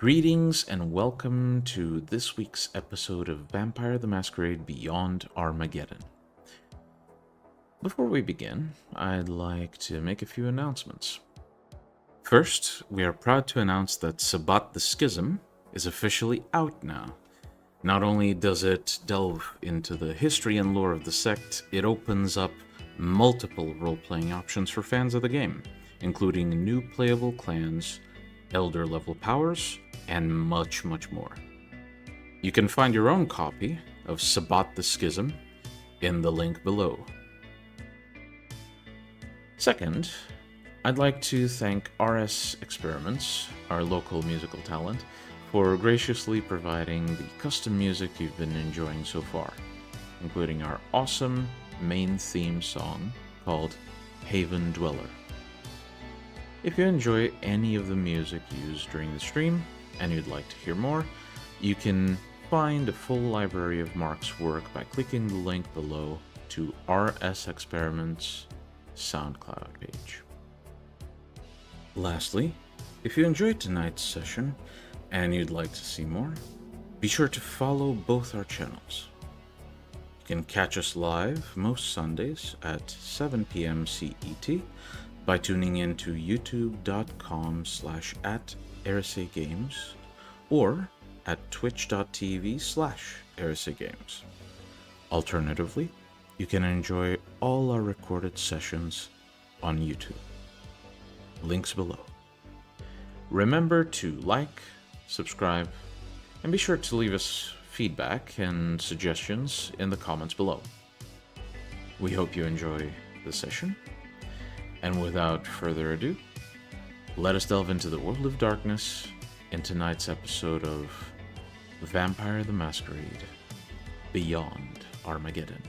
Greetings and welcome to this week's episode of Vampire the Masquerade Beyond Armageddon. Before we begin, I'd like to make a few announcements. First, we are proud to announce that Sabbat the Schism is officially out now. Not only does it delve into the history and lore of the sect, it opens up multiple role-playing options for fans of the game, including new playable clans, elder-level powers, and much more. You can find your own copy of Sabbat the Schism in the link below. Second, I'd like to thank RS Experiments, our local musical talent, for graciously providing the custom music you've been enjoying so far, including our awesome main theme song called Haven Dweller. If you enjoy any of the music used during the stream and you'd like to hear more, you can find a full library of Mark's work by clicking the link below to RS Experiments' SoundCloud page. Lastly, if you enjoyed tonight's session and you'd like to see more, be sure to follow both our channels. You can catch us live most Sundays at 7 p.m. CET by tuning in to youtube.com/@RSAGames or at twitch.tv/RSAGames. Alternatively, you can enjoy all our recorded sessions on YouTube. Links below. Remember to like, subscribe, and be sure to leave us feedback and suggestions in the comments below. We hope you enjoy the session. And without further ado, let us delve into the world of darkness in tonight's episode of Vampire the Masquerade Beyond Armageddon.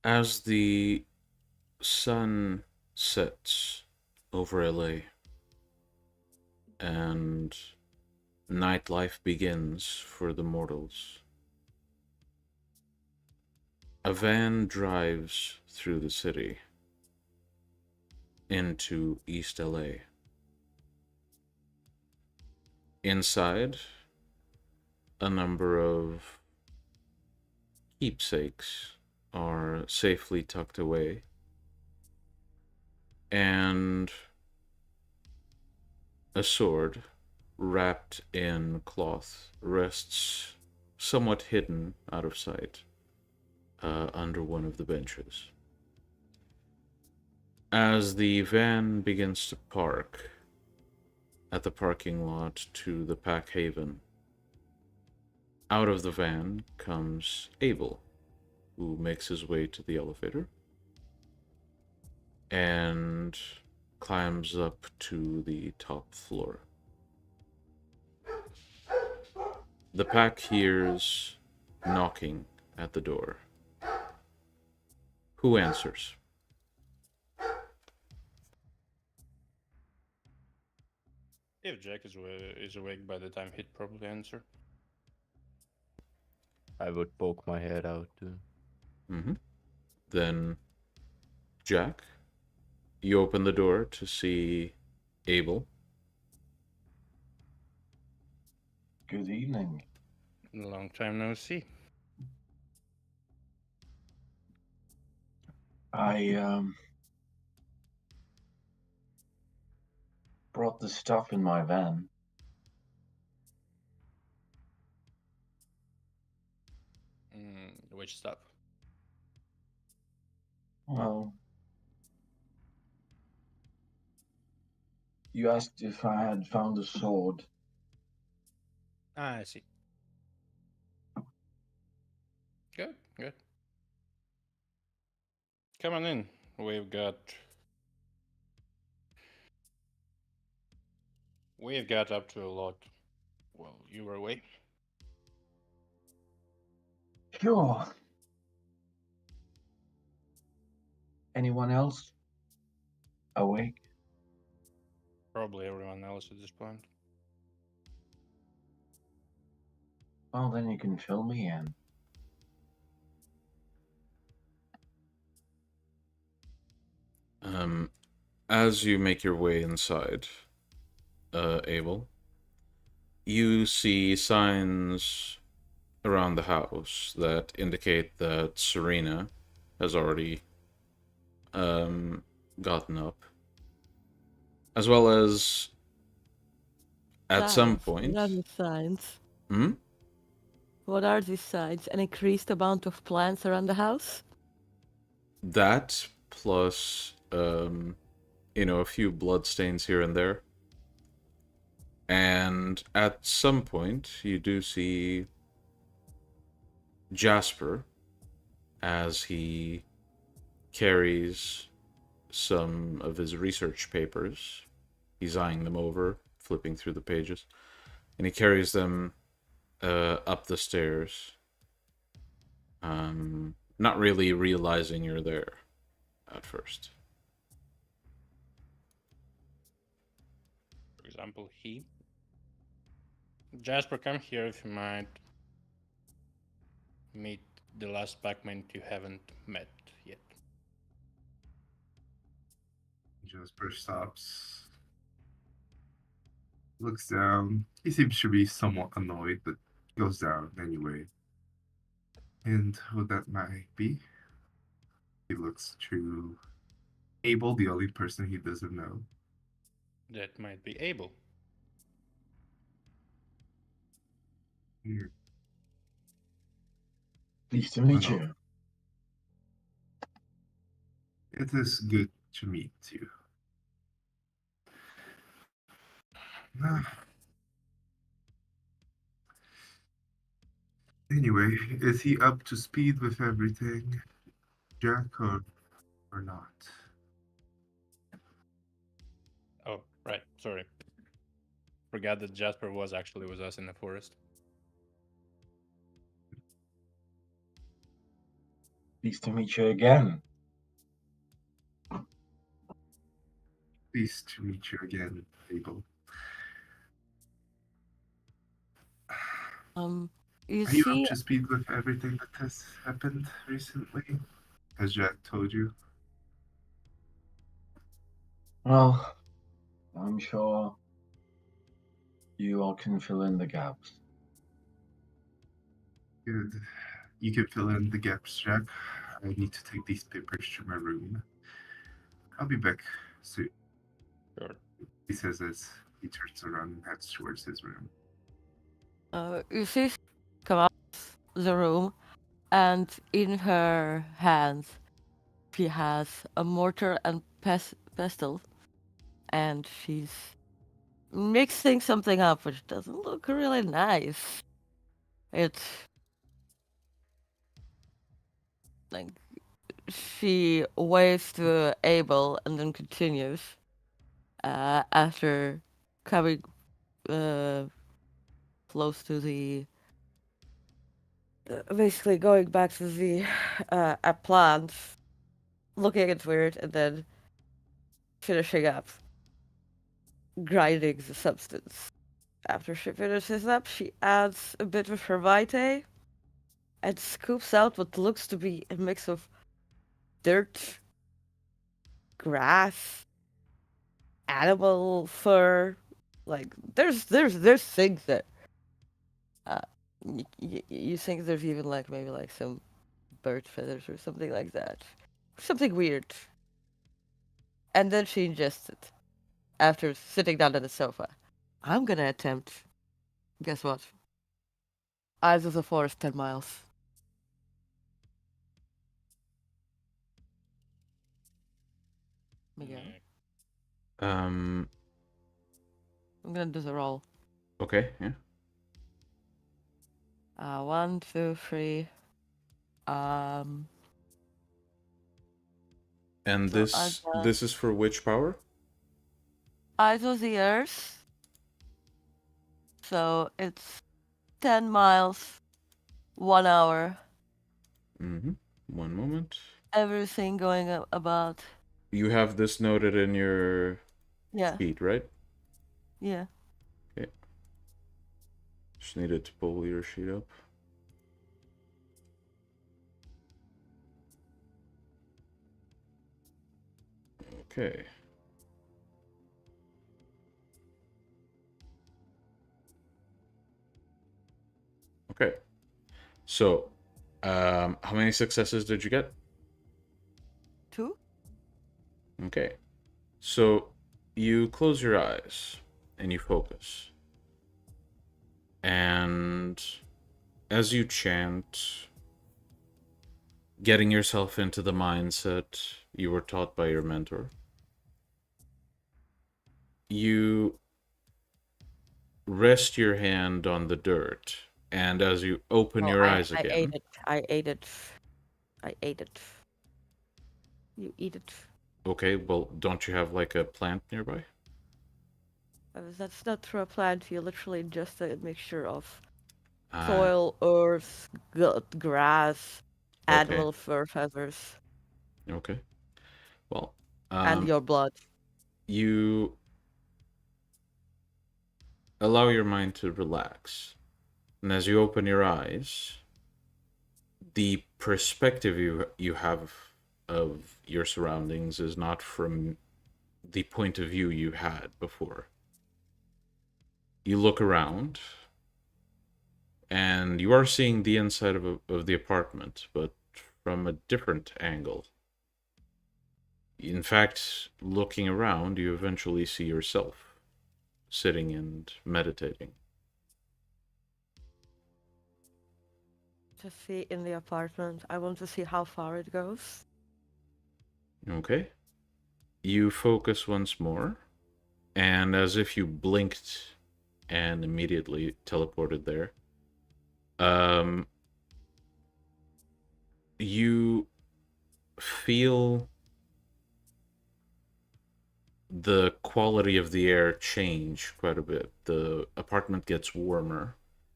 As the sun sets over LA and nightlife begins for the mortals, a van drives through the city into East LA. Inside, a number of keepsakes are safely tucked away, and a sword wrapped in cloth rests somewhat hidden out of sight under one of the benches. As the van begins to park at the parking lot to the Pack Haven, out of the van comes Abel, who makes his way to the elevator and climbs up to the top floor. The pack hears knocking at the door. Who answers? If Jack is awake by the time he'd probably answer. I would poke my head out too. Then, Jack, you open the door to see Abel. Good evening. Long time no see. I brought the stuff in my van. Which stuff? Well, you asked if I had found a sword. Ah, I see. Good, good. Come on in. We've got up to a lot. Well, you were away. Sure. Anyone else awake? Probably everyone else at this point. Well, then you can fill me in. As you make your way inside, Abel, you see signs around the house that indicate that Serena has already gotten up, as well as at some Signs. What point. are the signs? Hmm? What are these signs? An increased amount of plants around the house? That plus a few bloodstains here and there. And at some point you do see Jasper as he carries some of his research papers. He's eyeing them over, flipping through the pages, and he carries them up the stairs. Not really realizing you're there at first. For example, Jasper, come here if you might meet the last Pac-Man you haven't met yet. Jasper stops, looks down. He seems to be somewhat annoyed, but goes down anyway. And who that might be? He looks to Abel, the only person he doesn't know. That might be Abel. Here. Pleased to meet Hello. you. It is good to meet you. Anyway, is he up to speed with everything, Jack, or not? Oh, right. Sorry. Forgot that Jasper was actually with us in the forest. Pleased to meet you again. Pleased to meet you again, Abel. You Are you see, up to speed with everything that has happened recently? Has Jack told you? Well, I'm sure you all can fill in the gaps. Good. You can fill in the gaps, Jack. I need to take these papers to my room. I'll be back soon. Sure. He says as he turns around and heads towards his room. you see, come out the room, and in her hands, she has a mortar and pestle, and she's mixing something up, which doesn't look really nice. It's like she waves to Abel and then continues after coming close to the basically going back to the plant, looking at weird, and then finishing up grinding the substance. After she finishes up, she adds a bit of her vitae and scoops out what looks to be a mix of dirt, grass, animal fur. Like there's things that you think there's even like maybe like some bird feathers or something like that. something weird. And then she ingested after sitting down on the sofa. I'm gonna attempt. Guess what? Eyes of the Forest 10 miles. Miguel? Mm, I'm gonna do the roll. Okay, yeah. 1, 2, 3. And So this is for which power? Eyes of the Earth. So it's 10 miles, 1 hour. Mm-hmm. One moment. Everything going about. You have this noted in your Yeah, sheet, right? yeah. Okay. Just needed to pull your sheet up. Okay. Okay. So, how many successes did you get? 2? Okay. So, you close your eyes and you focus. And as you chant, getting yourself into the mindset you were taught by your mentor, you rest your hand on the dirt, and as you open your eyes I again, ate it. I ate it. I ate it. You eat it. okay, well, don't you have like a plant nearby? That's not through a plant. You literally just a mixture of Ah, soil, earth, grass, okay, animal fur feathers, okay. Well, and your blood. you allow your mind to relax, and as you open your eyes, the perspective you have of your surroundings is not from the point of view you had before. You look around, and you are seeing the inside of the apartment, but from a different angle. In fact, looking around, you eventually see yourself sitting and meditating. To see in the apartment. I want to see how far it goes. Okay. You focus once more, and as if you blinked and immediately teleported there, you feel the quality of the air change quite a bit. The apartment gets warmer,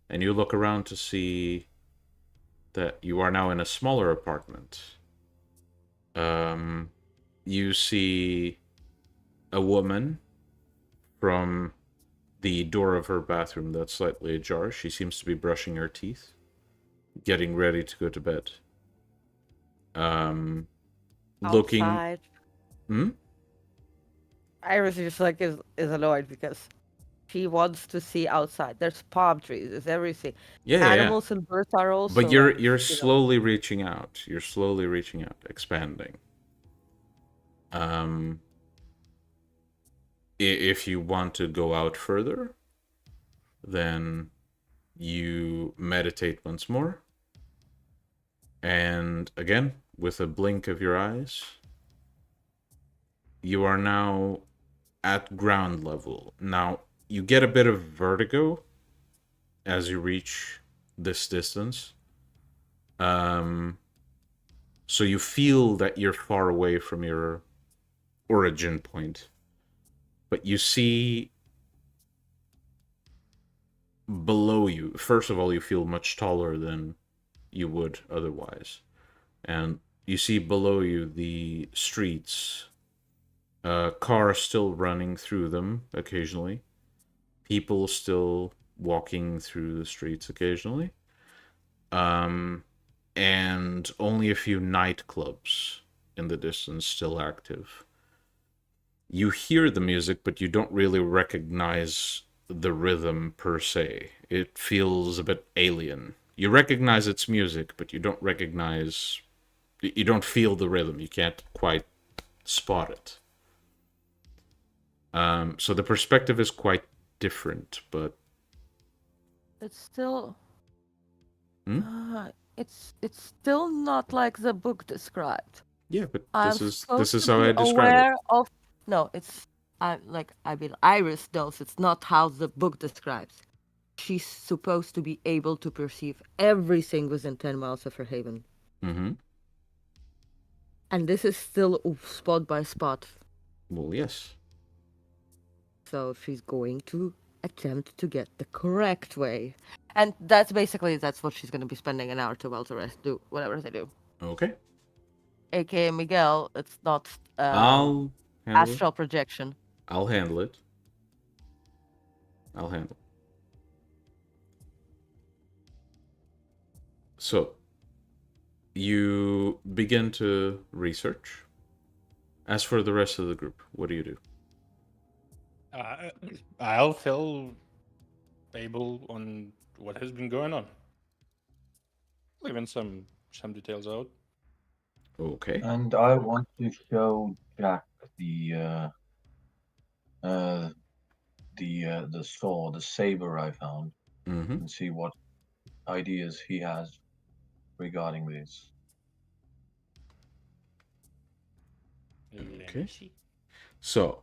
and you look around to see that you are now in a smaller apartment. You see a woman from the door of her bathroom that's slightly ajar. She seems to be brushing her teeth, getting ready to go to bed. Looking. Outside. Hmm? Iris just like is annoyed because she wants to see outside. There's palm trees. There's everything. Yeah. Animals and birds are also. But you're like, slowly reaching out. You're slowly reaching out, expanding. If you want to go out further, then you meditate once more. And again, with a blink of your eyes, you are now at ground level. Now, you get a bit of vertigo as you reach this distance. So you feel that you're far away from your origin point. But you see below you, first of all, you feel much taller than you would otherwise. And you see below you the streets, cars still running through them occasionally, people still walking through the streets occasionally, and only a few nightclubs in the distance still active. You hear the music, but you don't really recognize the rhythm per se. It feels a bit alien. You recognize its music, but you don't recognize You don't feel the rhythm. You can't quite spot it. So the perspective is quite different, but It's still. Hmm? It's still not like the book described. yeah, but I'm this supposed is to how be I describe it. aware of. No, it's. I mean, Iris knows it's not how the book describes. She's supposed to be able to perceive everything within 10 miles of her haven. Mm-hmm. And this is still spot by spot. Well, yes. So she's going to attempt to get the correct way. And that's what she's going to be spending an hour to while the rest do whatever they do. Okay. AKA Miguel, it's not I'll handle it. astral projection. I'll handle it. I'll handle it. So, you begin to research. As for the rest of the group, what do you do? I'll fill Abel on what has been going on. Leaving some details out. Okay. And I want to show Jack the sword, the saber I found, Mm-hmm. and see what ideas he has regarding this. Let Okay. me see. So,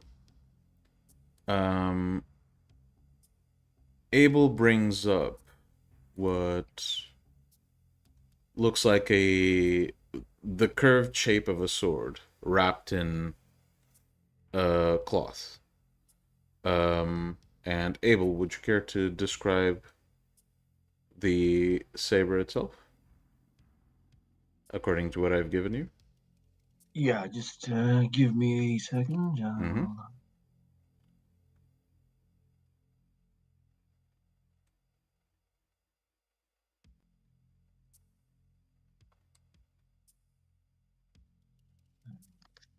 Abel brings up what looks like the curved shape of a sword wrapped in cloth. And Abel, would you care to describe the saber itself, according to what I've given you? Yeah, just give me a second. Mhm.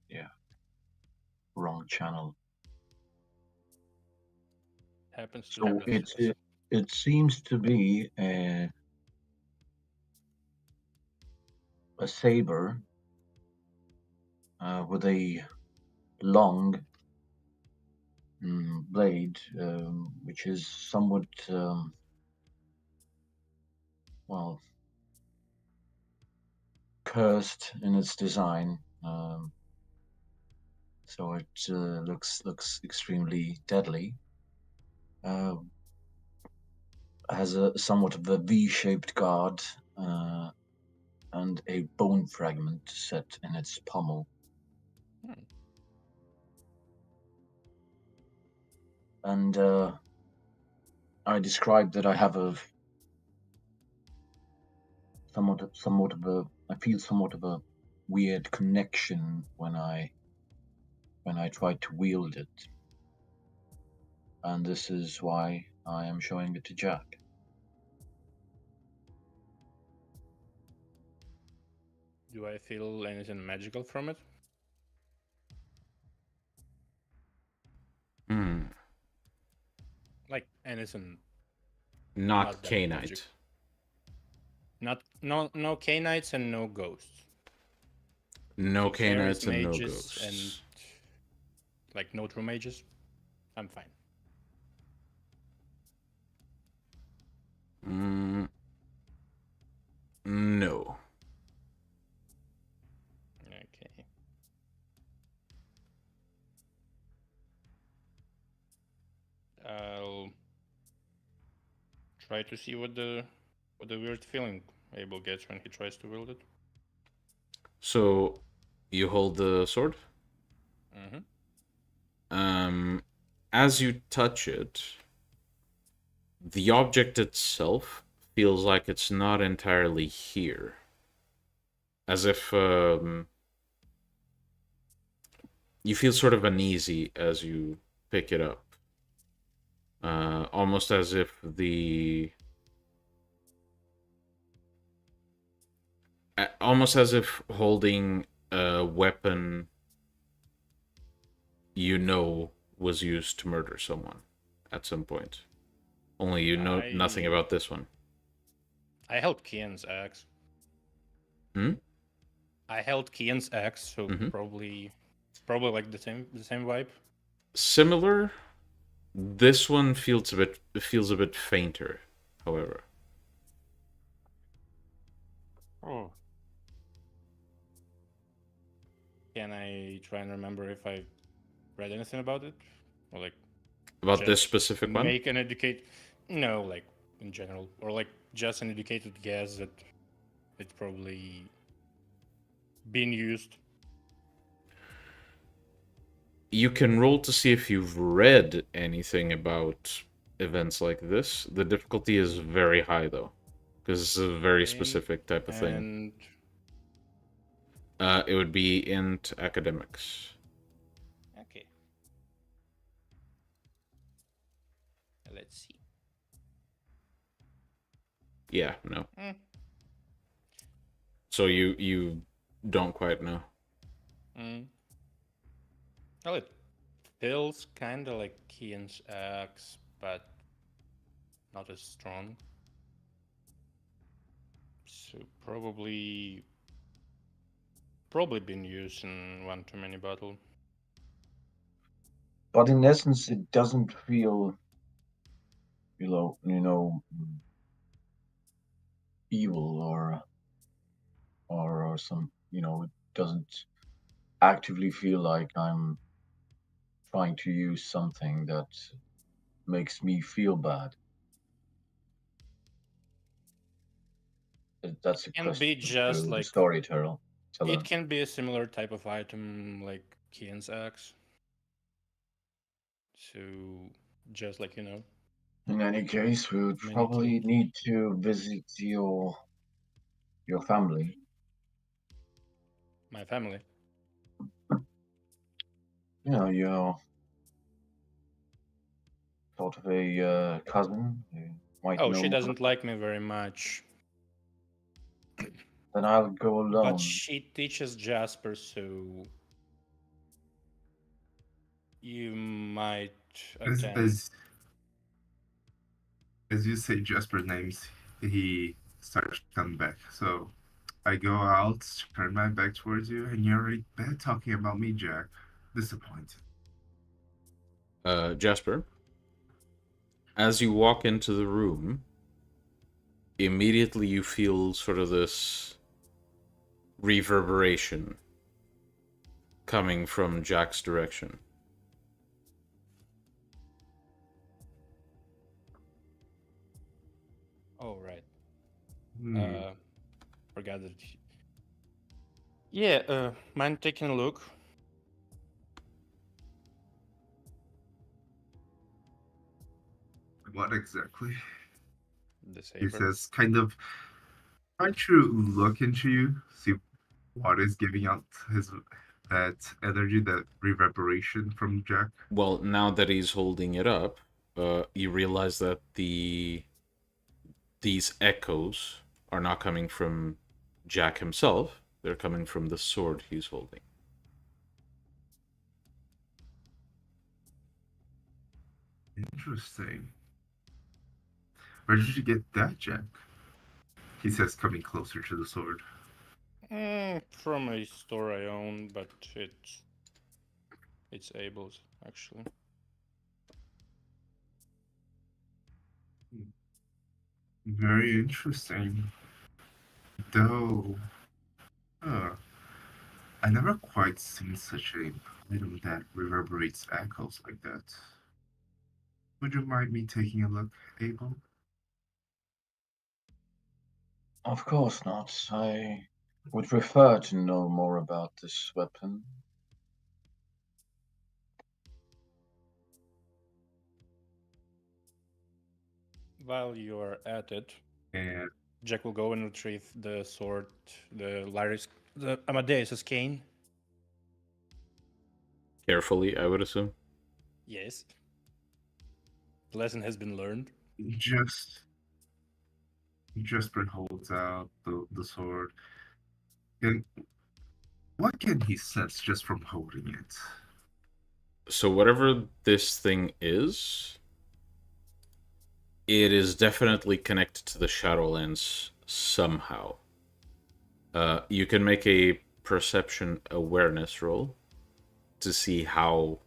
Yeah, wrong channel. Happens to So the best of us. it seems to be a saber with a long blade, which is somewhat well cursed in its design. So it looks extremely deadly. Has a somewhat of a V-shaped guard and a bone fragment set in its pommel. Hmm. And I described that I have a somewhat of a I feel somewhat of a weird connection when I try to wield it. And this is why I am showing it to Jack. Do I feel anything magical from it? Hmm. Like anything Not that magic. Canite. No canites and no ghosts. No So fairies, Canites and no mages, ghosts. and like no true mages. I'm fine. No. Okay. I'll try to see what the weird feeling Abel gets when he tries to wield it. So, you hold the sword. Mm-hmm. As you touch it, the object itself feels like it's not entirely here. As if you feel sort of uneasy as you pick it up. Almost as if almost as if holding a weapon was used to murder someone at some point. Only you know nothing about this one. I held Kian's axe. Hmm? I held Kian's axe, so Mhm. probably like the same vibe. Similar. This one feels a bit fainter, however. Oh. Can I try and remember if I read anything about it, or like About this just specific one? make an educate? No, like in general, or like just an educated guess that it's probably been used. You can roll to see if you've read anything about events like this. The difficulty is very high, though, because it's a very Okay, specific type of thing. And It would be int academics. okay, let's see. Yeah, no. Hmm. So you don't quite know. Well, it feels kind of like Kian's axe, but not as strong. So probably been used in one too many battle. But in essence, it doesn't feel, evil or some, it doesn't actively feel like I'm trying to use something that makes me feel bad. That's a Can be question just to the like storyteller. it can be a similar type of item like Kian's axe. So just like In any case, we would many probably tools. need to visit your family. My family. Your sort of a cousin who might Oh, know she more. doesn't like me very much, Then I'll go but alone. she teaches Jasper, so you might As attend. as you say Jasper's names, he starts to come back. So I go out, turn my back towards you, and you're already bad talking about me, Jack. Disappointed. Jasper, as you walk into the room, immediately you feel sort of this reverberation coming from Jack's direction. Oh right. Hmm. Forgot that. Yeah. Mind taking a look? What exactly? The He saber. says, kind of trying to look into you, see what is giving out his that energy, that reverberation from Jack. Well, now that he's holding it up, you realize that these echoes are not coming from Jack himself. They're coming from the sword he's holding. Interesting. Where did you get that, Jack? He says, coming closer to the sword. From a store I own, but it's Abel's actually. Very interesting. Though, uh, I never quite seen such a item that reverberates echoes like that. Would you mind me taking a look, Abel? Of course not. I would prefer to know more about this weapon. While you are at it, And Jack will go and retrieve the sword, the Amadeus's cane. Carefully, I would assume. Yes. The lesson has been learned. just Jasper holds out the sword. And what can he sense just from holding it? So whatever this thing is, it is definitely connected to the Shadowlands somehow. You can make a perception awareness roll to see how,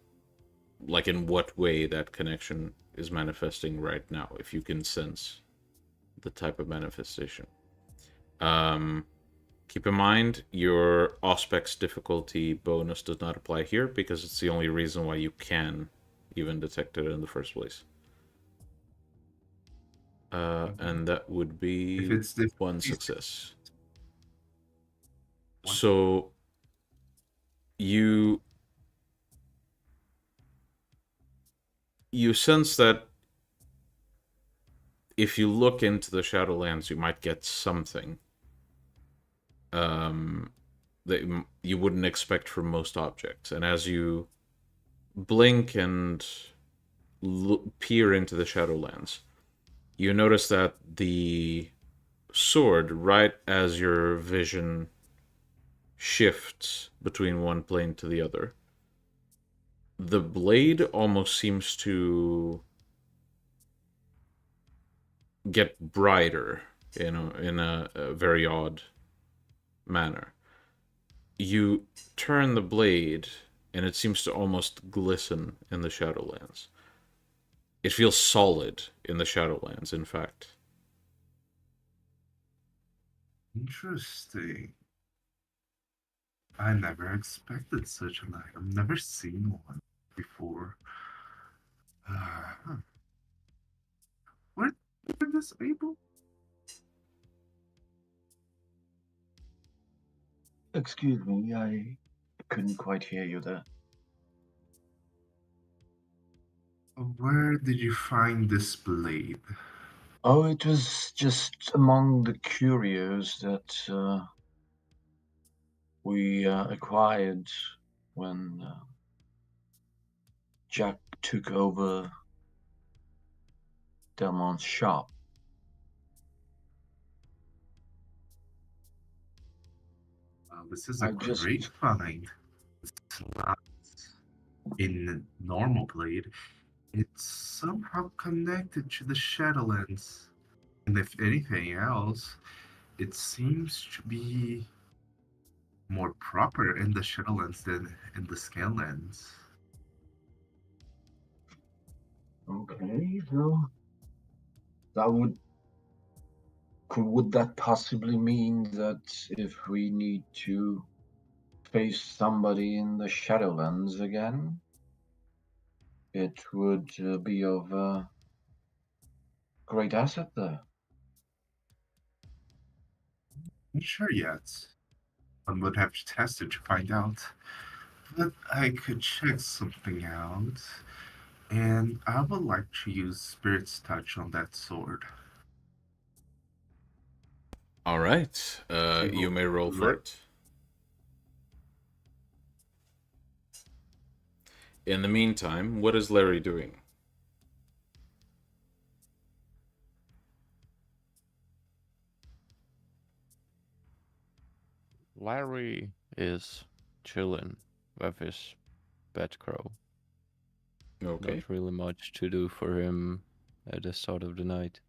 like, in what way that connection is manifesting right now, if you can sense the type of manifestation. Keep in mind, your Auspex difficulty bonus does not apply here because it's the only reason why you can even detect it in the first place. And that would be If it's one success. What? So you sense that if you look into the Shadowlands, you might get something that you wouldn't expect from most objects. And as you blink and peer into the Shadowlands, you notice that the sword, right as your vision shifts between one plane to the other, the blade almost seems to get brighter in a very odd manner. You turn the blade, and it seems to almost glisten in the Shadowlands. It feels solid in the Shadowlands, in fact. Interesting. I never expected such an item. Never seen one before. Huh. Where did this able? Excuse me, I couldn't quite hear you there. Where did you find this blade? Oh, it was just among the curios that we acquired when Jack took over Delmont's shop. This is a I just- great find. It's not in normal blade. It's somehow connected to the Shadowlands. And if anything else, it seems to be more proper in the Shadowlands than in the Scanlands. Okay, so that would that possibly mean that if we need to face somebody in the Shadowlands again, it would be of great asset there? Not sure yet. One would have to test it to find out. But I could check something out. And I would like to use Spirit's Touch on that sword. All right. You may roll for it. In the meantime, what is Larry doing? Larry is chilling with his pet crow. Okay. Not really much to do for him at the start of the night.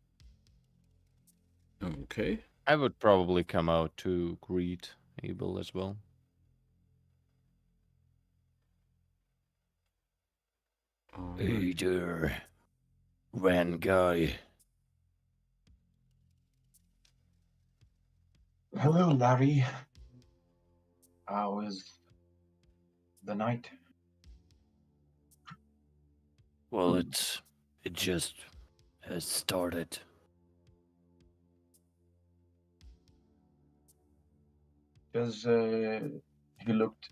Okay. I would probably come out to greet Abel as well. All Hey right. there, Ran guy. Hello, Larry. How is the night? Well, it just has started. Does he looked,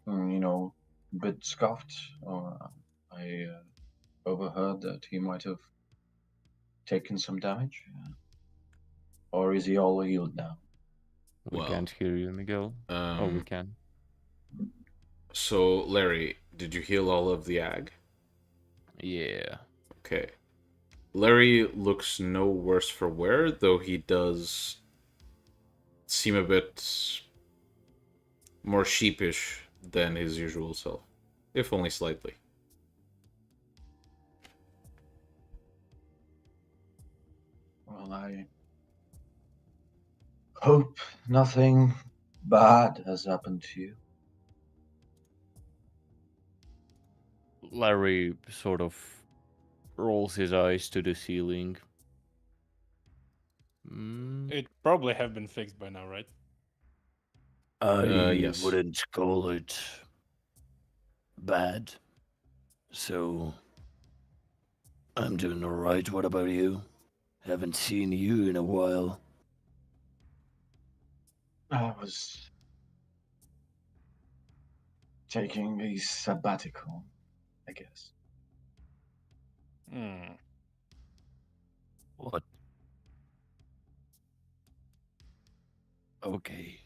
a bit scuffed? Or I overheard that he might have taken some damage, or is he all healed now? We Well, can't hear you, Miguel. Oh, we can. So, Larry, did you heal all of the ag? Yeah. Okay. Larry looks no worse for wear, though he does seem a bit more sheepish than his usual self, if only slightly. Well, I hope nothing bad has happened to you? Larry sort of rolls his eyes to the ceiling. It probably have been fixed by now, right? I Yes. wouldn't call it bad. So I'm doing alright. What about you? Haven't seen you in a while. I was taking a sabbatical, I guess. Hmm. What? Okay.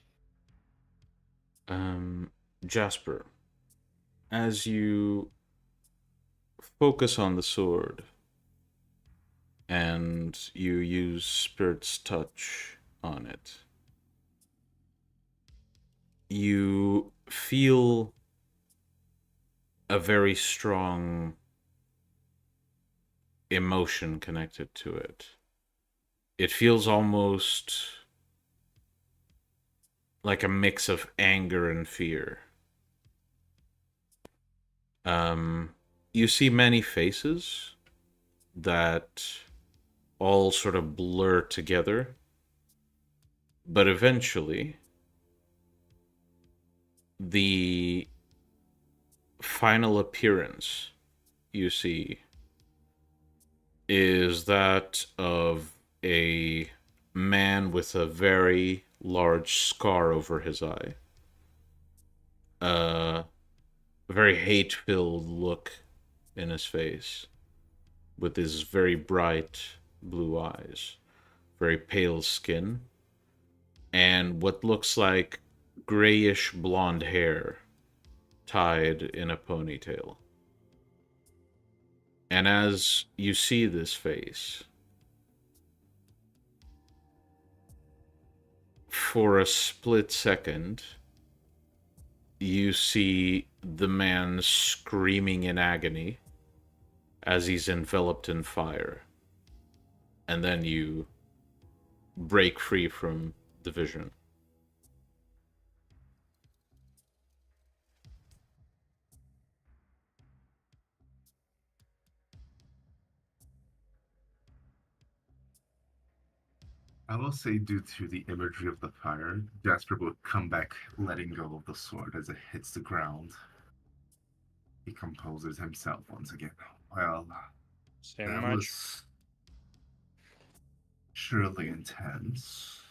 Jasper, as you focus on the sword and you use Spirit's touch on it, you feel a very strong emotion connected to it. It feels almost like a mix of anger and fear. You see many faces that all sort of blur together, but eventually the final appearance you see is that of a man with a very large scar over his eye. A very hate filled look in his face, with his very bright blue eyes, very pale skin, and what looks like grayish blonde hair tied in a ponytail. And as you see this face, for a split second, you see the man screaming in agony as he's enveloped in fire. And then you break free from the vision. I will say, due to the imagery of the fire, Jasper will come back, letting go of the sword as it hits the ground. He composes himself once again. Well, Same that much. was surely intense.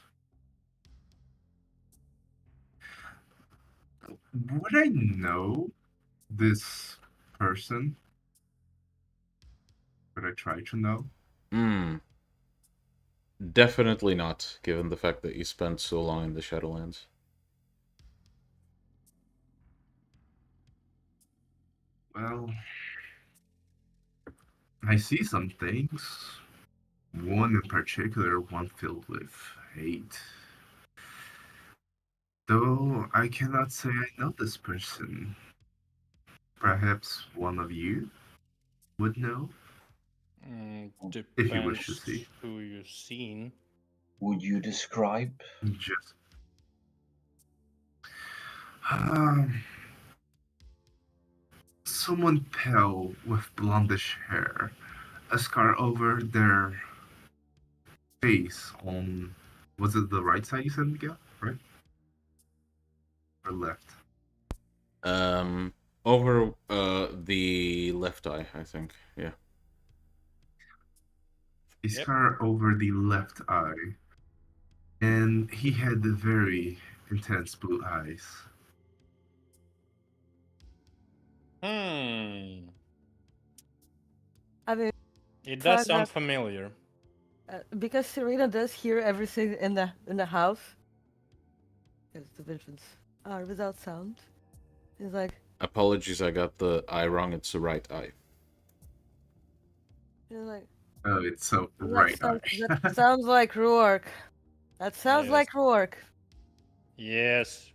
Would I know this person? Would I try to know? Definitely not, given the fact that you spent so long in the Shadowlands. Well, I see some things. One in particular, one filled with hate. Though I cannot say I know this person. Perhaps one of you would know, if you wish to Depends see. who you've seen. Would you describe? Just someone pale with blondish hair, a scar over their face on, was it the right side you said, Miguel? Right? Or left? Over the left eye, I think. Yeah. A Yep. scar over the left eye. And he had the very intense blue eyes. Hmm. I mean, It Try does sound that. familiar. Because Serena does hear everything in the house. Because the visions are without sound. He's like, Apologies, I got the eye wrong. It's the right eye. he's like, Oh, it's so that right sounds, eye. that sounds like Rourke. That sounds Yes. like Rourke. Yes.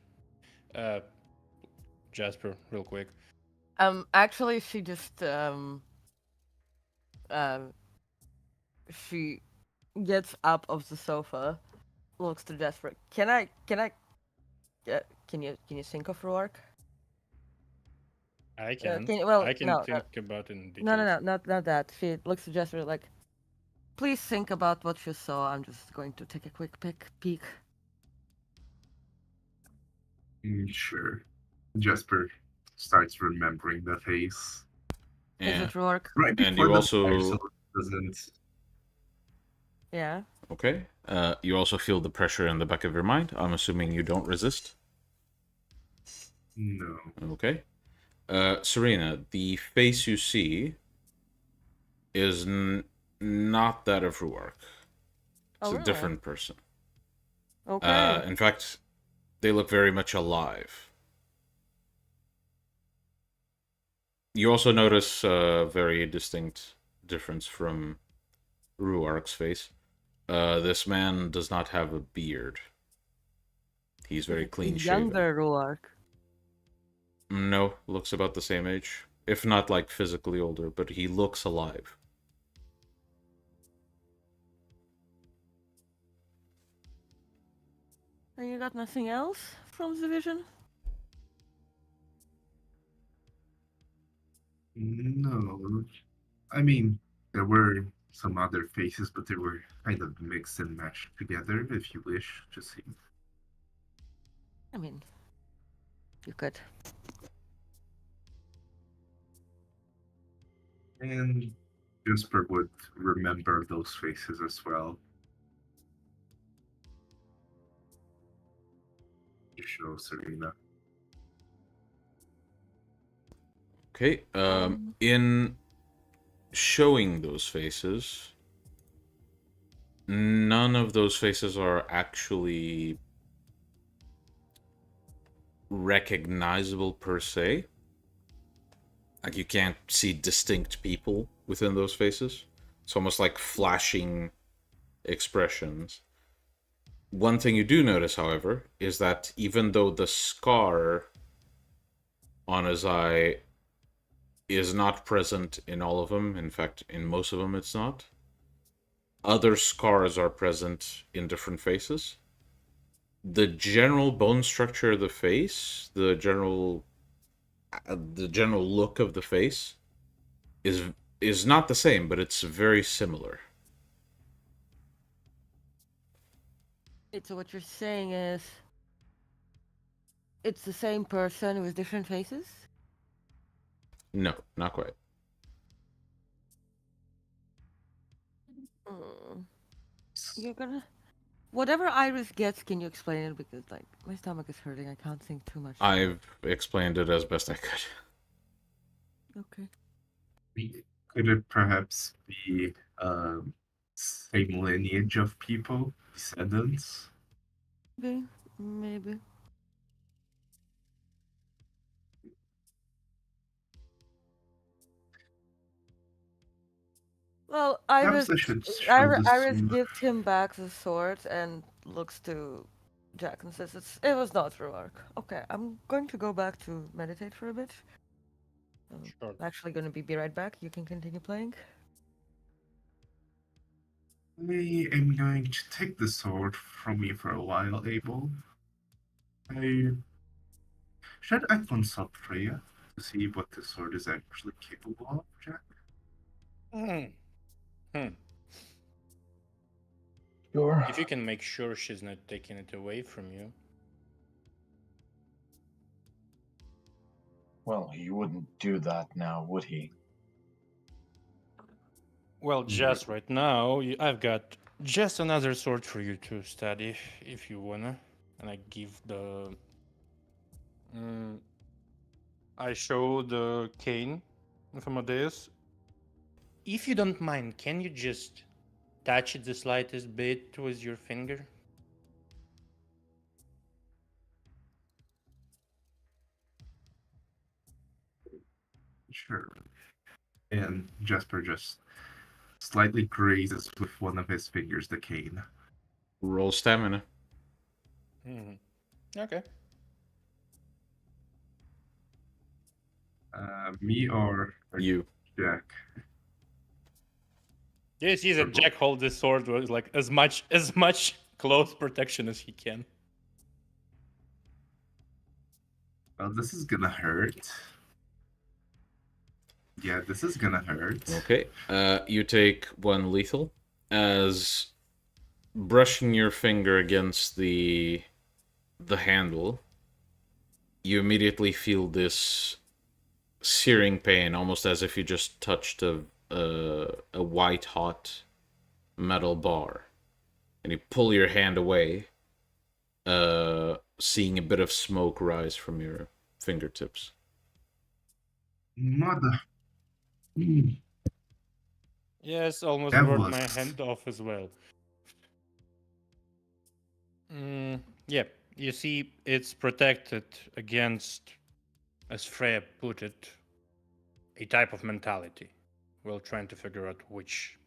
Jasper, real quick. Actually, she just she gets up of the sofa, looks to Jasper. Can I Can you think of Rourke? I can. Well, I can no, think about it in no, details. not that. She looks to Jasper like, please think about what you saw. I'm just going to take a quick peek. Sure. Jasper starts remembering the face. Is And, it Rourke? Right and before you the fire, also so it doesn't. Yeah. okay. You also feel the pressure in the back of your mind. I'm assuming you don't resist. No. Okay. Serena, the face you see is not that of Ruark. It's Oh, a really? different person. Okay. In fact, they look very much alive. You also notice a very distinct difference from Ruark's face. This man does not have a beard. He's very clean shaven. Younger Rourke. No, looks about the same age. If not like physically older, but he looks alive. And you got nothing else from the vision? No. I mean, there were some other faces, but they were kind of mixed and matched together, if you wish to see. I mean, you could. And Jasper would remember those faces as well. To show Serena. Okay. In showing those faces, none of those faces are actually recognizable per se. Like you can't see distinct people within those faces. It's almost like flashing expressions. One thing you do notice, however, is that even though the scar on his eye is not present in all of them, in fact, in most of them it's not, other scars are present in different faces. The general bone structure of the face, the general look of the face is not the same, but it's very similar. So what you're saying is, it's the same person with different faces? No, not quite. You're gonna... Whatever Iris gets, can you explain it? Because, like, my stomach is hurting. I can't think too much. I've explained it as best I could. Okay. Could it perhaps be same lineage of people, descendants? Maybe. Well, Perhaps I should show this Iris to gives him back the sword and looks to Jack and says, it was not Ruark. Okay, I'm going to go back to meditate for a bit. Sure. I'm actually going to be right back. You can continue playing. I am going to take the sword from you for a while, Abel. Should I consult Freya to see what the sword is actually capable of, Jack? Sure. If you can make sure she's not taking it away from you. Well, he wouldn't do that now, would he? Well, just right now, I've got just another sword for you to study if you wanna. And I give the. I show the cane of Amadeus. If you don't mind, can you just touch it the slightest bit with your finger? Sure. And Jasper just slightly grazes with one of his fingers the cane. Roll stamina. Okay. Me or You. Jack? You see that Jack holds this sword with like as much close protection as he can. Well, this is gonna hurt. Yeah, this is gonna hurt. Okay. You take 1 lethal as brushing your finger against the handle. You immediately feel this searing pain, almost as if you just touched a white hot metal bar, and you pull your hand away, seeing a bit of smoke rise from your fingertips. Mother. Yes, almost That burned was- my hand off as well. Yeah, you see, it's protected against, as Freya put it, a type of mentality. We're trying to figure out which.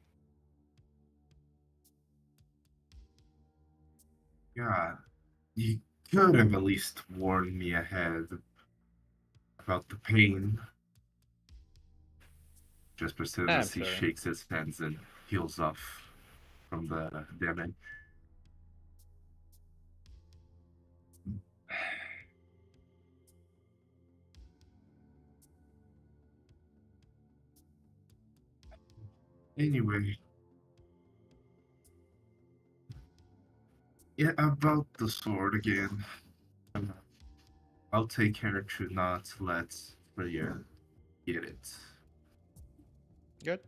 God, you could have at least warned me ahead about the pain. Just as he fair. shakes his hands and heals off from the damage. Anyway. Yeah, about the sword again. I'll take care to not let Freya get it. Good.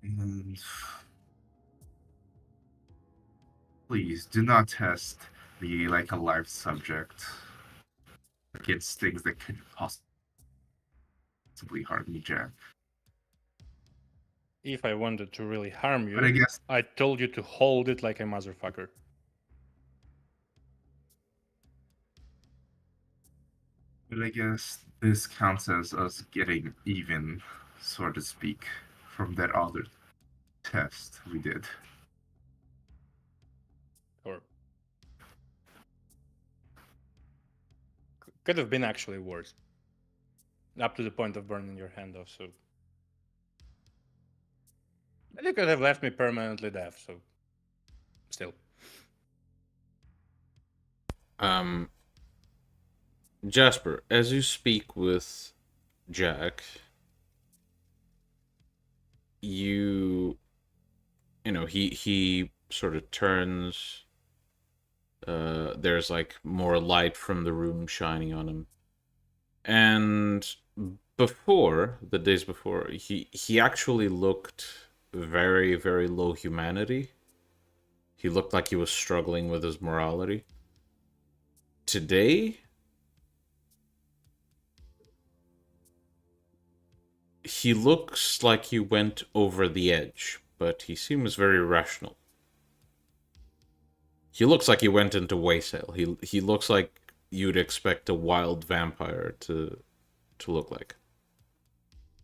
And please do not test me like a live subject against things that could possibly harm me, Jack. If I wanted to really harm you, But I guess I told you to hold it like a motherfucker. this counts as us getting even, so to speak, from that other test we did. Or could have been actually worse. Up to the point of burning your hand off, so. And you could have left me permanently deaf, so. Still. Jasper, as you speak with Jack, you know, he sort of turns. There's like more light from the room shining on him. And the days before, he actually looked very, very low humanity. He looked like he was struggling with his morality. Today, he looks like he went over the edge, but he seems very rational. He looks like he went into wassail. He looks like you'd expect a wild vampire to look like.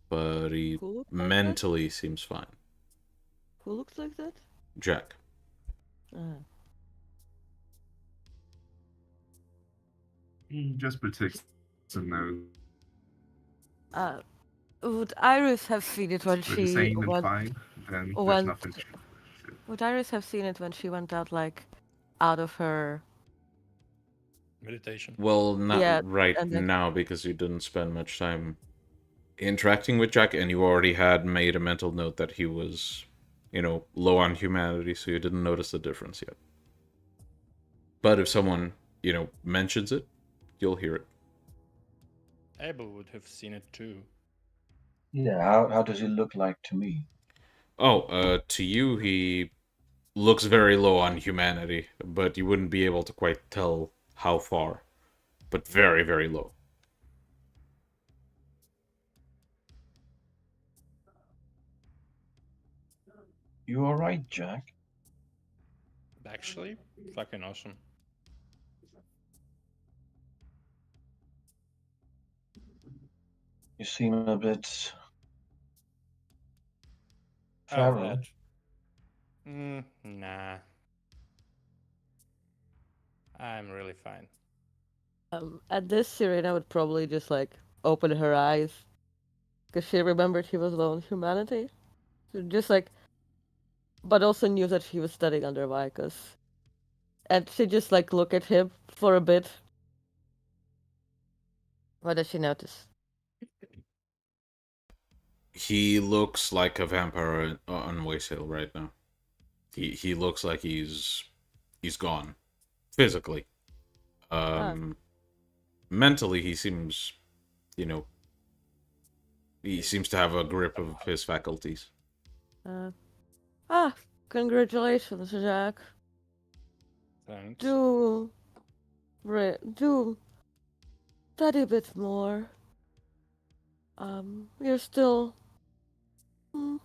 But he Who looks like that? mentally seems fine. Who looks like that? Jack. Just takes some notes. Would Iris have seen it when But she sane and went? fine, then there's went- nothing. Would Iris have seen it when she went out, like, out of her? Meditation. Well, not Yeah, right and then- now because you didn't spend much time interacting with Jack, and you already had made a mental note that he was, low on humanity, so you didn't notice the difference yet. But if someone, mentions it, you'll hear it. Abel would have seen it too. Yeah, how does he look like to me? Oh, to you, he looks very low on humanity, but you wouldn't be able to quite tell how far. But very, very low. You alright, Jack? Actually, fucking awesome. You seem a bit Oh, feral. Nah. I'm really fine. At this, Serena would probably just like open her eyes because she remembered he was low on humanity. So just like, but also knew that he was studying under Vicus. And she just like look at him for a bit. What does she notice? He looks like a vampire on Waste Hill right now. He looks like he's gone physically. Mentally he seems, you know, he seems to have a grip of his faculties. Congratulations, Jack. Thanks. Do study a bit more. You're still I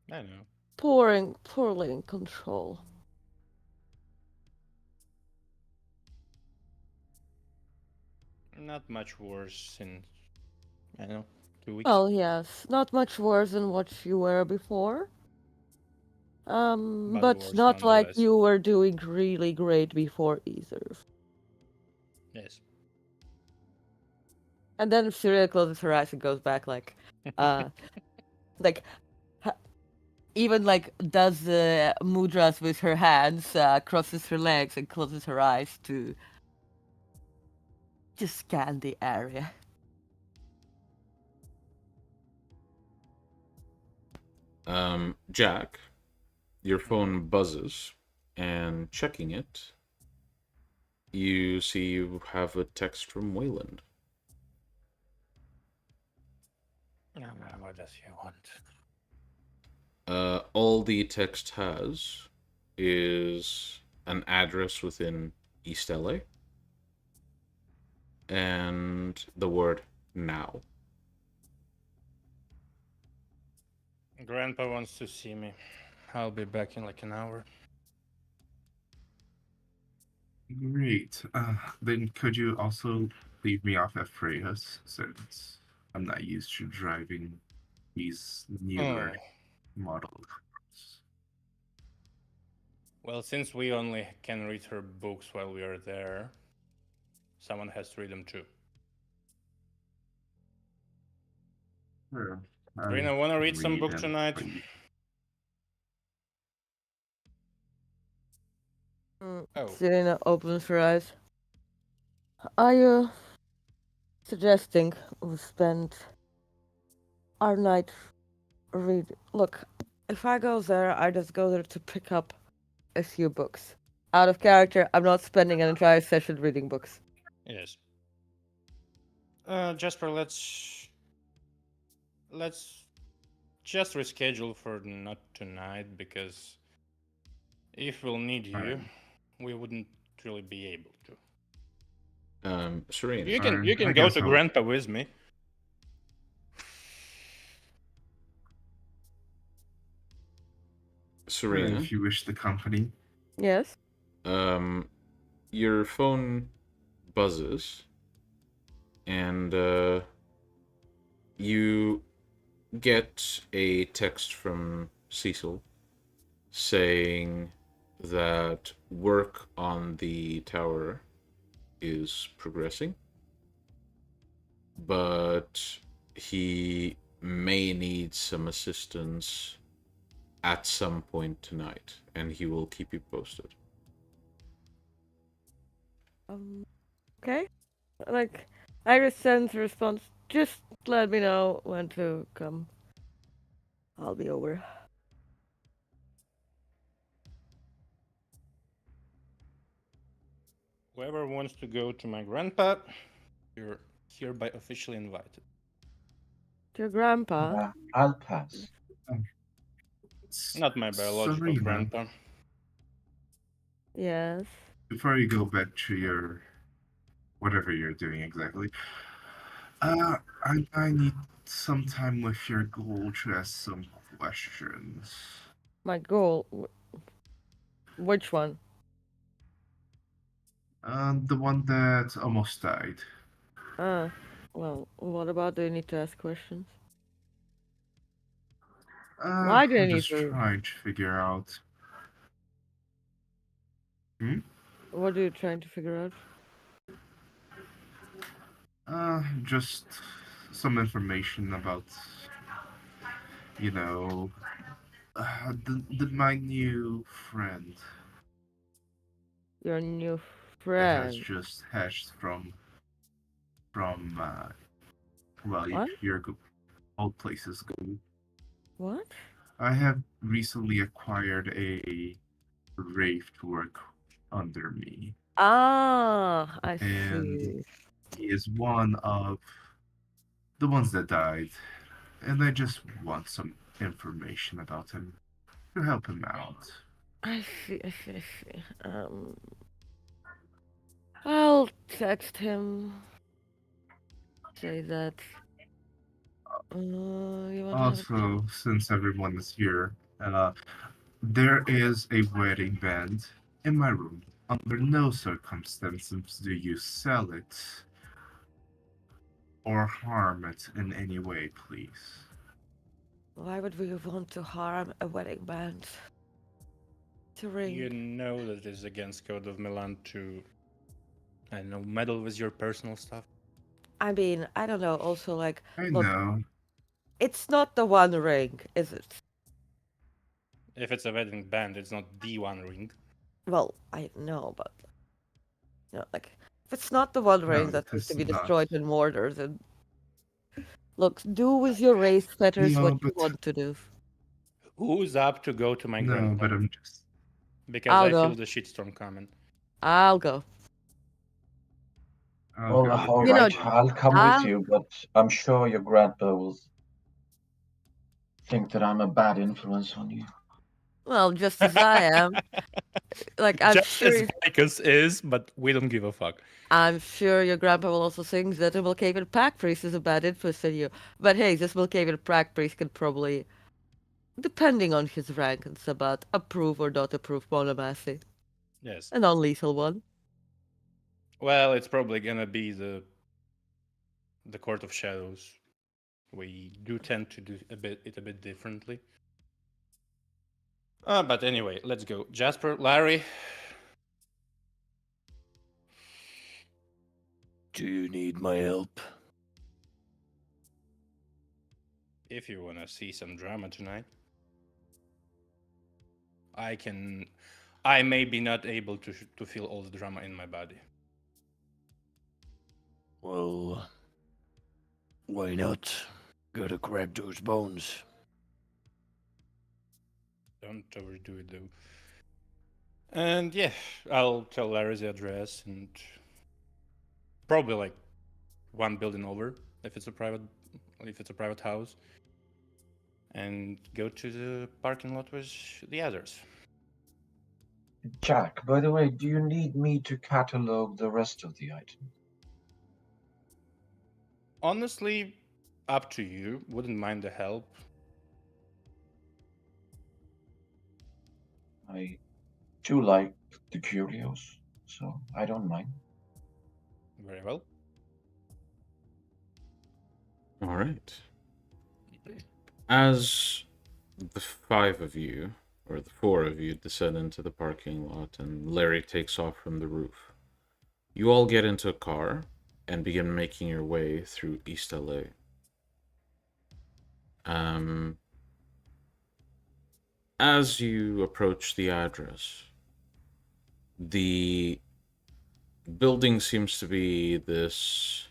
know. poorly in control. Not much worse in, I don't know, 2 weeks. Oh yes, not much worse than what you were before. But worse not like nonetheless. you were doing really great before either. Yes. And then Syria closes her eyes and goes back like, like, even like does the mudras with her hands, crosses her legs and closes her eyes to just scan the area. Jack, your phone buzzes, and checking it, you see you have a text from Wayland. What does he want? All the text has is an address within East LA and the word now. Grandpa wants to see me. I'll be back in like an hour. Great. Then could you also leave me off at Freya's, since I'm not used to driving these newer model cars. Well, since we only can read her books while we are there, someone has to read them too. Sure. Rena, wanna read some read book them tonight? for you. Oh. Serena opens her eyes. Are you suggesting we spend our night read? Look, if I go there, I just go there to pick up a few books. Out of character, I'm not spending an entire session reading books. Yes. Jasper, let's just reschedule for not tonight, because if we'll need you, Alright. we wouldn't really be able to. Serena. You can I go guess to I'll- Grandpa with me. Serena. If you wish the company. Yes? Your phone buzzes, and you get a text from Cecil saying that work on the tower is progressing, but he may need some assistance at some point tonight, and he will keep you posted. Okay. Like, Iris sends a response. Just let me know when to come. I'll be over. Whoever wants to go to my grandpa, you're hereby officially invited. To your grandpa? I'll pass. Not my biological Serena, grandpa. Yes. before you go back to your whatever you're doing exactly, I need some time with your goal to ask some questions. My goal. Which one? The one that almost died. Well, what about do you need to ask questions? Uh, Why do you I'm need just to? trying to figure out. What are you trying to figure out? Just some information about, you know, my new friend. Your new that has friend. just hatched from well, What? your old places go. What? I have recently acquired a wraith to work under me, Ah, I and see. he is one of the ones that died, and I just want some information about him to help him out. I see. I see. I see. I'll text him. Say that. You want to have a chat? Also, since everyone is here, there is a wedding band in my room. Under no circumstances do you sell it or harm it in any way, please. Why would we want to harm a wedding band? To ring. You know that it's against Code of Milan to, I don't know, meddle with your personal stuff. I mean, I don't know. Also, like, I look, know. it's not the One Ring, is it? If it's a wedding band, it's not the One Ring. Well, I know, but like, if it's not the One Ring No, that it needs to is be not. destroyed in mortar, then look, do with your race fetters No, what you but want to do. Who's up to go to my no, grandpa? but I'm just. Because I'll I go. feel the shitstorm coming. I'll go. I'll Well, go with all You know, right, I'll come with I'll you, but I'm sure your grandpa will think that I'm a bad influence on you. well, just as I am. Like, Just as Vicus is, but we don't give a fuck. I'm sure your grandpa will also think that a Malkavian pack priest is a bad influence on you. But hey, this Malkavian pack priest can probably, depending on his rank and Sabbat, approve or not approve monomacy. Yes. A non-lethal one. Well, it's probably gonna be the Court of Shadows. We do tend to do a bit differently. But anyway, let's go. Jasper, Larry. Do you need my help? If you wanna see some drama tonight, I can. I may be not able to feel all the drama in my body. Well, why not? Gotta grab those bones. Don't overdo it though. And yeah, I'll tell Larry the address and probably like one building over if it's a private house, and go to the parking lot with the others. Jack, by the way, do you need me to catalog the rest of the items? Honestly, up to you. Wouldn't mind the help. I do like the curios, so I don't mind. Very well. All right. As the five of you, or the four of you, descend into the parking lot and Larry takes off from the roof, you all get into a car and begin making your way through East LA. As you approach the address, the building seems to be this.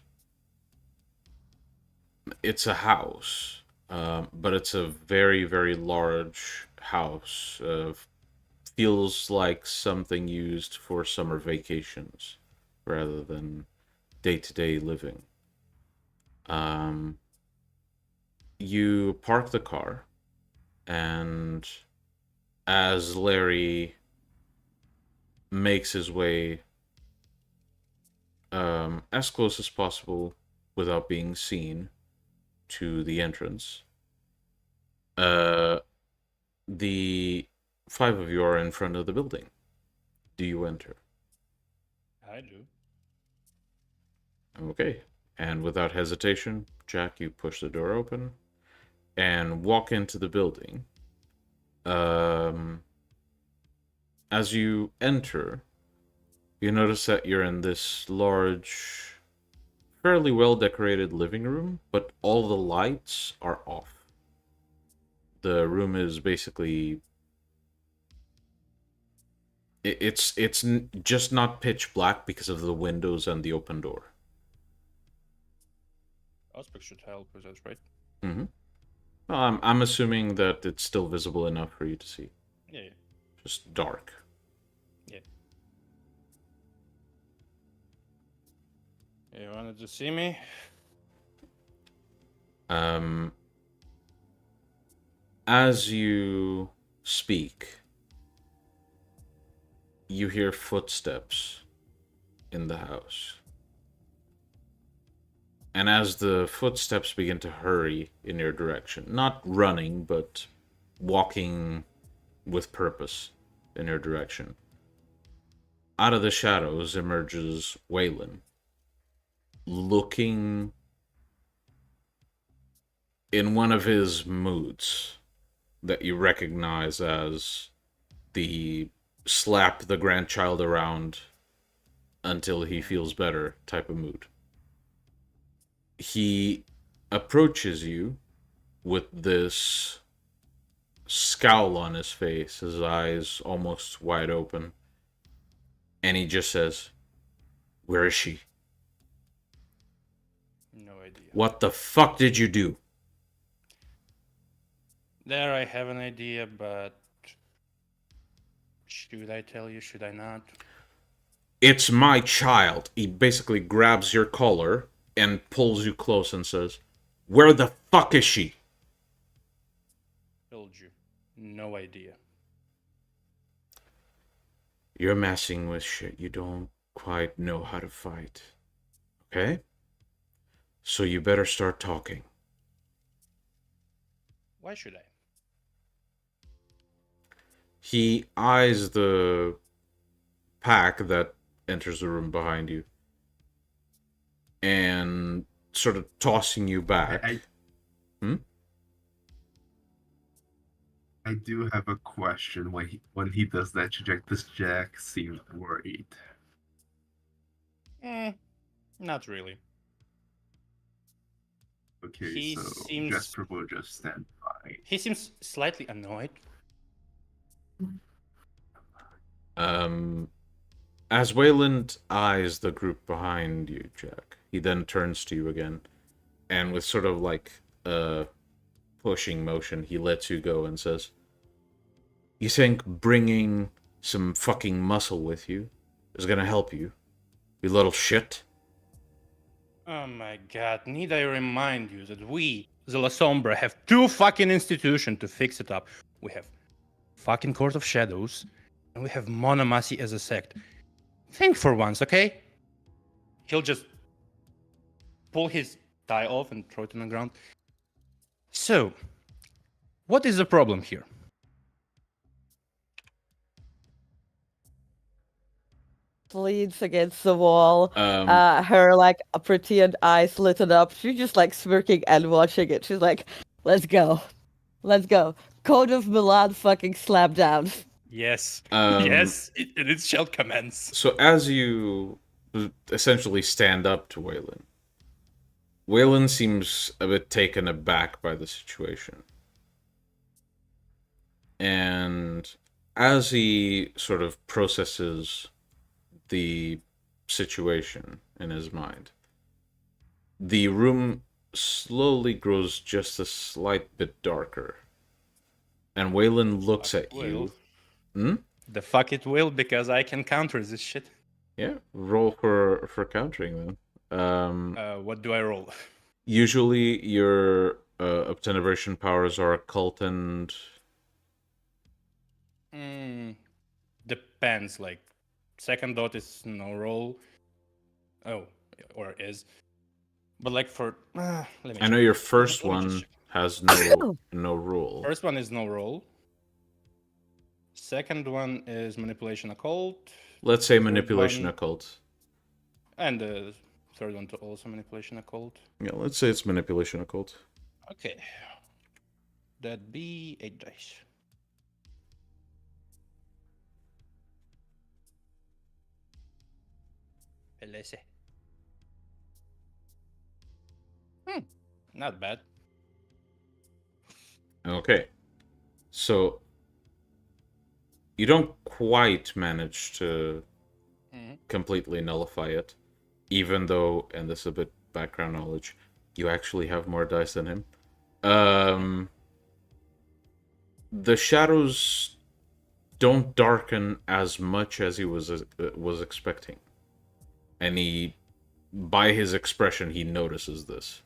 It's a house, but it's a very, very large house. Feels like something used for summer vacations rather than day-to-day living. You park the car, and as Larry makes his way as close as possible without being seen to the entrance, the five of you are in front of the building. Do you enter? I do. Okay. And without hesitation, Jack, you push the door open and walk into the building. As you enter, you notice that you're in this large, fairly well decorated living room, but all the lights are off. The room is basically It's just not pitch black because of the windows and the open door. Aspect should help with that, right? Mm-hmm. Well, I'm assuming that it's still visible enough for you to see. Yeah. Just dark. Yeah. You wanted to see me? As you speak, you hear footsteps in the house. And as the footsteps begin to hurry in your direction, not running, but walking with purpose in your direction, out of the shadows emerges Waylon, looking in one of his moods that you recognize as the slap the grandchild around until he feels better type of mood. He approaches you with this scowl on his face, his eyes almost wide open, and he just says, "Where is she? No idea. What the fuck did you do?" There I have an idea, but should I tell you? Should I not? "It's my child." He basically grabs your collar and pulls you close and says, "Where the fuck is she?" Told you. No idea. "You're messing with shit you don't quite know how to fight. Okay? So you better start talking." Why should I? He eyes the pack that enters the room behind you and sort of tossing you back. I do have a question when he does that. Does Jack seem worried? Not really. Okay, He so seems- Jasper will just stand by. He seems slightly annoyed. As Wayland eyes the group behind you, Jack, he then turns to you again, and with sort of like a pushing motion, he lets you go and says, "You think bringing some fucking muscle with you is gonna help you, you little shit?" Oh my god, need I remind you that we, the La Sombra, have two fucking institutions to fix it up. We have fucking Court of Shadows, and we have Monomasi as a sect. Think for once, okay? He'll just pull his tie off and throw it on the ground. So, what is the problem here? Leans against the wall. Um, Her like pretend eyes lit up. She's just like smirking and watching it. She's like, "Let's go, let's go." Code of Milan fucking slap down. Yes. Um, Yes, it shall commence. So as you essentially stand up to Waylon, Waylon seems a bit taken aback by the situation. And as he sort of processes the situation in his mind, the room slowly grows just a slight bit darker. And Waylon looks at you. The fuck it will, because I can counter this shit. Yeah, roll for countering then. What do I roll? Usually your obtention powers are occult and Depends. Like, second dot is no roll. Oh, or is. But like for let me. I know check. your first Let me just one check. has no rule. First one is no roll. Second one is manipulation occult. Let's say third manipulation one- occult. And the third one to also manipulation occult. Yeah, let's say it's manipulation occult. Okay. That'd be 8 dice. Pelese. Not bad. Okay. So You don't quite manage to Mhm. completely nullify it, even though, and this is a bit background knowledge, you actually have more dice than him. The shadows don't darken as much as he was expecting, and he, by his expression, he notices this,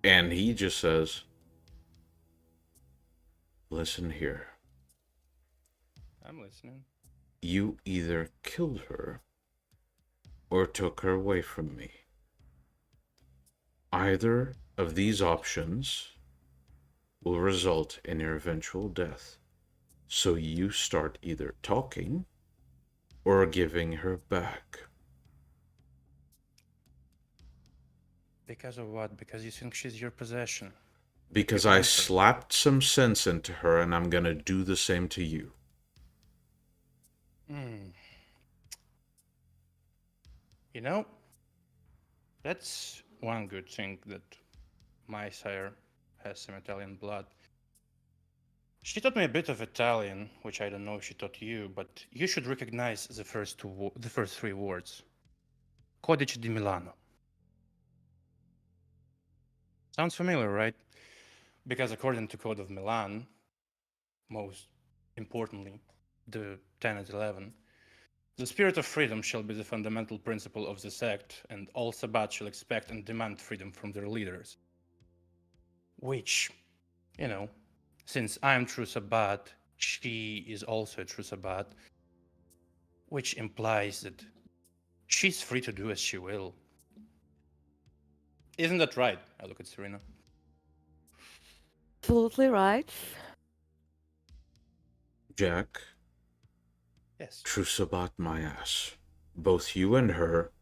and he just says, "Listen here. I'm listening. You either killed her or took her away from me. Either of these options will result in your eventual death. So you start either talking or giving her back." Because of what? Because you think she's your possession. Because You I own her. slapped some sense into her, and I'm gonna do the same to you. You know, that's one good thing that my sire has some Italian blood. She taught me a bit of Italian, which I don't know if she taught you, but you should recognize the first three words. Codice di Milano. Sounds familiar, right? Because according to Code of Milan, most importantly, the 10 and 11, the spirit of freedom shall be the fundamental principle of the sect, and all Sabbat shall expect and demand freedom from their leaders. Which, you know, since I'm true Sabbat, she is also a true Sabbat, which implies that she's free to do as she will. Isn't that right? I look at Serena. Absolutely right. Jack, Yes. true Sabat my ass. Both you and her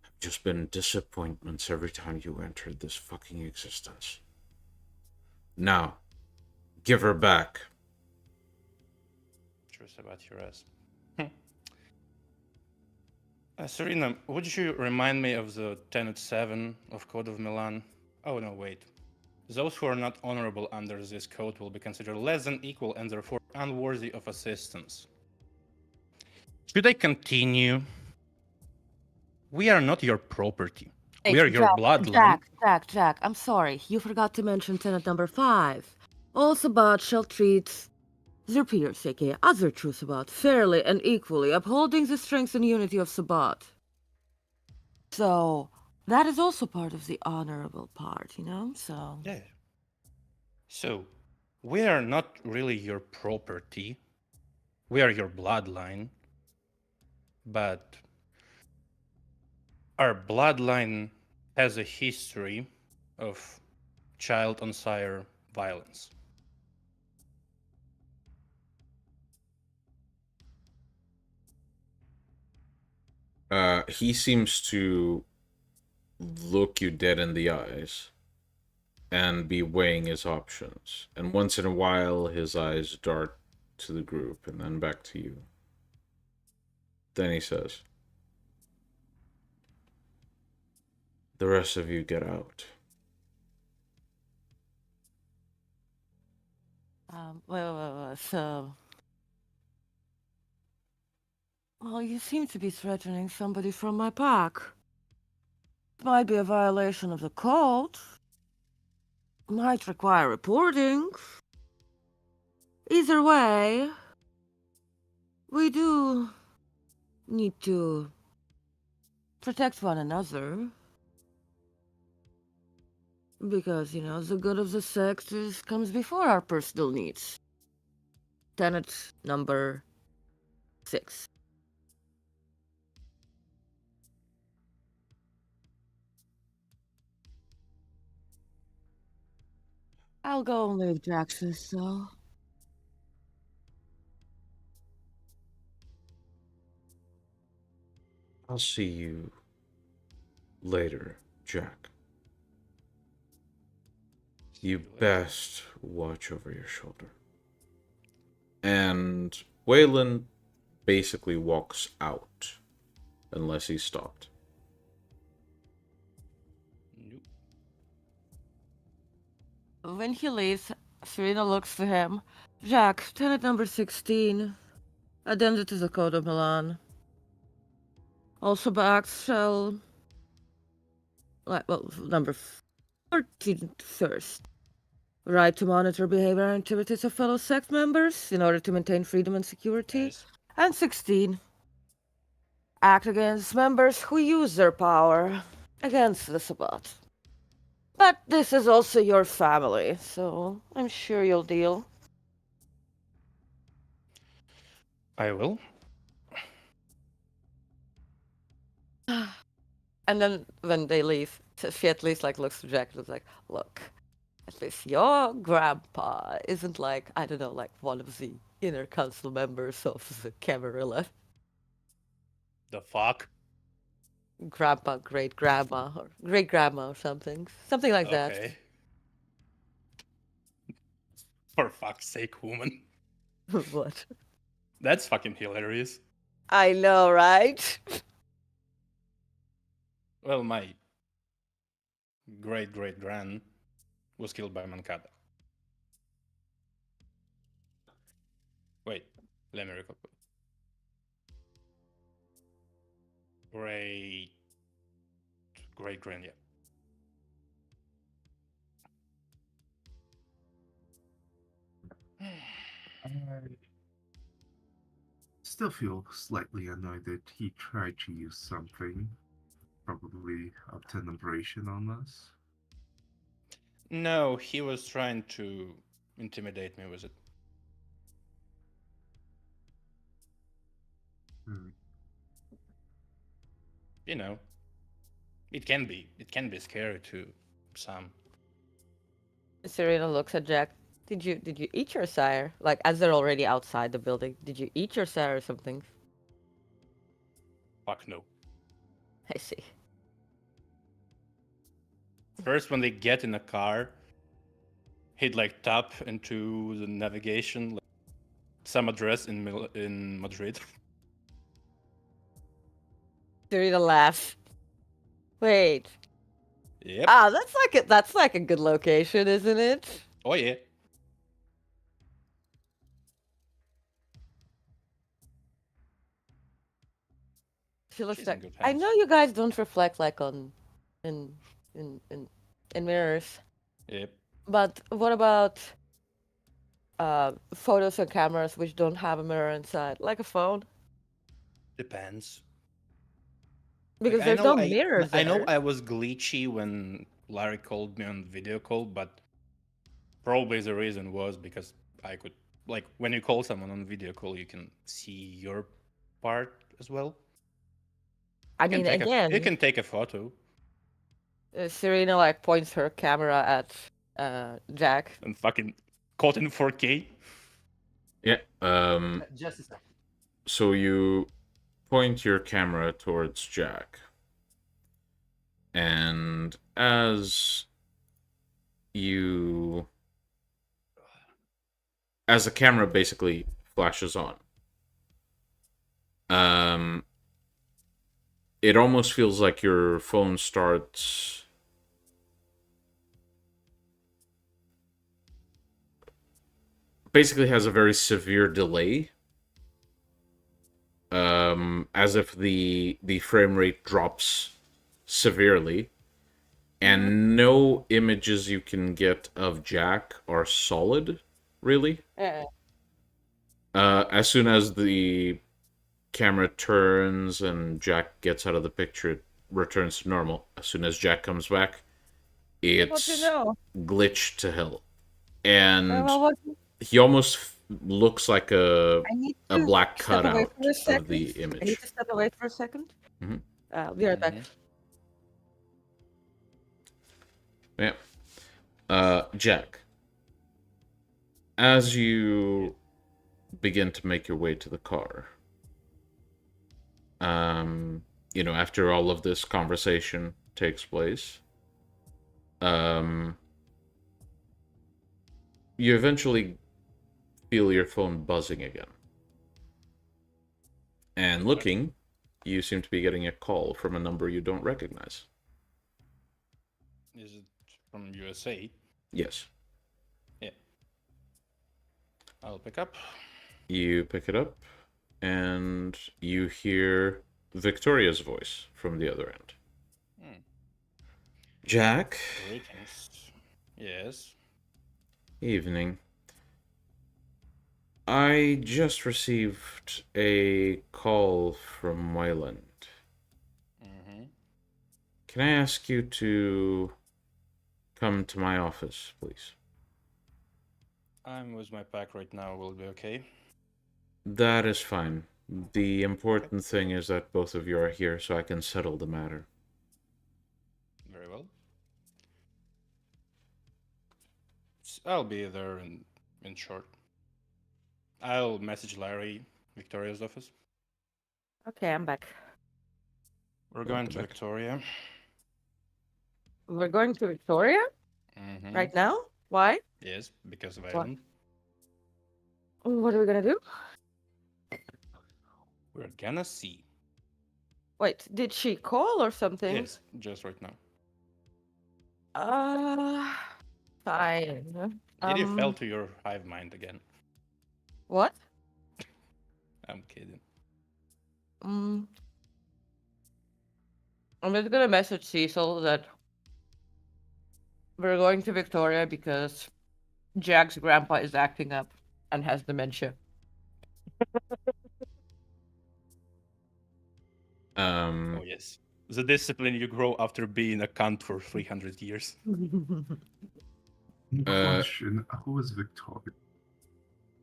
have just been disappointments every time you entered this fucking existence. Now, give her back. True Sabbat your ass. Serena, would you remind me of the Tenet 7 of Code of Milan? Oh no, wait. Those who are not honorable under this code will be considered less than equal and therefore unworthy of assistance. Should I continue? We are not your property. Hey, We are your bloodline. Jack, I'm sorry. You forgot to mention tenet number 5. All Sabbat shall treat their peers, aka other true Sabbat, fairly and equally, upholding the strength and unity of Sabbat. So, that is also part of the honorable part, you know? So. Yeah. So, we are not really your property. We are your bloodline. But our bloodline has a history of child on sire violence. He seems to look you dead in the eyes and be weighing his options. And once in a while, his eyes dart to the group and then back to you. Then he says, "The rest of you get out." So. Well, you seem to be threatening somebody from my pack. It might be a violation of the code. Might require reporting. Either way, we do need to protect one another. Because, you know, the good of the sect comes before our personal needs. Tenet number 6. I'll go and leave Jackson, so. "I'll see you later, Jack. You best watch over your shoulder." And Waylon basically walks out unless he's stopped. Nope. When he leaves, Serena looks to him Jack, tenant number 16. Addended to the Code of Milan. Also backed shall... Well, number 14 first. Right to monitor behavior and activities of fellow sect members in order to maintain freedom and security. Nice. And 16. Act against members who use their power against the Sabbat. But this is also your family, so I'm sure you'll deal. I will. And then when they leave, she at least looks to Jack and is like, look, at least your grandpa isn't I don't know, one of the inner council members of the Camarilla. The fuck? Grandpa, great grandma, or great grandma or something. Something like that. Okay. For fuck's sake, woman. What? That's fucking hilarious. I know, right? Well, my great-great-grand was killed by Mankata. Wait, let me recall. Great-grand, yeah. I still feel slightly annoyed that he tried to use something, probably obtain operation on us. No, he was trying to intimidate me with it. You know, it can be scary to some. Serena looks at Jack. Did you eat your sire? As they're already outside the building, did you eat your sire or something? Fuck no. I see. First, when they get in a car, he'd tap into the navigation, some address in Madrid. Serena laughs. Wait. Yep. Ah, that's like a good location, isn't it? Oh yeah. She looks She's in like. good I hands. know you guys don't reflect on in mirrors, Yep. but what about photos and cameras which don't have a mirror inside, like a phone? Depends. Because I there's know no mirrors I know there. I was glitchy when Larry called me on video call, but probably the reason was because I could when you call someone on video call, you can see your part as well. I You can mean, take again, you can take a photo Serena points her camera at Jack. and fucking caught in 4K. Yeah. Just a second. So you point your camera towards Jack, and as the camera basically flashes on, it almost feels like your phone starts basically has a very severe delay, as if the frame rate drops severely, and no images you can get of Jack are solid, really. As soon as the camera turns and Jack gets out of the picture, it returns to normal. As soon as Jack comes back, it's glitched to hell. And he almost looks like a black cutout of the image. I need to step away for a second. Mhm. I'll be right back. Yeah. Jack, as you begin to make your way to the car, after all of this conversation takes place, you eventually feel your phone buzzing again. And looking, you seem to be getting a call from a number you don't recognize. Is it from USA? Yes. Yeah. I'll pick up. You pick it up, and you hear Victoria's voice from the other end. Hmm. Jack, Greetings. Yes. evening. I just received a call from Wayland. Mm-hmm. Can I ask you to come to my office, please? I'm with my pack right now. Will be okay. That is fine. The important thing is that both of you are here so I can settle the matter. Very well. I'll be there in short. I'll message Larry, Victoria's office. Okay, I'm back. We're going Welcome to back. Victoria. We're going to Victoria Mm-hmm. right now? Why? Yes, because of What? Island. What are we gonna do? We're gonna see. Wait, did she call or something? Yes, just right now. Fine. Did you fell to your hive mind again? What? I'm kidding. I'm just gonna message Cecil that we're going to Victoria because Jack's grandpa is acting up and has dementia. Oh yes. The discipline you grow after being a cunt for 300 years. Question: Who is Victoria?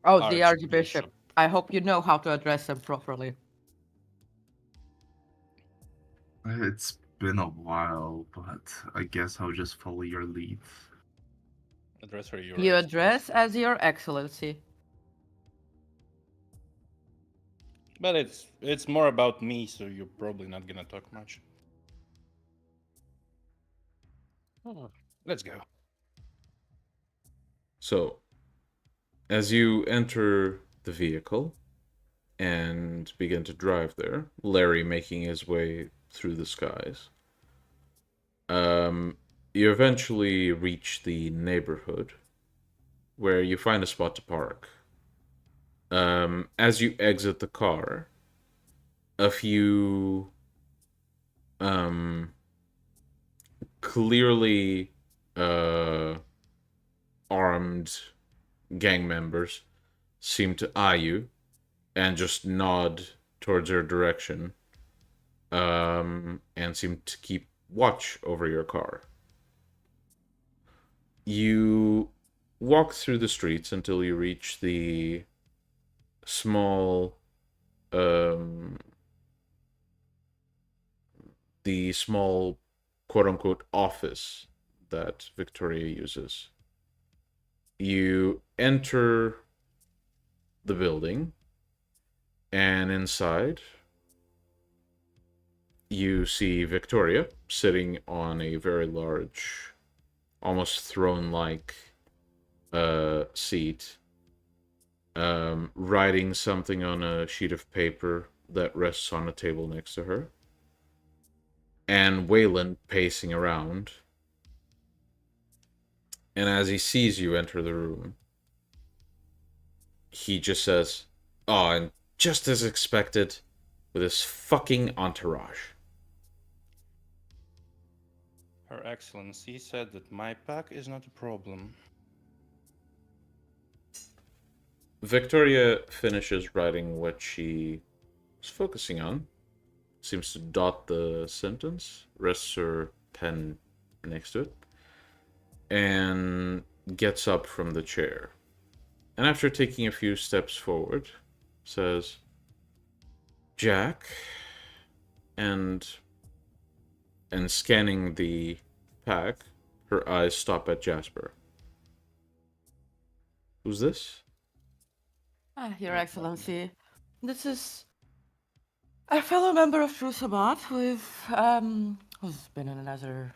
Oh, the Archbishop. I hope you know how to address him properly. It's been a while, but I guess I'll just follow your lead. Address her your You Excellency. address as Your Excellency. But it's more about me, so you're probably not gonna talk much. Oh, let's go. So, as you enter the vehicle and begin to drive there, Larry making his way through the skies, you eventually reach the neighborhood where you find a spot to park. As you exit the car, a few clearly armed gang members seem to eye you and just nod towards your direction, and seem to keep watch over your car. You walk through the streets until you reach the small quote unquote office that Victoria uses. You enter the building, and inside you see Victoria sitting on a very large, almost throne-like seat, writing something on a sheet of paper that rests on a table next to her, and Wayland pacing around. And as he sees you enter the room, he just says, "Oh, and just as expected, with his fucking entourage." Her Excellency said that my pack is not a problem. Victoria finishes writing what she was focusing on, seems to dot the sentence, rests her pen next to it, and gets up from the chair. And after taking a few steps forward, says, "Jack," and scanning the pack, her eyes stop at Jasper. "Who's this?" Your Excellency, this is a fellow member of True Sabbat who's been in another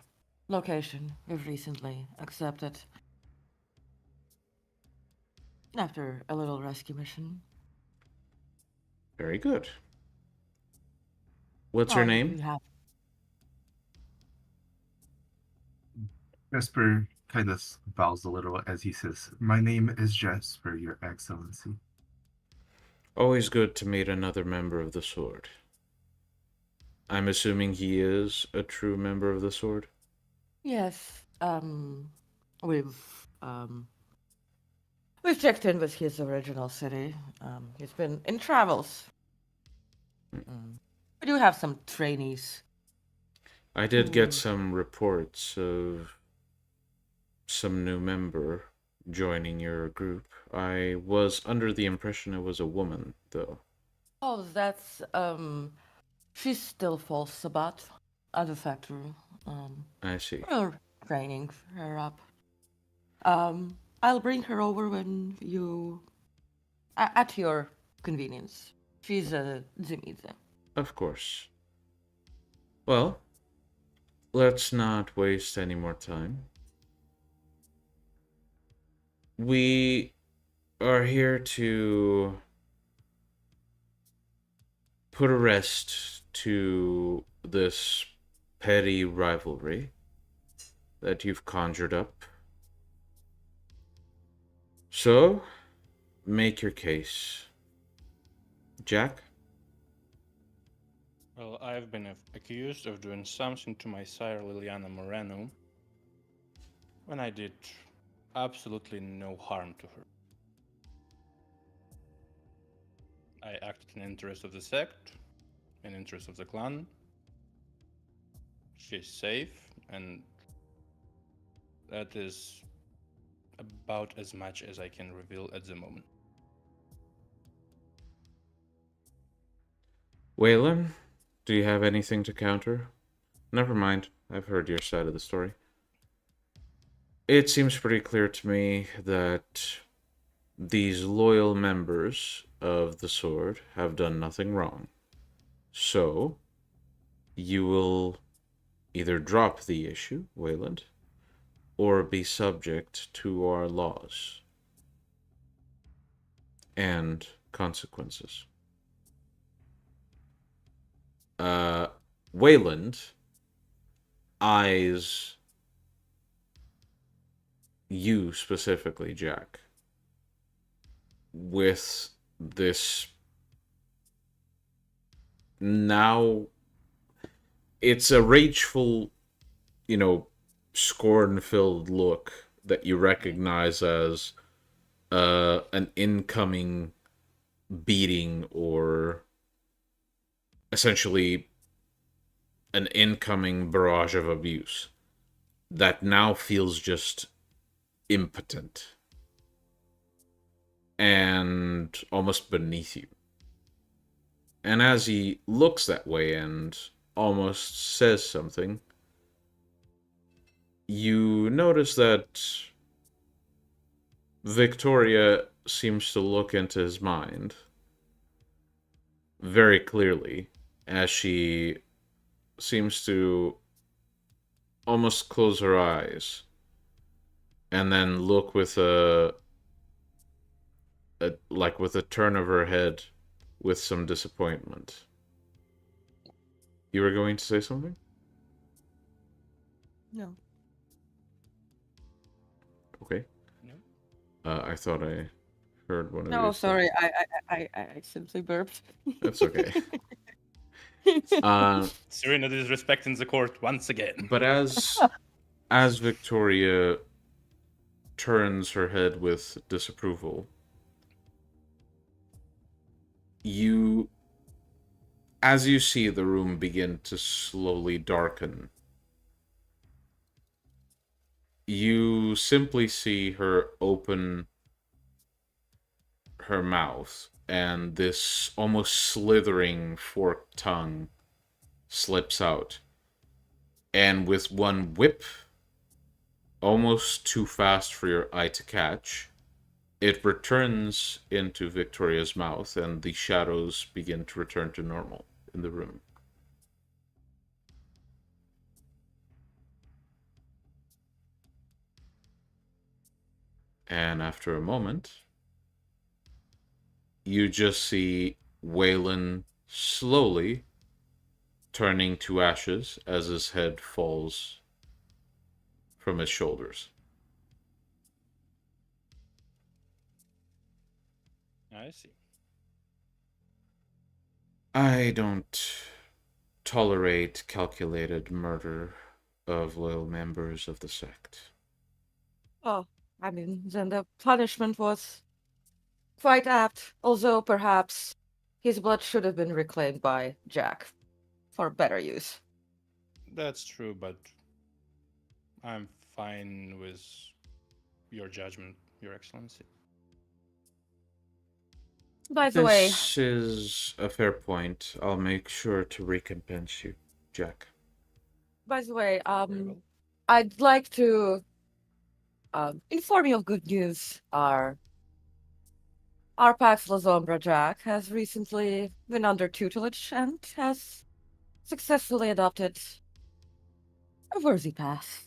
location. We've recently accepted after a little rescue mission. Very good. What's your name? Jasper kind of bows a little as he says, "My name is Jasper, Your Excellency." Always good to meet another member of the Sword. I'm assuming he is a true member of the Sword? Yes. We've checked in with his original city. He's been in travels. We do have some trainees. I did get some reports of some new member joining your group. I was under the impression it was a woman, though. Oh, that's she's still false Sabat at the factory. I see. We're training her up. I'll bring her over when you at your convenience. She's a Zimidze. Of course. Well, let's not waste any more time. We are here to put a rest to this petty rivalry that you've conjured up. So, make your case. Jack? Well, I've been accused of doing something to my sire Liliana Moreno when I did absolutely no harm to her. I acted in the interest of the sect, in the interest of the clan. She's safe, and that is about as much as I can reveal at the moment. Waylon, do you have anything to counter? Never mind, I've heard your side of the story. It seems pretty clear to me that these loyal members of the Sword have done nothing wrong. So, you will either drop the issue, Wayland, or be subject to our laws and consequences. Wayland eyes you specifically, Jack, with this now it's a rageful, scorn-filled look that you recognize as an incoming beating, or essentially an incoming barrage of abuse that now feels just impotent and almost beneath you. And as he looks that way and almost says something, you notice that Victoria seems to look into his mind very clearly as she seems to almost close her eyes and then look with a turn of her head with some disappointment. You were going to say something? No. Okay. No. I thought I heard one of No, you. sorry. I simply burped. That's okay. Serena disrespecting the court once again. But as Victoria turns her head with disapproval, as you see the room begin to slowly darken, you simply see her open her mouth, and this almost slithering forked tongue slips out. And with one whip, almost too fast for your eye to catch, it returns into Victoria's mouth, and the shadows begin to return to normal in the room. And after a moment, you just see Waylon slowly turning to ashes as his head falls from his shoulders. I see. I don't tolerate calculated murder of loyal members of the sect. Oh, I mean, then the punishment was quite apt, although perhaps his blood should have been reclaimed by Jack for better use. That's true, but I'm fine with your judgment, Your Excellency. By the way, This is a fair point. I'll make sure to recompense you, Jack. Very well. I'd like to inform you of good news. Our Pax La Sombra Jack has recently been under tutelage and has successfully adopted a worthy path.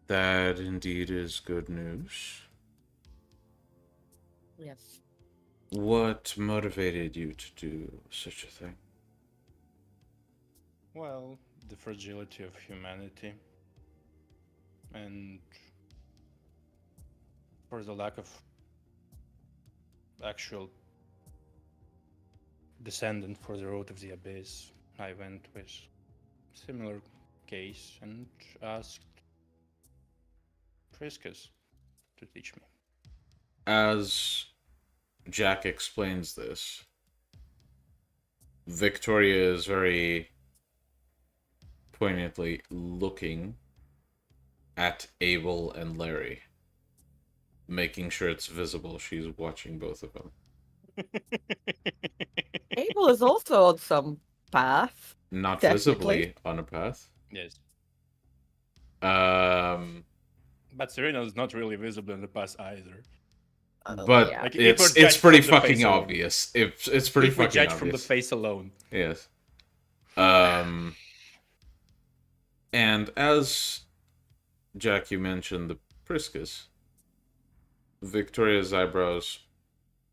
That indeed is good news. Yes. What motivated you to do such a thing? Well, the fragility of humanity and for the lack of actual descendant for the road of the abyss, I went with similar case and asked Priscus to teach me. As Jack explains this, Victoria is very poignantly looking at Abel and Larry, making sure it's visible she's watching both of them. Abel is also on some path. Not Technically. visibly on a path. Yes, Um, but Serena is not really visible in the past either. but yeah. Like, if we're it's judged pretty from the fucking face alone. obvious. It's pretty If we fucking judge obvious. from the face alone. Yes. And as Jack, you mentioned the Priscus, Victoria's eyebrows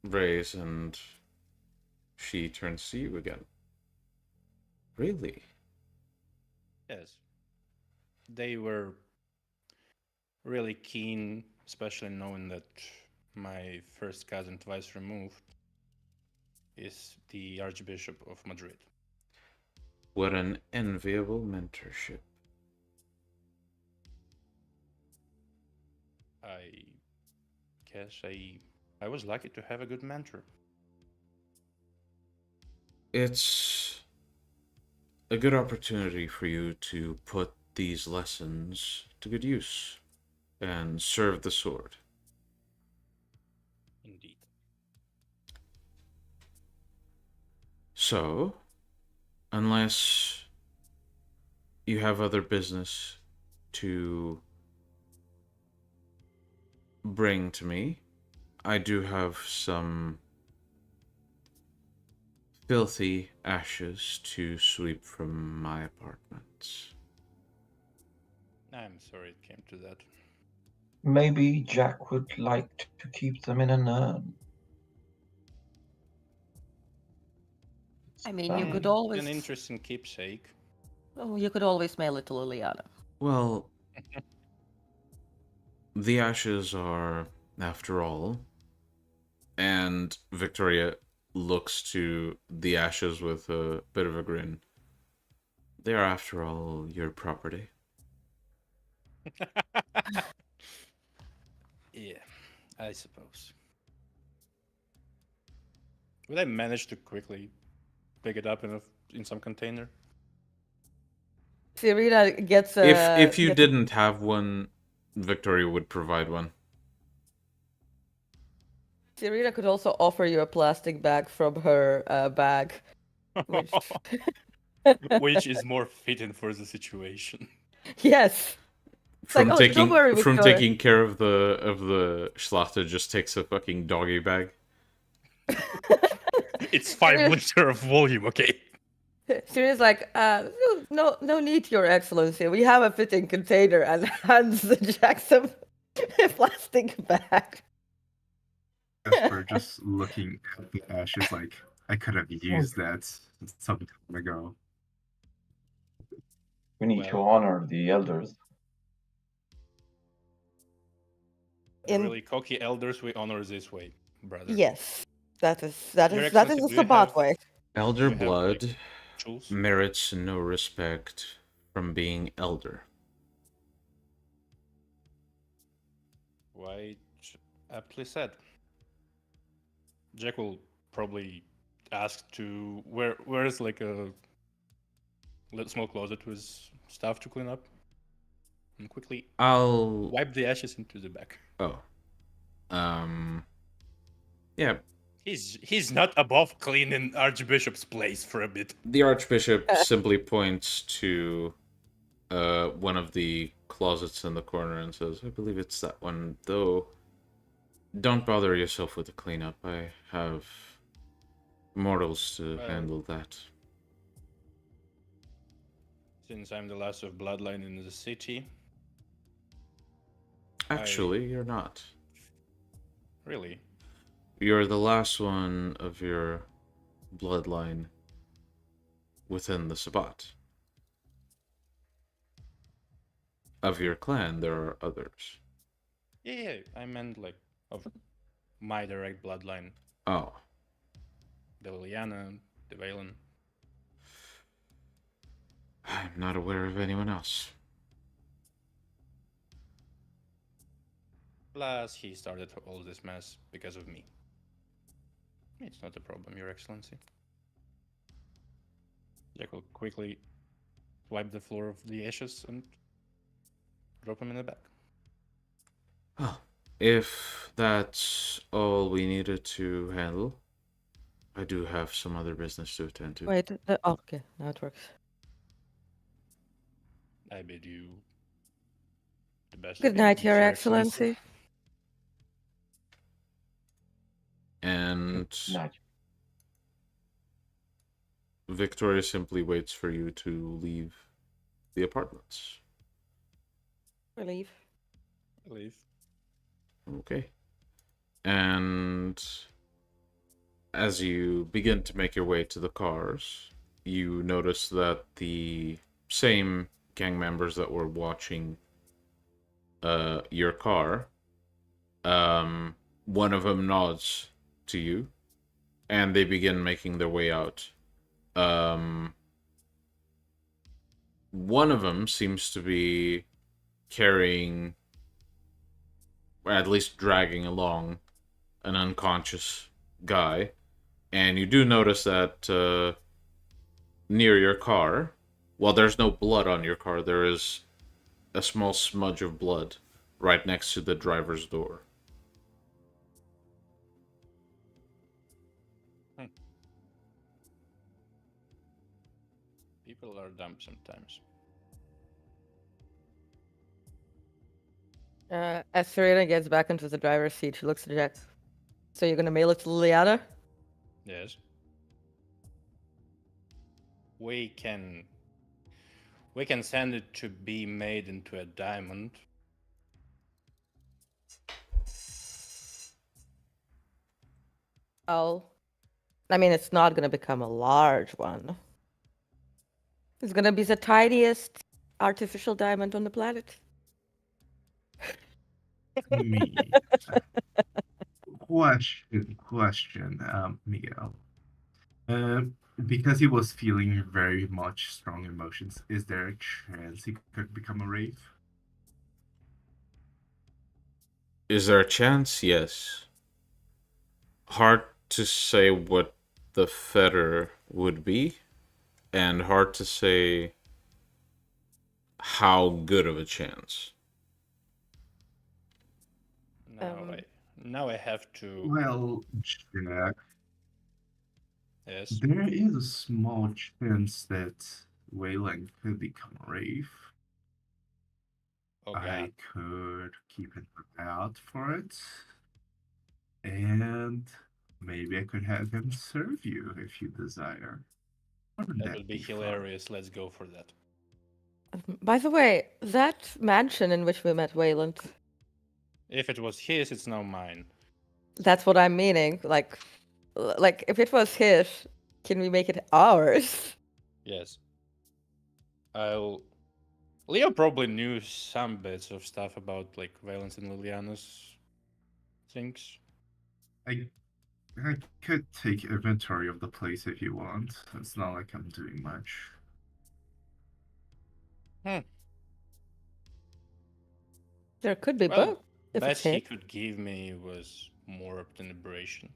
raise and she turns to you again. Really? Yes. They were really keen, especially knowing that my first cousin twice removed is the Archbishop of Madrid. What an enviable mentorship. I guess I was lucky to have a good mentor. It's a good opportunity for you to put these lessons to good use and serve the sword. Indeed. So, unless you have other business to bring to me, I do have some filthy ashes to sweep from my apartments. I'm sorry it came to that. Maybe Jack would like to keep them in an urn. I mean, you could It's always. an interesting keepsake. Oh, you could always mail it to Liliana. Well, the ashes are, after all, and Victoria looks to the ashes with a bit of a grin. They are, after all, your property. Yeah, I suppose. Would I manage to quickly pick it up in some container? Serena gets a. If you gets didn't have one, Victoria would provide one. Serena could also offer you a plastic bag from her bag. Which... Which is more fitting for the situation. Yes. It's like, oh, don't worry, from Victoria. taking care of the Schlachter, just takes a fucking doggy bag. It's 5 liters of volume, okay? Serena's like, no need, Your Excellency. We have a fitting container, and hands Jack some plastic bag. Jasper just looking at the ashes like, I could have used that some time ago. We need to Well- honor the elders. The In really cocky elders we honor this way, brother. yes, that is Your the Excellency, do you Sabbat have way. Elder you have, like, blood tools? merits no respect from being elder. Quite aptly said. Jack will probably ask to where's like a small closet with stuff to clean up, and quickly I'll. wipe the ashes into the back. Oh. Um. Yeah, He's not above cleaning Archbishop's place for a bit. the Archbishop simply points to one of the closets in the corner and says, I believe it's that one, though don't bother yourself with the cleanup. I have mortals to Well- handle that. Since I'm the last of bloodline in the city, Actually, you're not. really, You're the last one of your bloodline within the Sabbat. Of your clan, there are others. yeah, I meant like of my direct bloodline, Oh, the Liliana, the Valen. I'm not aware of anyone else. Plus, he started all this mess because of me. It's not a problem, Your Excellency. Jack will quickly wipe the floor of the ashes and drop him in the back. Well, if that's all we needed to handle, I do have some other business to attend to. Wait, okay, now it works. I bid you the best. Good again, night, Your Excellency. And Night. Victoria simply waits for you to leave the apartments. Relief. Leave. Okay. And as you begin to make your way to the cars, you notice that the same gang members that were watching your car, one of them nods to you, and they begin making their way out. One of them seems to be carrying, or at least dragging along, an unconscious guy, and you do notice that near your car, while there's no blood on your car, there is a small smudge of blood right next to the driver's door. People are dumb sometimes. As Serena gets back into the driver's seat, she looks at Jack. So you're gonna mail it to Liliana? Yes. We can send it to be made into a diamond. Oh. I mean, it's not gonna become a large one. It's gonna be the tiniest artificial diamond on the planet. Me. Question, Miguel. Because he was feeling very much strong emotions, is there a chance he could become a wraith? Is there a chance? Yes. Hard to say what the fetter would be, and hard to say how good of a chance. Now I have to. Well, Jack, Yes. there is a small chance that Wayland could become a wraith. Oh god. I could keep an eye out for it. And maybe I could have him serve you if you desire. Wouldn't That would be fun? hilarious. Let's go for that. By the way, that mansion in which we met Wayland, If it was his, it's now mine. that's what I'm meaning. Like if it was his, can we make it ours? Yes. Leo probably knew some bits of stuff about like Valence and Liliana's things. I could take inventory of the place if you want. It's not like I'm doing much. There could be Well, both if it's best he hit. could give me was more obteniberation.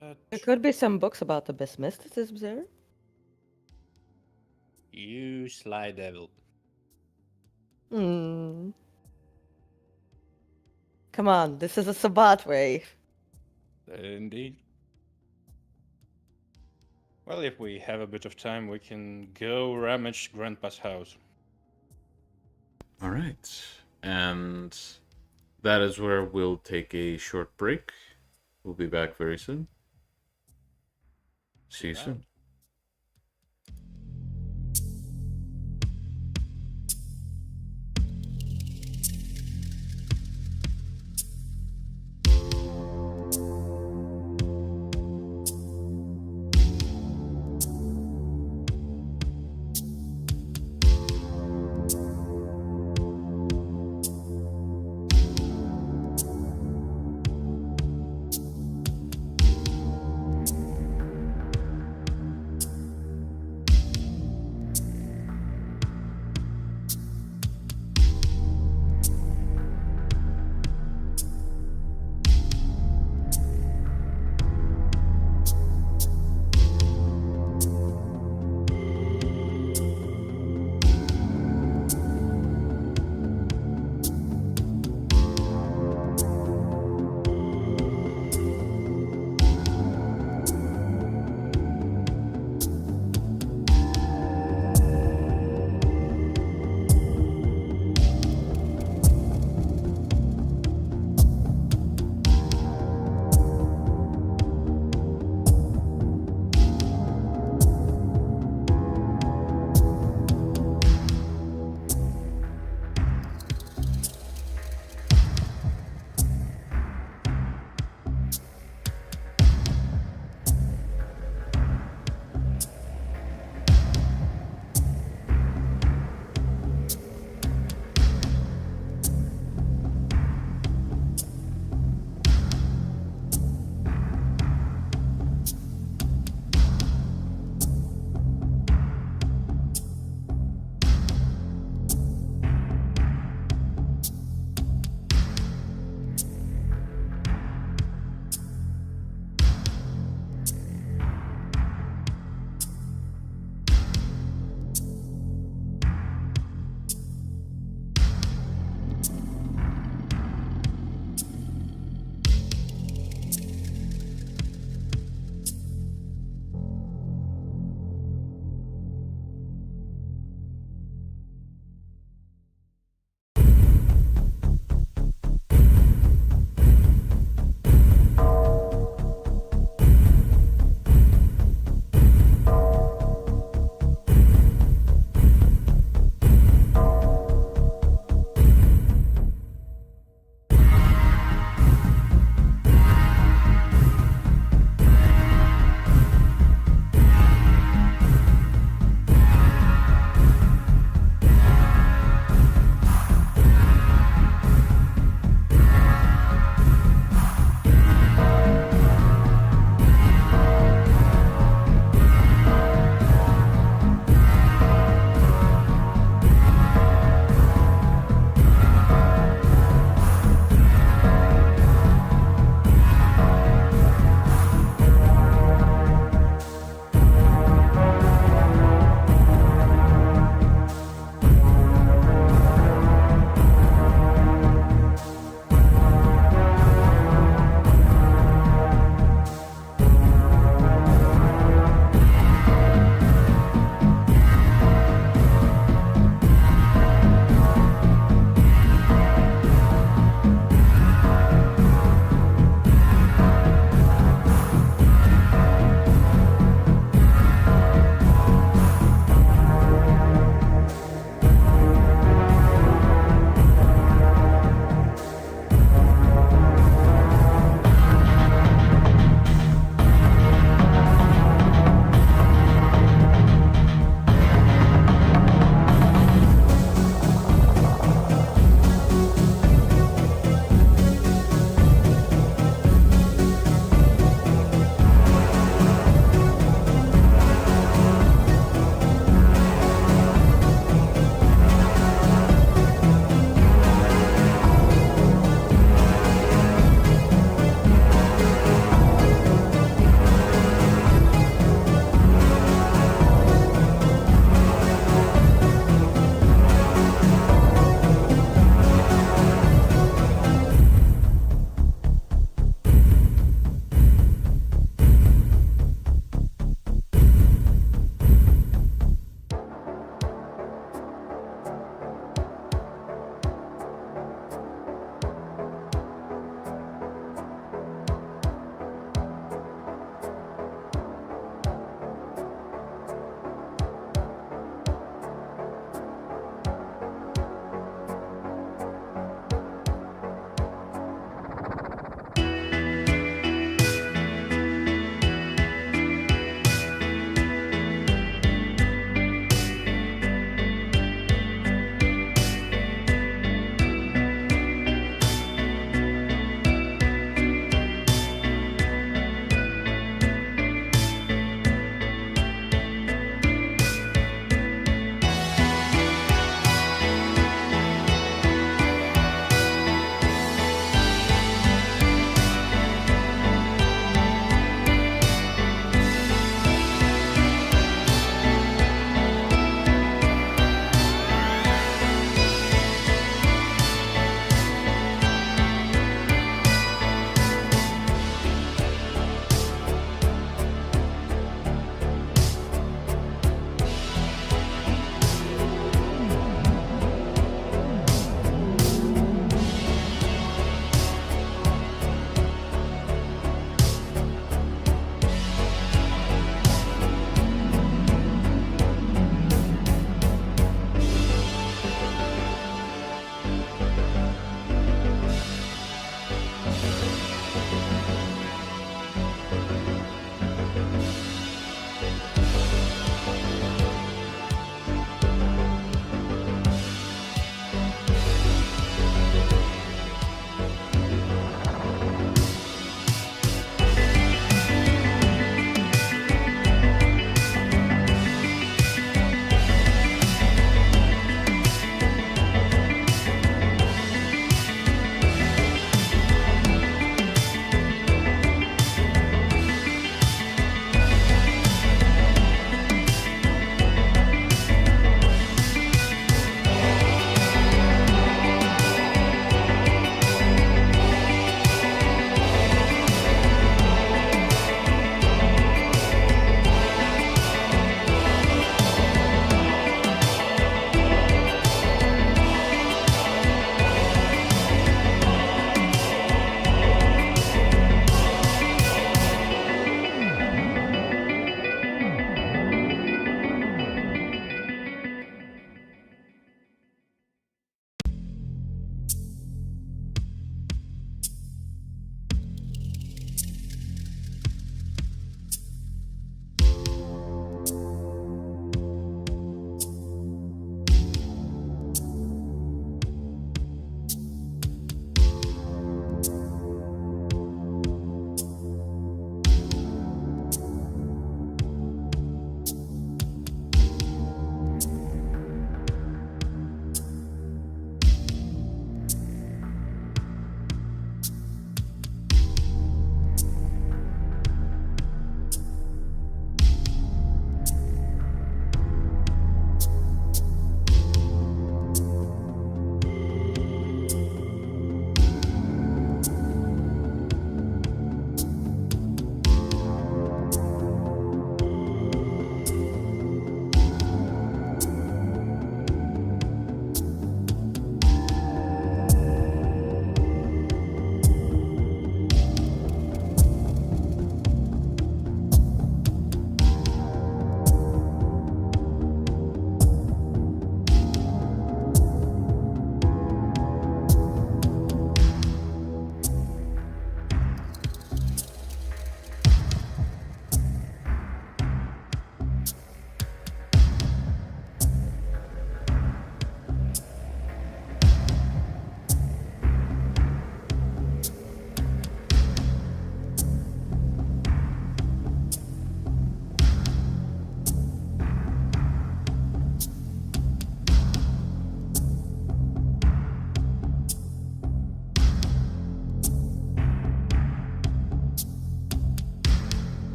But There could be some books about abyss mysticism there. you sly devil. Hmm. Come on, this is a Sabbat way. Indeed. Well, if we have a bit of time, we can go rummage Grandpa's house. All right. And that is where we'll take a short break. We'll be back very soon. See you soon.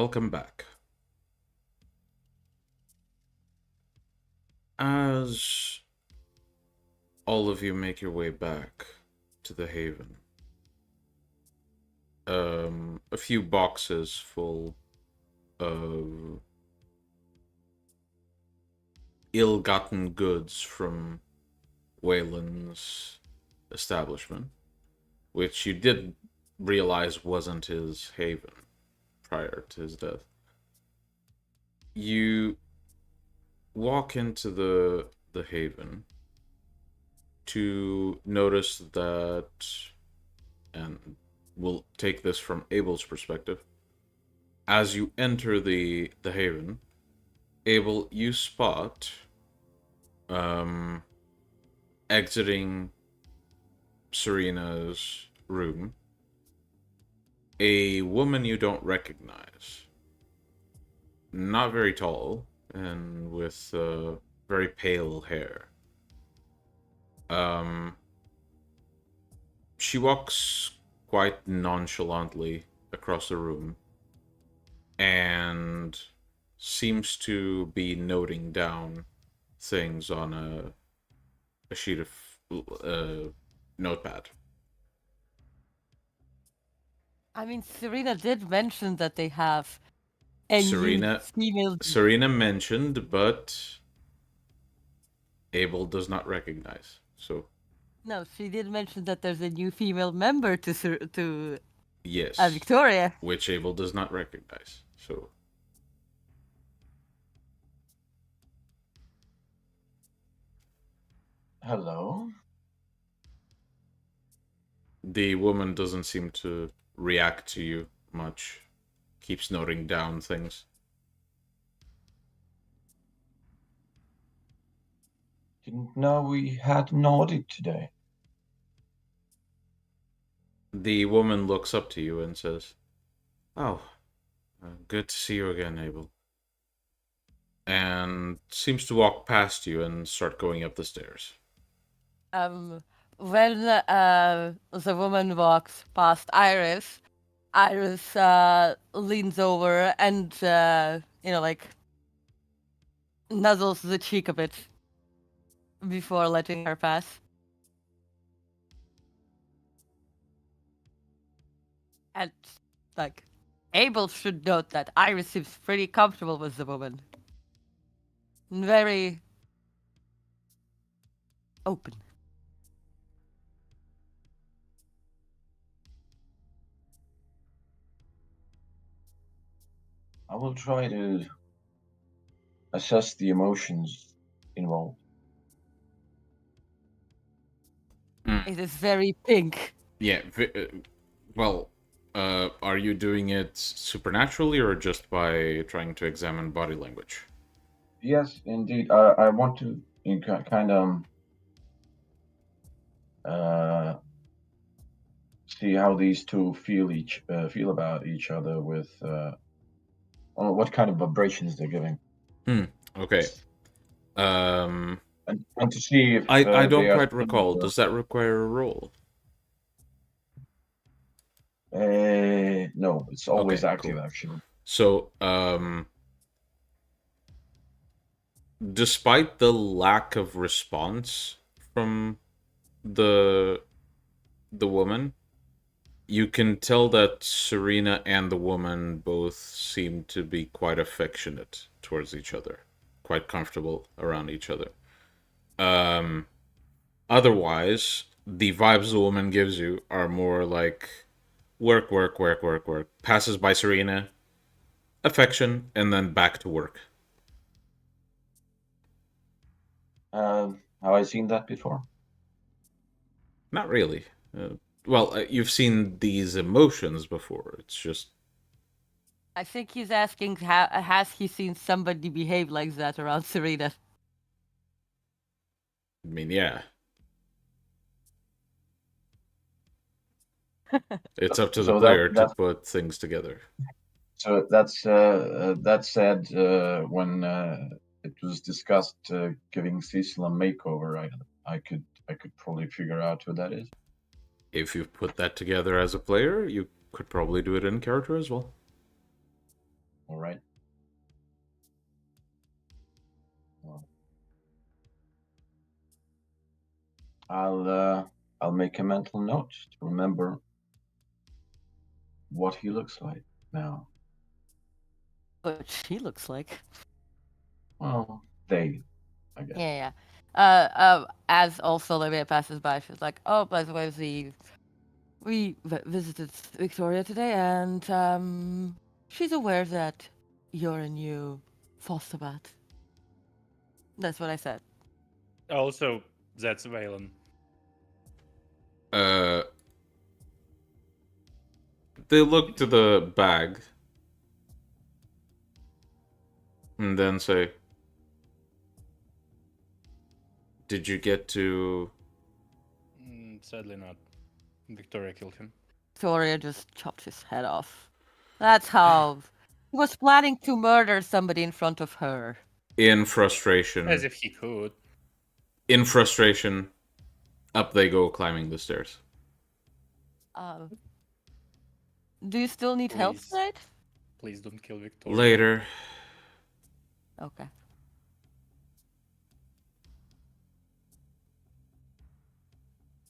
welcome back. As all of you make your way back to the Haven, a few boxes full of ill-gotten goods from Wayland's establishment, which you did realize wasn't his haven prior to his death. You walk into the haven to notice that, and we'll take this from Abel's perspective. As you enter the haven, Abel, you spot exiting Serena's room a woman you don't recognize. Not very tall and with very pale hair. She walks quite nonchalantly across the room and seems to be noting down things on a sheet of notepad. I mean, Serena did mention that they have a new female. Serena mentioned, but Abel does not recognize. So No, she did mention that there's a new female member to yes, Victoria, which Abel does not recognize. So Hello? the woman doesn't seem to react to you much. Keeps noting down things. Didn't know we had an audit today. The woman looks up to you and says, "Oh, good to see you again, Abel." And seems to walk past you and start going up the stairs. When the woman walks past Iris, Iris leans over and like nuzzles the cheek a bit before letting her pass. And like Abel should note that Iris seems pretty comfortable with the woman. Very open. I will try to assess the emotions involved. It is very pink. Yeah, well, are you doing it supernaturally or just by trying to examine body language? Yes, indeed. I want to kind of see how these two feel about each other with what kind of vibrations they're giving. Okay. And to see if I don't they are quite recall. similar. Does that require a roll? No, it's always Okay, active cool. actually. So, despite the lack of response from the woman, you can tell that Serena and the woman both seem to be quite affectionate towards each other, quite comfortable around each other. Otherwise, the vibes the woman gives you are more like work, work, work, work, work. Passes by Serena, affection, and then back to work. Have I seen that before? Not really. You've seen these emotions before. It's just... I think he's asking, has he seen somebody behave like that around Serena? I mean, yeah. It's up to the player to put things together. So that said, when it was discussed giving Cecil a makeover, I could probably figure out who that is. If you put that together as a player, you could probably do it in character as well. All right. Well, I'll make a mental note to remember what he looks like now. What she looks like. Well, they, I guess. Yeah, as also Olivia passes by, she's like, "Oh, by the way, we visited Victoria today, and she's aware that you're a new foster bat." That's what I said. Also, that's Valen. They look to the bag and then say, "Did you get to?" Sadly not. Victoria killed him. Victoria just chopped his head off. That's how he was planning to murder somebody in front of her. In frustration. As if he could. In frustration, up they go climbing the stairs. Do you still need help Please. tonight? Please don't kill Victoria. Later. Okay.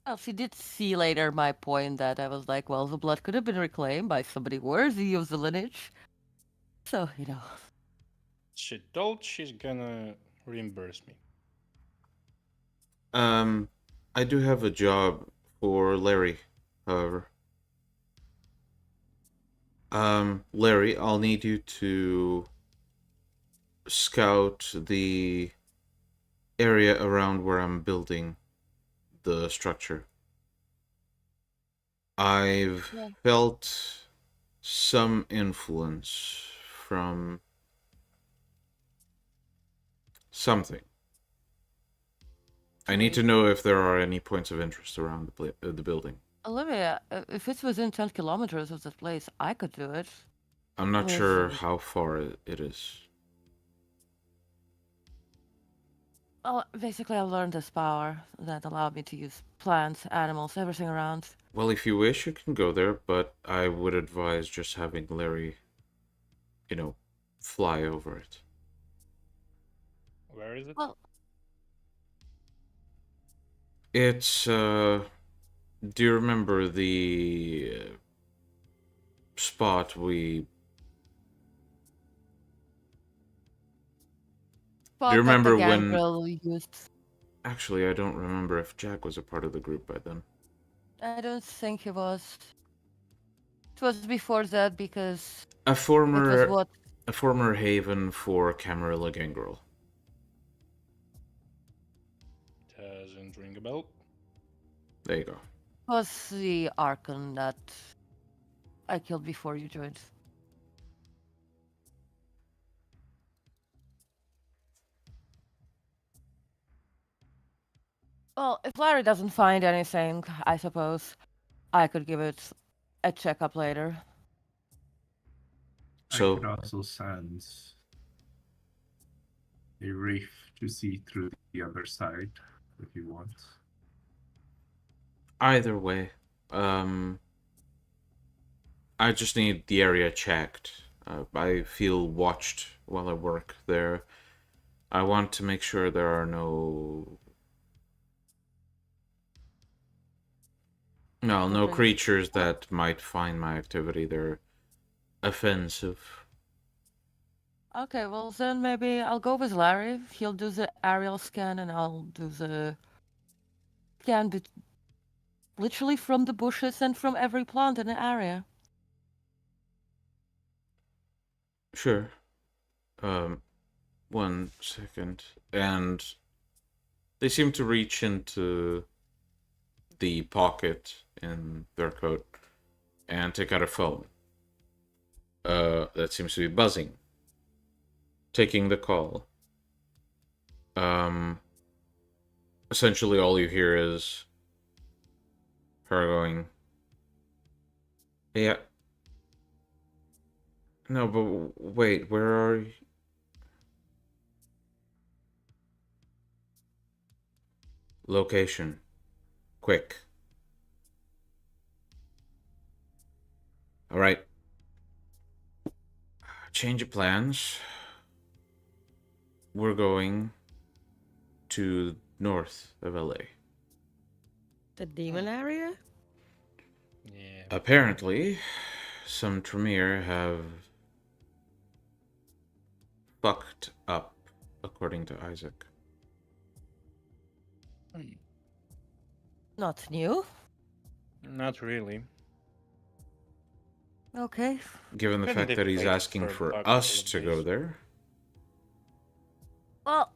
Well, she did see later my point that I was like, well, the blood could have been reclaimed by somebody worthy of the lineage. So, you know. She told she's gonna reimburse me. I do have a job for Larry, however. Larry, I'll need you to scout the area around where I'm building the structure. I've felt some influence from something. I need to know if there are any points of interest around the building. Olivia, if it's within 10 kilometers of this place, I could do it. I'm not sure how far it is. Well, basically, I learned this power that allowed me to use plants, animals, everything around. Well, if you wish, you can go there, but I would advise just having Larry, fly over it. Where is it? Well, It's, do you remember the spot we... do you remember when... used. Actually, I don't remember if Jack was a part of the group by then. I don't think he was. It was before that because A former... it was what? A former haven for Camarilla Gangrel. Doesn't ring a bell. There you go. It was the Archon that I killed before you joined. Well, if Larry doesn't find anything, I suppose I could give it a checkup later. So, I could also send a reef to see through the other side if you want. either way, I just need the area checked. I feel watched while I work there. I want to make sure there are no creatures that might find my activity there offensive. Okay, well then maybe I'll go with Larry. He'll do the aerial scan and I'll do the scan literally from the bushes and from every plant in the area. Sure. 1 second. And they seem to reach into the pocket in their coat and take out a phone. That seems to be buzzing. Taking the call. Essentially all you hear is her going, "Yeah. No, but wait, where are you?" Location. Quick. Alright. Change of plans. We're going to north of LA. The demon area? Yeah. Apparently, some Tremere have fucked up, according to Isaac. Not new. Not really. Okay. Given the Couldn't fact that he's deflate asking for a for couple us of to go days. there, Well,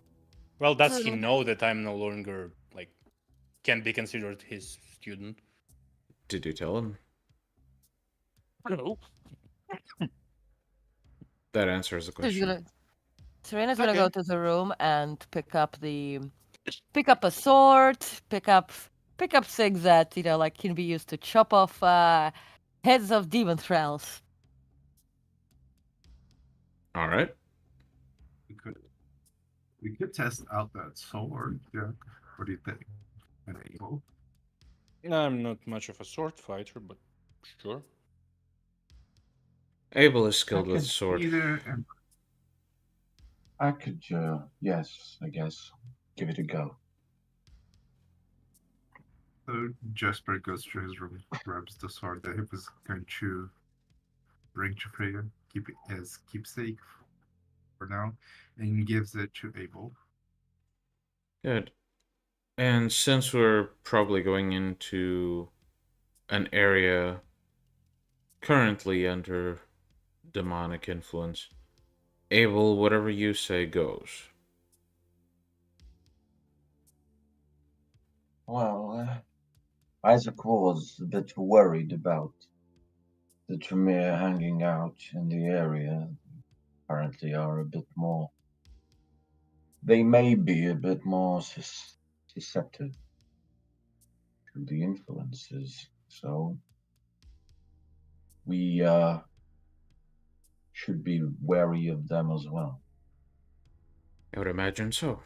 Well, does he Uh, know that I'm no longer like can be considered his student? did you tell him? No. That answers the she's question. gonna. Serena's gonna Okay. go to the room and pick up a sword, pick up things that like can be used to chop off heads of demon thralls. All right. We could test out that sword, yeah. What do you think? An able? I'm not much of a sword fighter, but sure. Abel is skilled with Okay. sword. Either and I could, yes, I guess, give it a go. so Jasper goes to his room, grabs the sword that he was going to bring to Freya, keep it as keepsake for now, and gives it to Abel. Good. And since we're probably going into an area currently under demonic influence, Abel, whatever you say goes. Well, Isaac was a bit worried about the Tremere hanging out in the area. Apparently, are a bit more. They may be a bit more susceptible to the influences, so we should be wary of them as well. I would imagine so.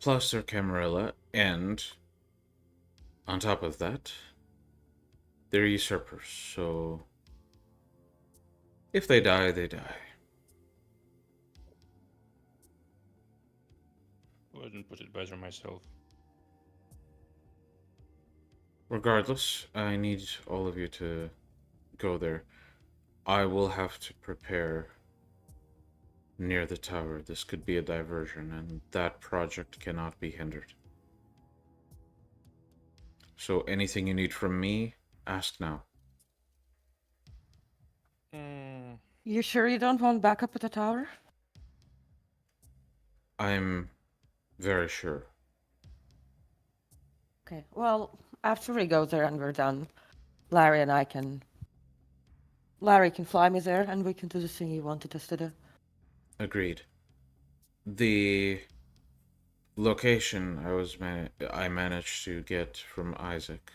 Plus, they're Camarilla, and on top of that, they're usurpers, so if they die, they die. Wouldn't put it better myself. Regardless, I need all of you to go there. I will have to prepare near the tower. This could be a diversion, and that project cannot be hindered. So anything you need from me, ask now. You sure you don't want backup at the tower? I'm very sure. Okay. Well, after we go there and we're done, Larry can fly me there, and we can do the thing you wanted us to do. Agreed. The location I managed to get from Isaac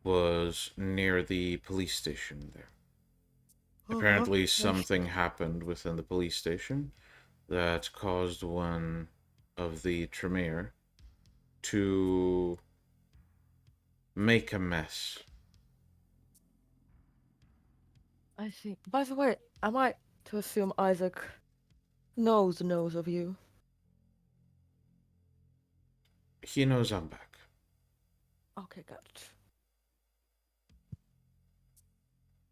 was near the police station there. Apparently, something happened within the police station that caused one of the Tremere to make a mess. I see. By the way, am I to assume Isaac knows of you? He knows I'm back. Okay, got it.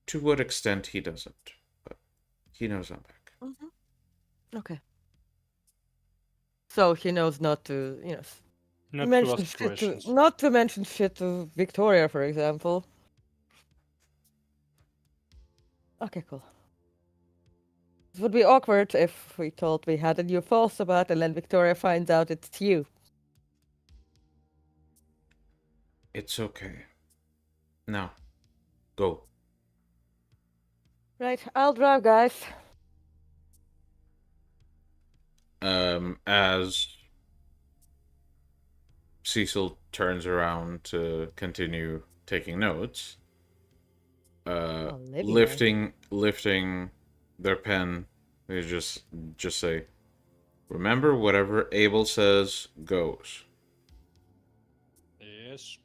To what extent he doesn't, but he knows I'm back. Okay. So he knows not to, Not to mention ask shit to, questions. not to mention shit to Victoria, for example. Okay, cool. It would be awkward if we told we had a new false about and then Victoria finds out it's you. It's okay. Now, go. Right, I'll drive, guys. As Cecil turns around to continue taking notes, Olivia. lifting their pen, they just say, "Remember, whatever Abel says goes." Yes.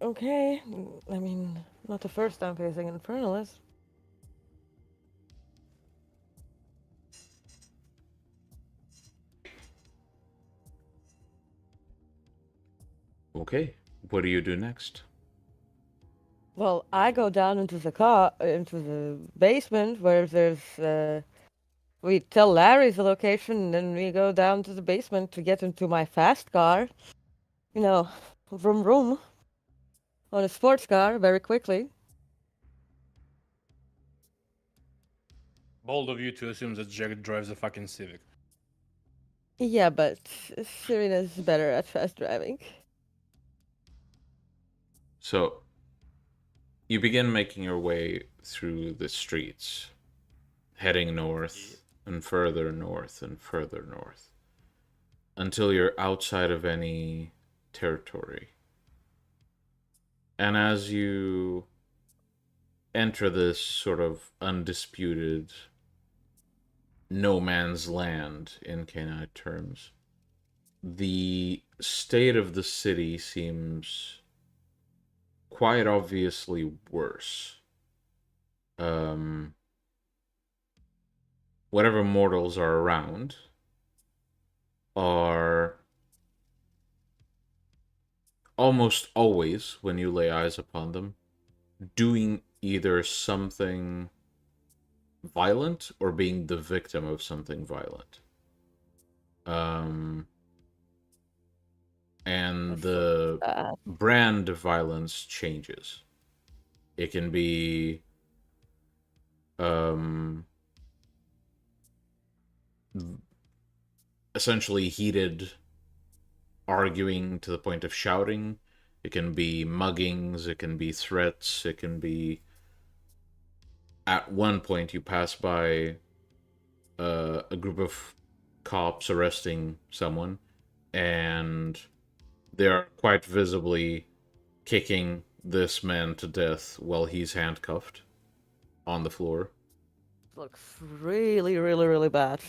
Okay, I mean, not the first time facing Infernalist. Okay, what do you do next? Well, I go down into the basement where there's. We tell Larry the location, and then we go down to the basement to get into my fast car. You know, vroom vroom. On a sports car, very quickly. Bold of you to assume that Jack drives a fucking Civic. Yeah, but Serena's better at fast driving. So, you begin making your way through the streets, heading north and further north and further north, until you're outside of any territory. And as you enter this sort of undisputed no man's land in Canaanite terms, the state of the city seems quite obviously worse. Whatever mortals are around are almost always, when you lay eyes upon them, doing either something violent or being the victim of something violent. And the brand of violence changes. It can be essentially heated arguing to the point of shouting. It can be muggings, it can be threats, it can be at one point you pass by a group of cops arresting someone, and they're quite visibly kicking this man to death while he's handcuffed on the floor. Looks really, really, really bad.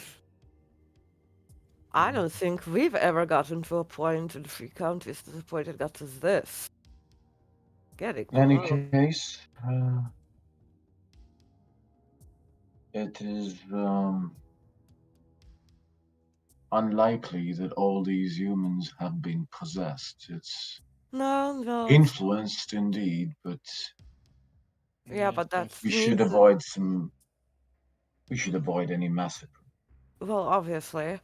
I don't think we've ever gotten to a point in 3 counties to the point it got to this. Getting In any close. case, it is unlikely that all these humans have been possessed. It's No. influenced indeed, but Yeah, but that we means should avoid some. We should avoid any massacre. well, obviously,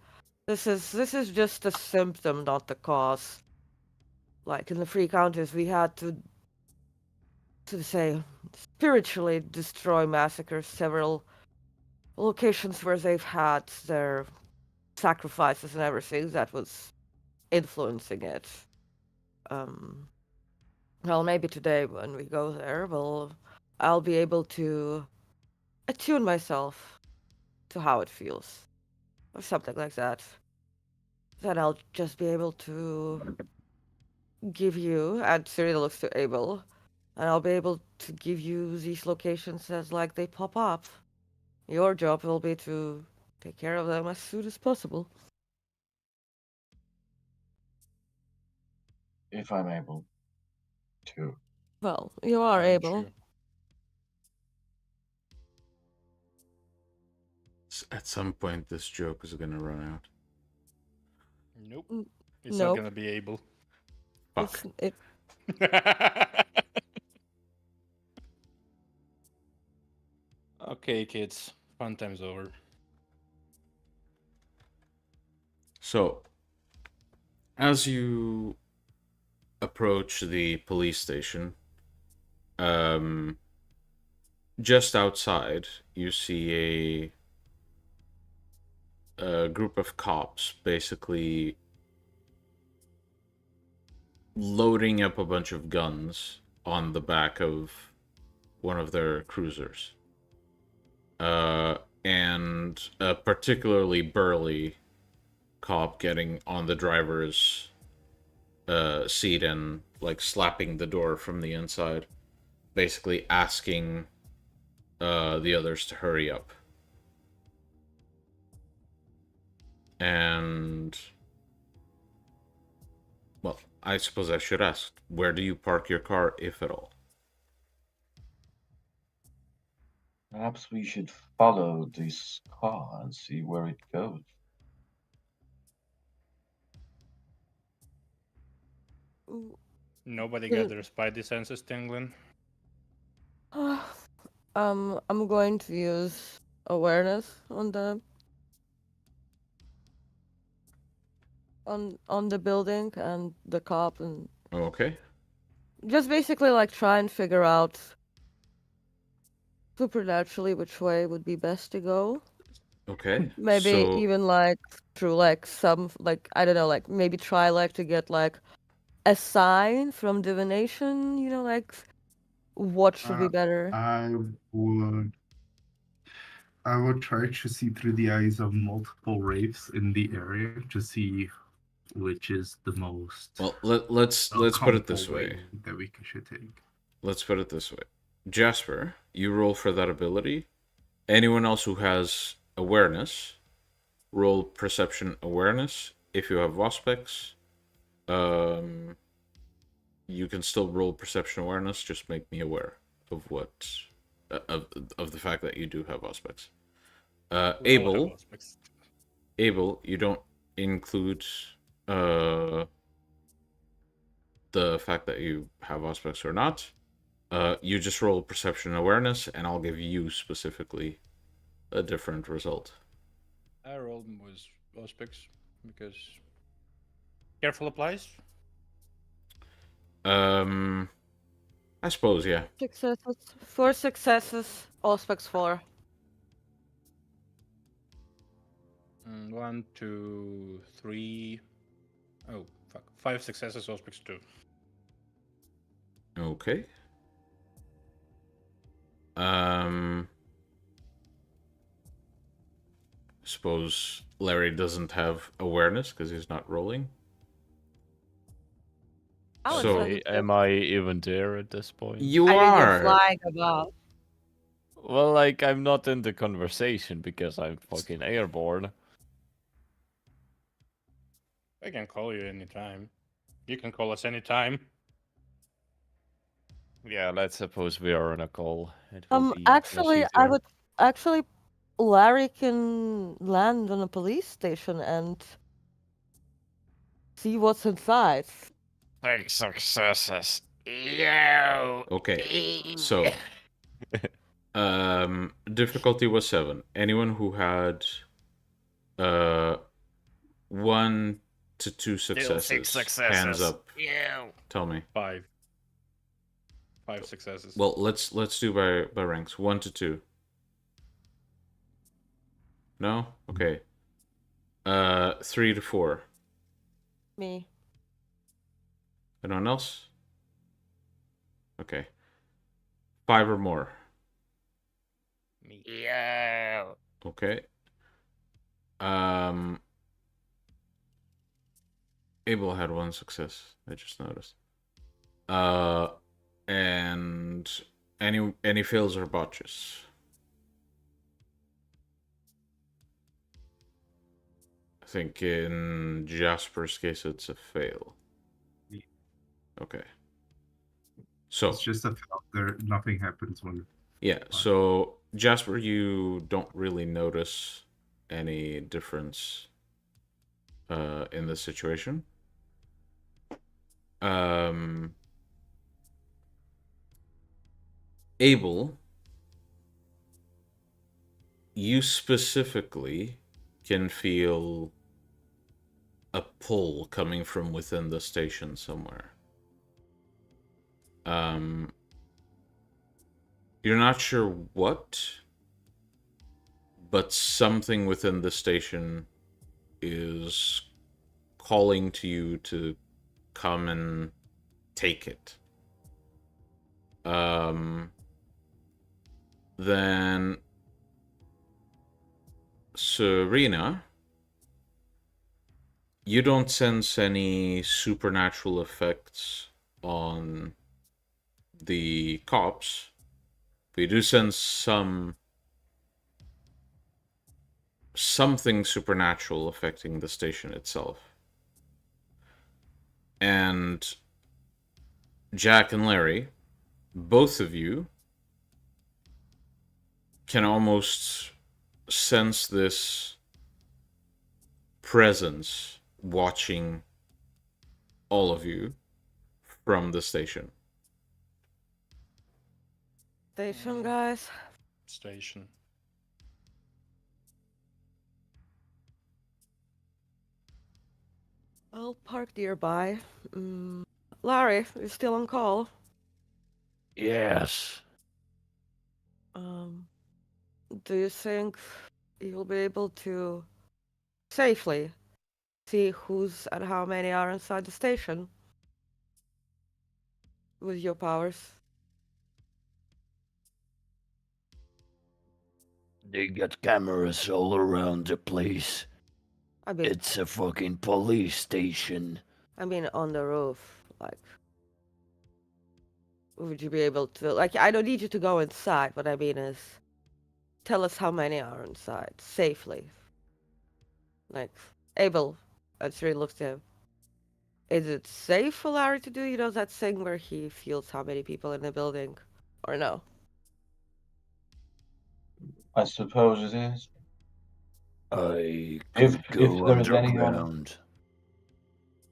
this is just a symptom, not the cause. Like in the 3 counties, we had to say spiritually destroy massacres several locations where they've had their sacrifices and everything that was influencing it. Well, maybe today when we go there, I'll be able to attune myself to how it feels, or something like that. Then I'll just be able to give you, and Cyril looks to Abel, and I'll be able to give you these locations as like they pop up. Your job will be to take care of them as soon as possible. If I'm able to. Well, you are Aren't able. you? At some point, this joke is gonna run out. Nope. N- It's nope. not gonna be able. Fuck. Okay, kids. Fun time's over. So, as you approach the police station, just outside, you see a group of cops basically loading up a bunch of guns on the back of one of their cruisers. And a particularly burly cop getting on the driver's seat and like slapping the door from the inside, basically asking the others to hurry up. And well, I suppose I should ask, where do you park your car, if at all? Perhaps we should follow this car and see where it goes. Nobody Can- got their spidey senses tingling. I'm going to use awareness on the building and the cop, and Okay. just basically like try and figure out supernaturally which way would be best to go. Okay. Maybe So even like through like some like I don't know, like maybe try like to get like a sign from divination, like what should be better. would I would try to see through the eyes of multiple wraiths in the area to see which is the most well, let's put it this comfortable way. that we should take. Let's put it this way. Jasper, you roll for that ability. Anyone else who has awareness, roll perception awareness. If you have Auspex, you can still roll perception awareness. Just make me aware of what of the fact that you do have Auspex. We all Abel, have aspects. you don't include the fact that you have Auspex or not. You just roll perception awareness, and I'll give you specifically a different result. I rolled with aspects because careful applies. I suppose, yeah. Successes. 4 successes, Auspex 4. 1, 2, 3. Oh fuck! 5 successes, aspects 2. Okay. Suppose Larry doesn't have awareness because he's not rolling. I would So- say Am I even there at this point? You I mean, you're are. flying above. Well, like, I'm not in the conversation because I'm fucking airborne. I can call you anytime. You can call us anytime. Yeah, let's suppose we are on a call. It will be Actually, I easier. would actually. Larry can land on a police station and see what's inside. 6 successes. Yeah. Okay. So, difficulty was 7. Anyone who had 1 to 2 Still successes, 6 successes. hands up. Yeah. Tell me. 5. 5 successes. Well, let's do by ranks. 1 to 2. No? Okay. 3 to 4. Me. Anyone else? Okay. 5 or more. Me. Yeah. Okay. Abel had 1 success. I just noticed. And any fails or botches? I think in Jasper's case it's a fail. Yeah. Okay. So It's just that nothing happens when. yeah, so Jasper, you don't really notice any difference in this situation. Abel, you specifically can feel a pull coming from within the station somewhere. You're not sure what, but something within the station is calling to you to come and take it. Then Serena, you don't sense any supernatural effects on the cops, but you do sense something supernatural affecting the station itself. And Jack and Larry, both of you can almost sense this presence watching all of you. from the station. Station, guys. Station. I'll park nearby. Larry, you still on call? Yes. Do you think you'll be able to safely see who's and how many are inside the station with your powers? They got cameras all around the place. I mean, It's a fucking police station. on the roof. Like, would you be able to? Like, I don't need you to go inside. What I mean is, tell us how many are inside safely. Like, Abel, and Sri looks to him. Is it safe for Larry to do, that thing where he feels how many people in the building, or no? I suppose it is. I If could go there's anyone, underground.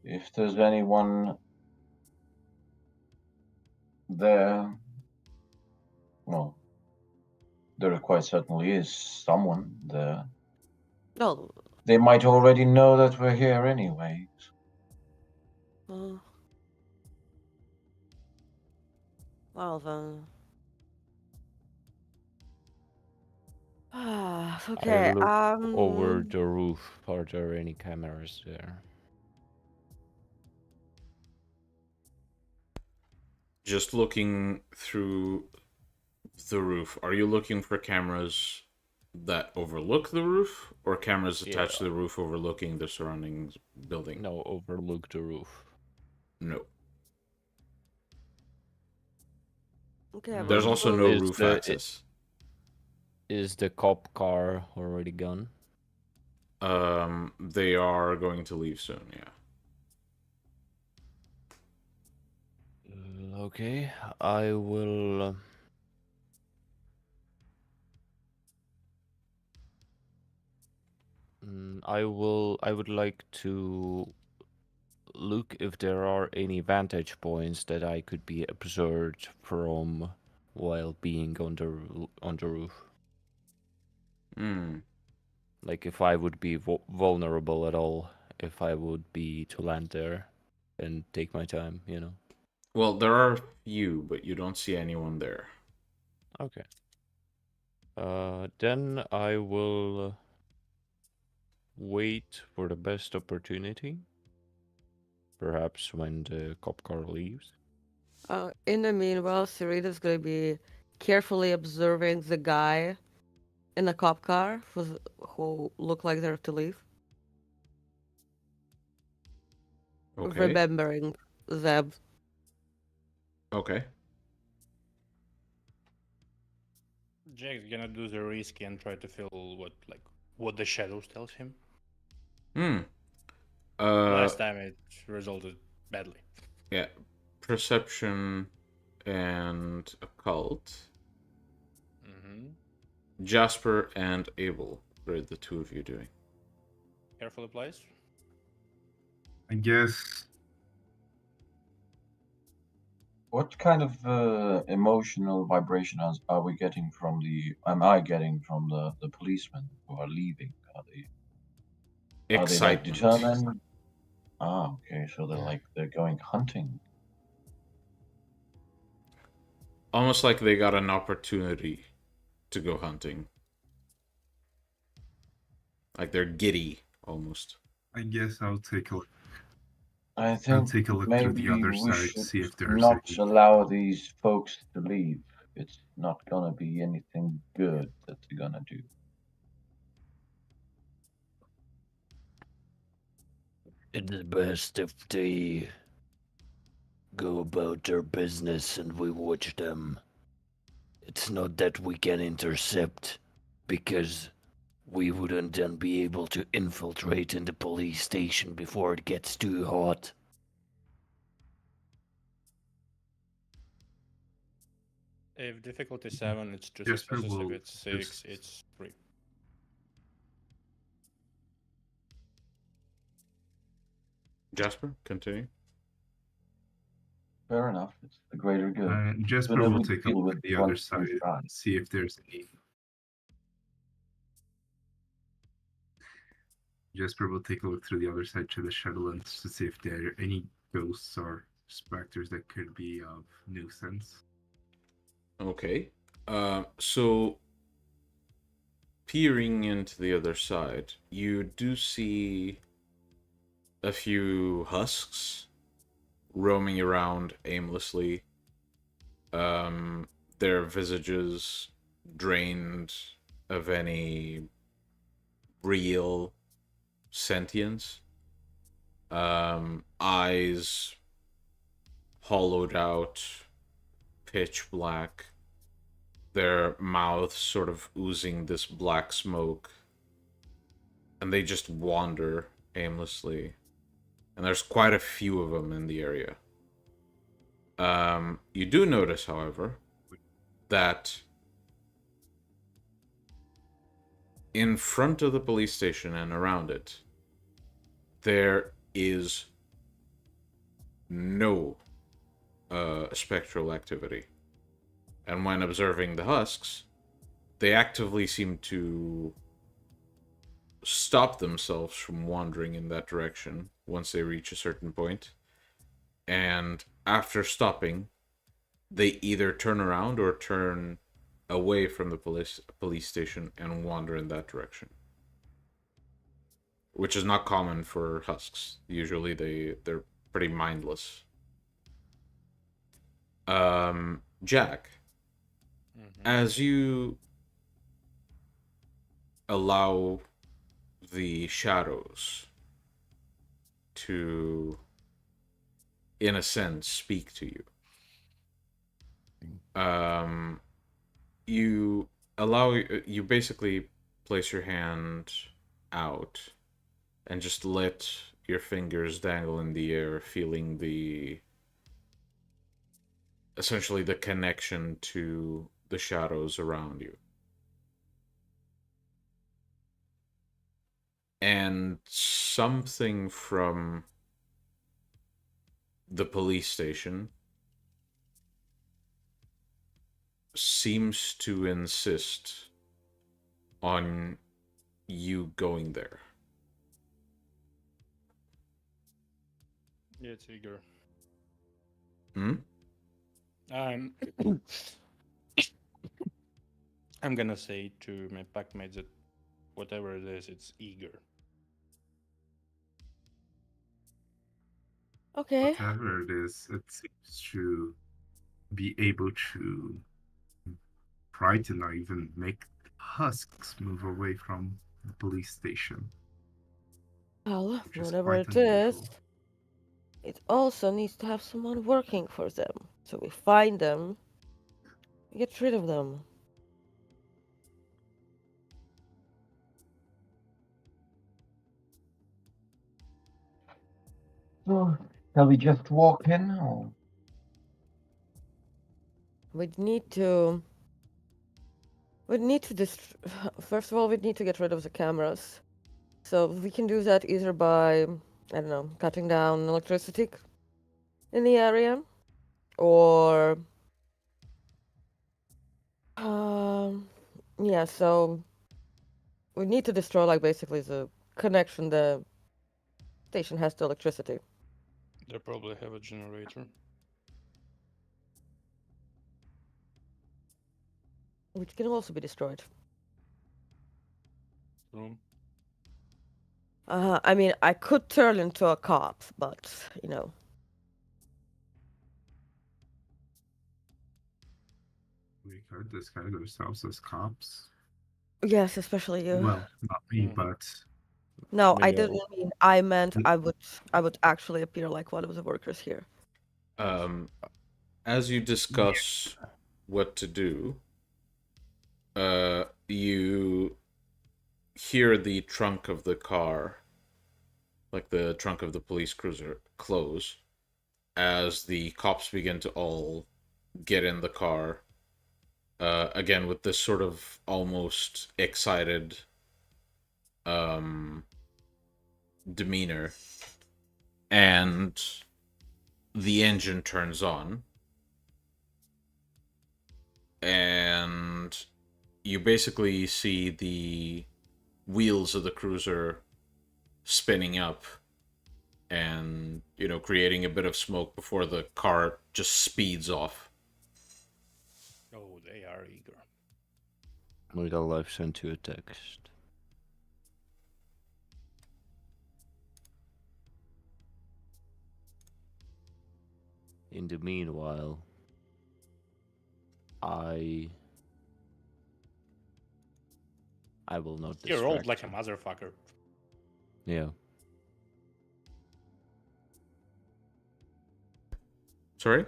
if there's anyone there, well, there quite certainly is someone there. No. They might already know that we're here anyway. Well then. Okay. I look over the roof. Are there any cameras there? Just looking through the roof. Are you looking for cameras that overlook the roof, or cameras attached to the roof overlooking the surrounding building? No, overlook the roof. No. Okay. There's also no roof access. Is the cop car already gone? They are going to leave soon, yeah. Okay, I will. I would like to look if there are any vantage points that I could be observed from while being on the roof. Like if I would be vulnerable at all, if I would be to land there and take my time, Well, there are few, but you don't see anyone there. Okay. Then I will wait for the best opportunity. Perhaps when the cop car leaves. In the meanwhile, Sarita's gonna be carefully observing the guy in the cop car who look like they're to leave. Okay. Remembering them. Okay. Jake's gonna do the risky and try to feel what the shadows tells him. Last time it resulted badly. Yeah. Perception and occult. Jasper and Abel. What are the two of you doing? Careful applies. I guess. What kind of emotional vibration are we getting from am I getting from the policemen who are leaving? Are they like determined? Ah, okay, so they're going hunting. Almost like they got an opportunity to go hunting. Like they're giddy, almost. I guess I'll take a look. I think take a look through the other we side, should see if there's not any. allow these folks to leave. It's not gonna be anything good that they're gonna do. It's best if they go about their business and we watch them. It's not that we can intercept, because we wouldn't then be able to infiltrate in the police station before it gets too hot. If difficulty 7, it's 2 Jasper successes. If will it's 6, just- it's 3. Jasper, continue. fair enough. It's the greater good. And Jesper Even if will we take a deal look with at the one other side first try. and see if there's any. Jesper will take a look through the other side to the shadowlands to see if there are any ghosts or specters that could be of nuisance. Okay. So peering into the other side, you do see a few husks roaming around aimlessly. Their visages drained of any real sentience. Eyes hollowed out, pitch black. Their mouths sort of oozing this black smoke. And they just wander aimlessly. And there's quite a few of them in the area. You do notice, however, that in front of the police station and around it, there is no spectral activity. And when observing the husks, they actively seem to stop themselves from wandering in that direction once they reach a certain point. And after stopping, they either turn around or turn away from the police station and wander in that direction. Which is not common for husks. Usually they're pretty mindless. Jack, as you allow the shadows to, in a sense, speak to you, you basically place your hand out and just let your fingers dangle in the air, feeling essentially the connection to the shadows around you. And something from the police station seems to insist on you going there. Yeah, it's eager. Hmm? I'm gonna say to my packmates that whatever it is, it's eager. Okay. Whatever it is, it seems to be able to frighten or even make husks move away from the police station. Well, Which is whatever quite it is, unusual. it also needs to have someone working for them. So we find them, get rid of them. So, shall we just walk in, or? We'd need to. First of all, we'd need to get rid of the cameras. So we can do that either by, I don't know, cutting down electricity in the area, or yeah. So we need to destroy like basically the connection the station has to electricity. They probably have a generator. Which can also be destroyed. Room. I mean, I could turn into a cop, but, you know. We could disguise ourselves as cops. Yes, especially you. Well, not me, Mhm. but No, I Me didn't all. mean I meant I would actually appear like one of the workers here. As you discuss what to do, you hear the trunk of the car, like the trunk of the police cruiser, close as the cops begin to all get in the car. Again, with this sort of almost excited demeanor. And the engine turns on, and you basically see the wheels of the cruiser spinning up and, creating a bit of smoke before the car just speeds off. Oh, they are eager. Miguel, I've sent you a text. In the meanwhile, I will not distract You're old like a you. motherfucker. Yeah. Sorry?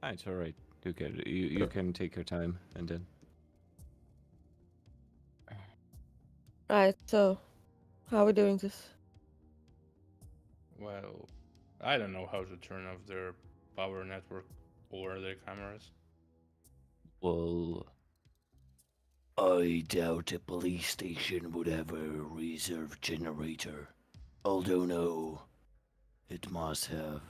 It's alright. You can take your time and then. Right, so how are we doing this? Well, I don't know how to turn off their power network or their cameras. Well, I doubt a police station would have a reserve generator. Although no, it must have.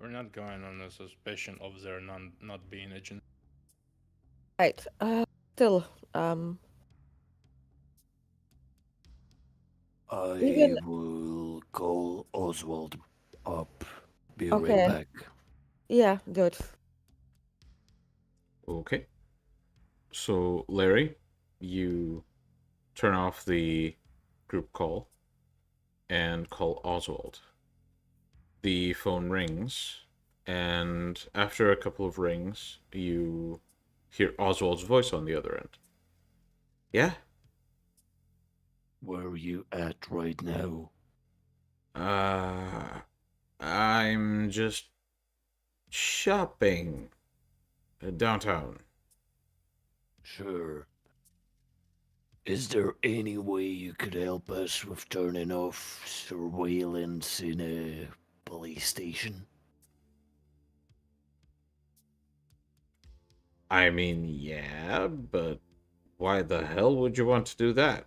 We're not going on a suspicion of their not being a gen. Right, still, I Even- will call Oswald up. Be Okay. right back. yeah, good. Okay. So, Larry, you turn off the group call and call Oswald. The phone rings, and after a couple of rings, you hear Oswald's voice on the other end. Yeah? Where are you at right now? I'm just shopping downtown. Sure. Is there any way you could help us with turning off surveillance in a police station? I mean, yeah, but why the hell would you want to do that?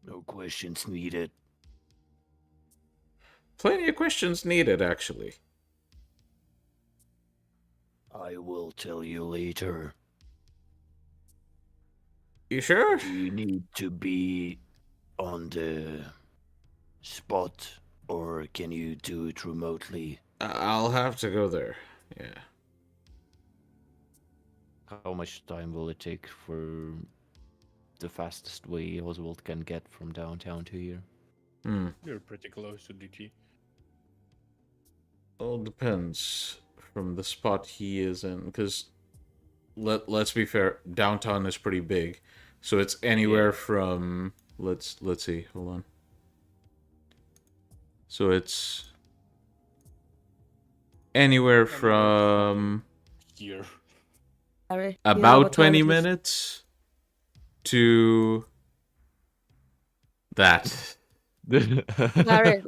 No questions needed. Plenty of questions needed, actually. I will tell you later. You sure? Do you need to be on the spot, or can you do it remotely? I'll have to go there. Yeah. how much time will it take for the fastest way Oswald can get from downtown to here? You're pretty close to DT. All depends from the spot he is in, because let's be fair, downtown is pretty big, so it's anywhere from let's see, hold on. So it's anywhere from Here. Larry, about 20 minutes to that. Larry,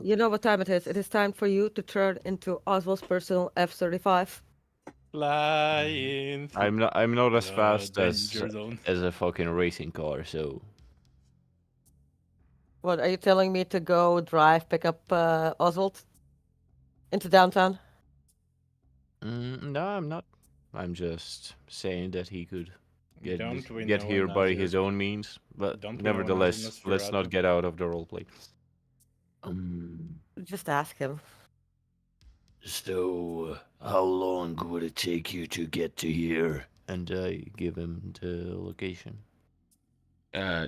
you know what time it is. It is time for you to turn into Oswald's personal F-35. Flying. I'm not as the fast danger zone. as a fucking racing car, so What, are you telling me to go pick up Oswald into downtown? no, I'm not. I'm just saying that he could Don't we get know here by another- his own means, but Don't we know another nevertheless, let's not Nosferatu? get out of the roleplay. Just ask him. So, how long would it take you to get to here? And I give him the location.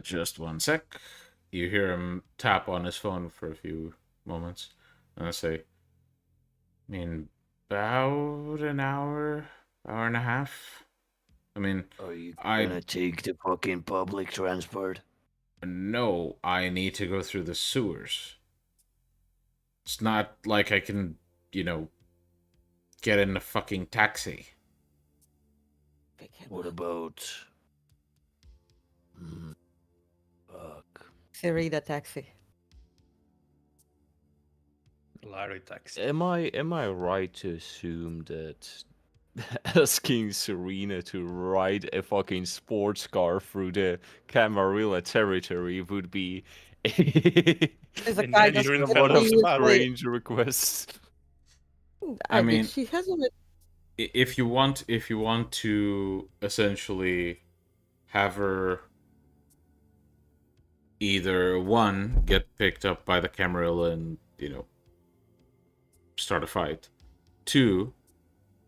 Just one sec. You hear him tap on his phone for a few moments, and I say, I mean, about an hour and a half. I mean, Are you gonna I take the fucking public transport? no, I need to go through the sewers. It's not like I can, get in a fucking taxi. What about... fuck. Sirida taxi. Larry taxi. Am I right to assume that asking Serena to ride a fucking sports car through the Camarilla territory would be It's a And kind then of you're in one of Fellow's the spot. strange requests. I mean, mean- she hasn't. If you want to essentially have her either one get picked up by the Camarilla and start a fight, two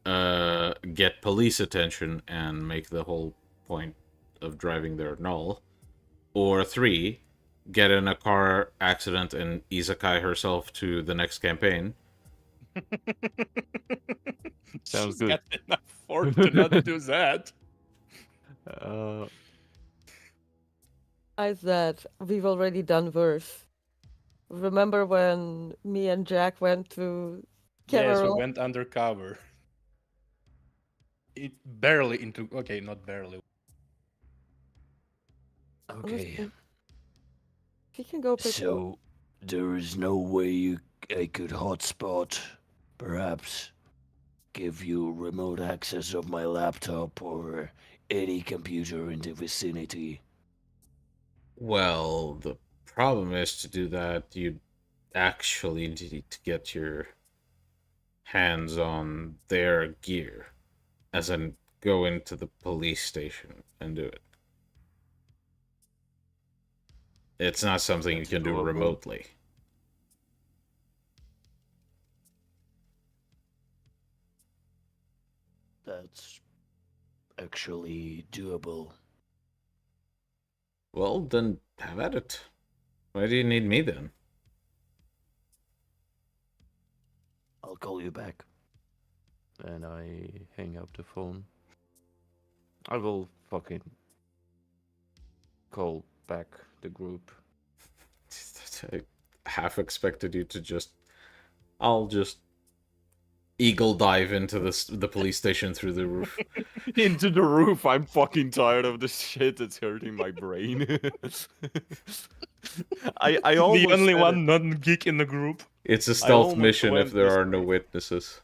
get police attention and make the whole point of driving there null, or three get in a car accident and isekai herself to the next campaign. Sounds She's good. got enough force to not do that. I said we've already done worse. Remember when me and Jack went to Yes, we Cameron? went undercover. It barely into. Okay, not barely. Okay, He can go pick up. so there is no way I could hotspot, perhaps give you remote access of my laptop or any computer in the vicinity. Well, the problem is to do that, you actually need to get your hands on their gear, as in go into the police station and do it. It's not something you That's can do doable. remotely. That's actually doable. Well, then have at it. Why do you need me then? I'll call you back. And I hang up the phone. I will fucking call back the group. I half expected you to I'll just eagle dive into the police station through the roof. Into the roof. I'm fucking tired of this shit. It's hurting my brain. I almost The only said one non-geek in the group. It's a stealth almost mission if went there this are no way. witnesses.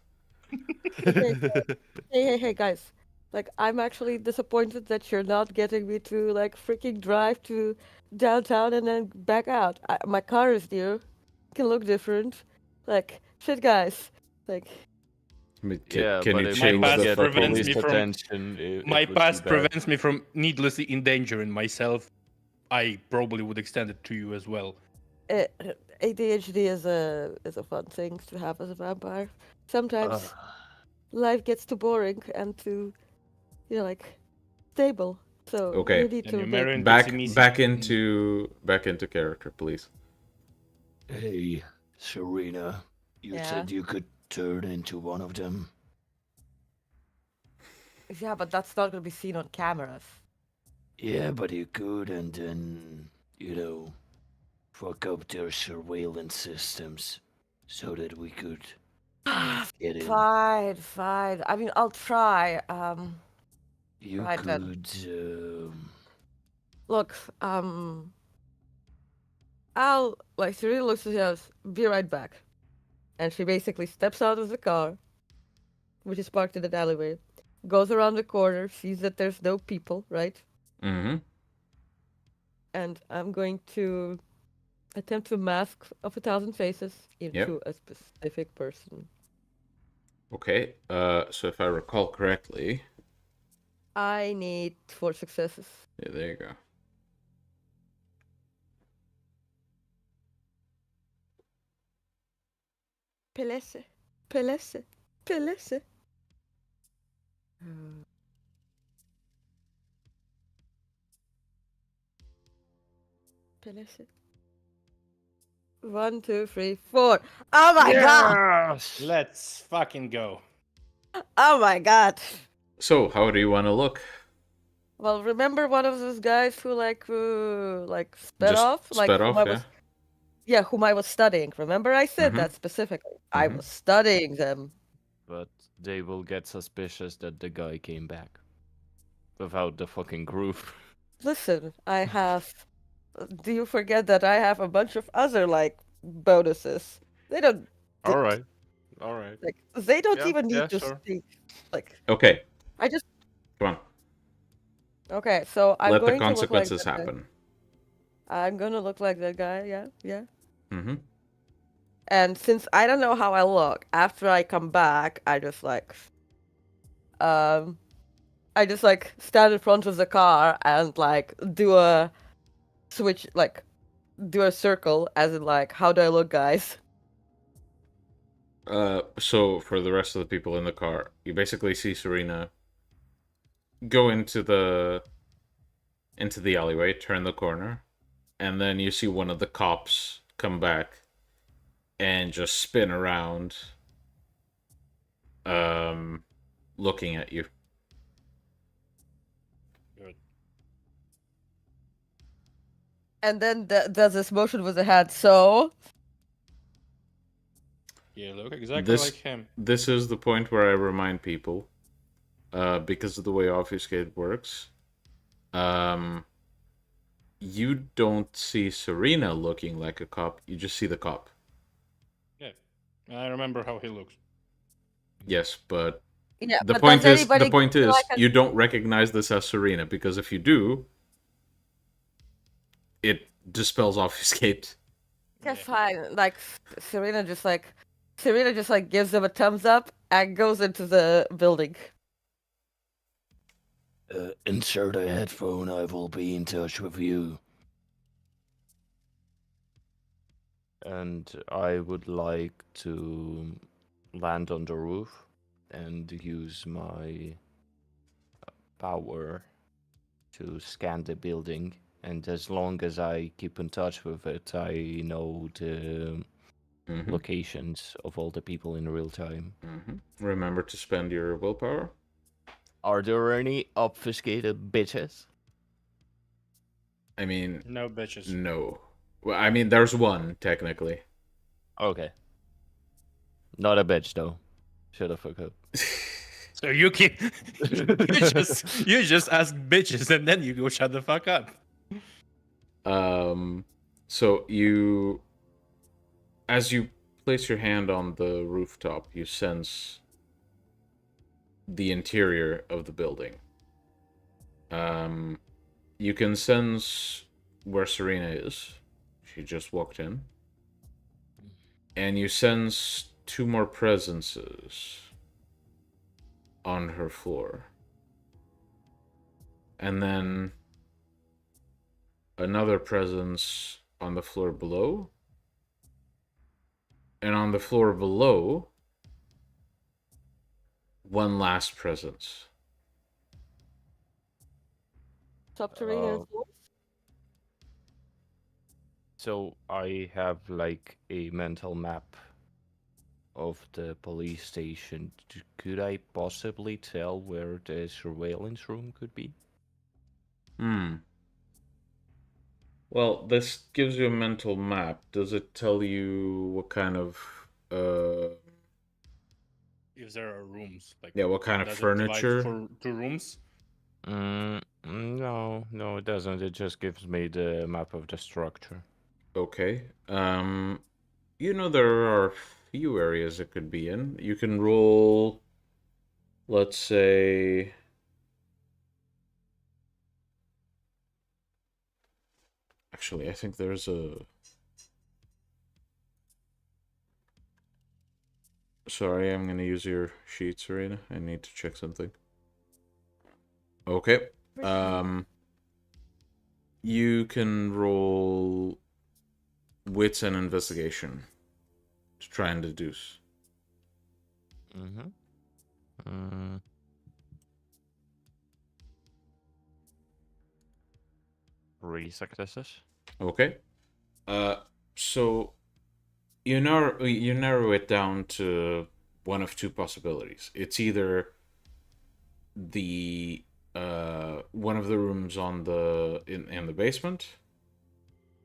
Hey, guys. Like, I'm actually disappointed that you're not getting me to, like, freaking drive to downtown and then back out. My car is new. It can look different. Like, shit, guys. Like, I mean, Yeah, can but you if My change past the get prevents fucking... police me from- attention, My it would be past bad. prevents me from needlessly endangering myself. I probably would extend it to you as well. ADHD is a fun thing to have as a vampire. Sometimes life gets too boring and too, like, stable. So Okay. you need And to you make marry into back Simisi. back into character, please. Hey, Serena, you Yeah? said you could turn into one of them. Yeah, but that's not gonna be seen on cameras. Yeah, but you could, and then, fuck up their surveillance systems so that we could get in. Fine. I mean, I'll try. You right then. could, Look, I'll like Serena looks at us, be right back. And she basically steps out of the car, which is parked in an alleyway, goes around the corner, sees that there's no people, right? Mm-hmm. And I'm going to attempt to mask of 1,000 faces into a specific person. Okay. So if I recall correctly, I need 4 successes. yeah, there you go. Pelesse. Pelesse. 1, 2, 3, 4. Oh my god! Let's fucking go. Oh my god! So how do you want to look? Well, remember one of those guys who sped Just off? Like sped whom off, I yeah. was, yeah, whom I was studying. Remember I said Mhm. that specifically. I Mhm. was studying them. But they will get suspicious that the guy came back without the fucking group. Listen, I have. Do you forget that I have a bunch of other bonuses? They don't. All right. All right. Like they don't Yeah, even need yeah, to sure. speak. Like Okay, I just come on. okay. So I'm Let the going to look like consequences that guy. happen. I'm gonna look like that guy. Yeah, yeah. Mm-hmm. And since I don't know how I look, after I come back, um, I just like stand in front of the car and like do a switch, like do a circle, as in like, how do I look, guys? So for the rest of the people in the car, you basically see Serena go into the alleyway, turn the corner, and then you see one of the cops come back and just spin around, looking at you. Good. And then does this motion with the head. So You look exactly This like him. this is the point where I remind people, because of the way obfuscate works, you don't see Serena looking like a cop. You just see the cop. Yeah. I remember how he looks. Yes, but yeah, the but point does is anybody feel like you don't recognize this as Serena, because if you do, it dispels obfuscate. okay, Yeah. fine. Like Serena just like gives them a thumbs up and goes into the building. Insert a headphone. I will be in touch with you. And I would like to land on the roof and use my power to scan the building. And as long as I keep in touch with it, I know the Mm-hmm. locations of all the people in real time. Mm-hmm. Remember to spend your willpower. Are there any obfuscated bitches? I mean, No bitches. no. Well, I mean, there's one technically. Okay. Not a bitch though. Shut the fuck up. So you keep you just ask bitches and then you go shut the fuck up. So you, as you place your hand on the rooftop, you sense the interior of the building. You can sense where Serena is. She just walked in. And you sense two more presences on her floor. And then another presence on the floor below. And on the floor below, one last presence. Subterranean floor. So I have like a mental map of the police station. Could I possibly tell where the surveillance room could be? Well, this gives you a mental map. Does it tell you what kind of If there are rooms, like what kind of does it divide furniture? for 2 rooms? No, it doesn't. It just gives me the map of the structure. Okay. There are a few areas it could be in. You can roll, let's say, actually, I think there's a... Sorry, I'm gonna use your sheet, Serena. I need to check something. Okay. You can roll wits and investigation to try and deduce. Mm-hmm. 3 successes. Okay. So you narrow it down to one of two possibilities. It's either the one of the rooms on the in the basement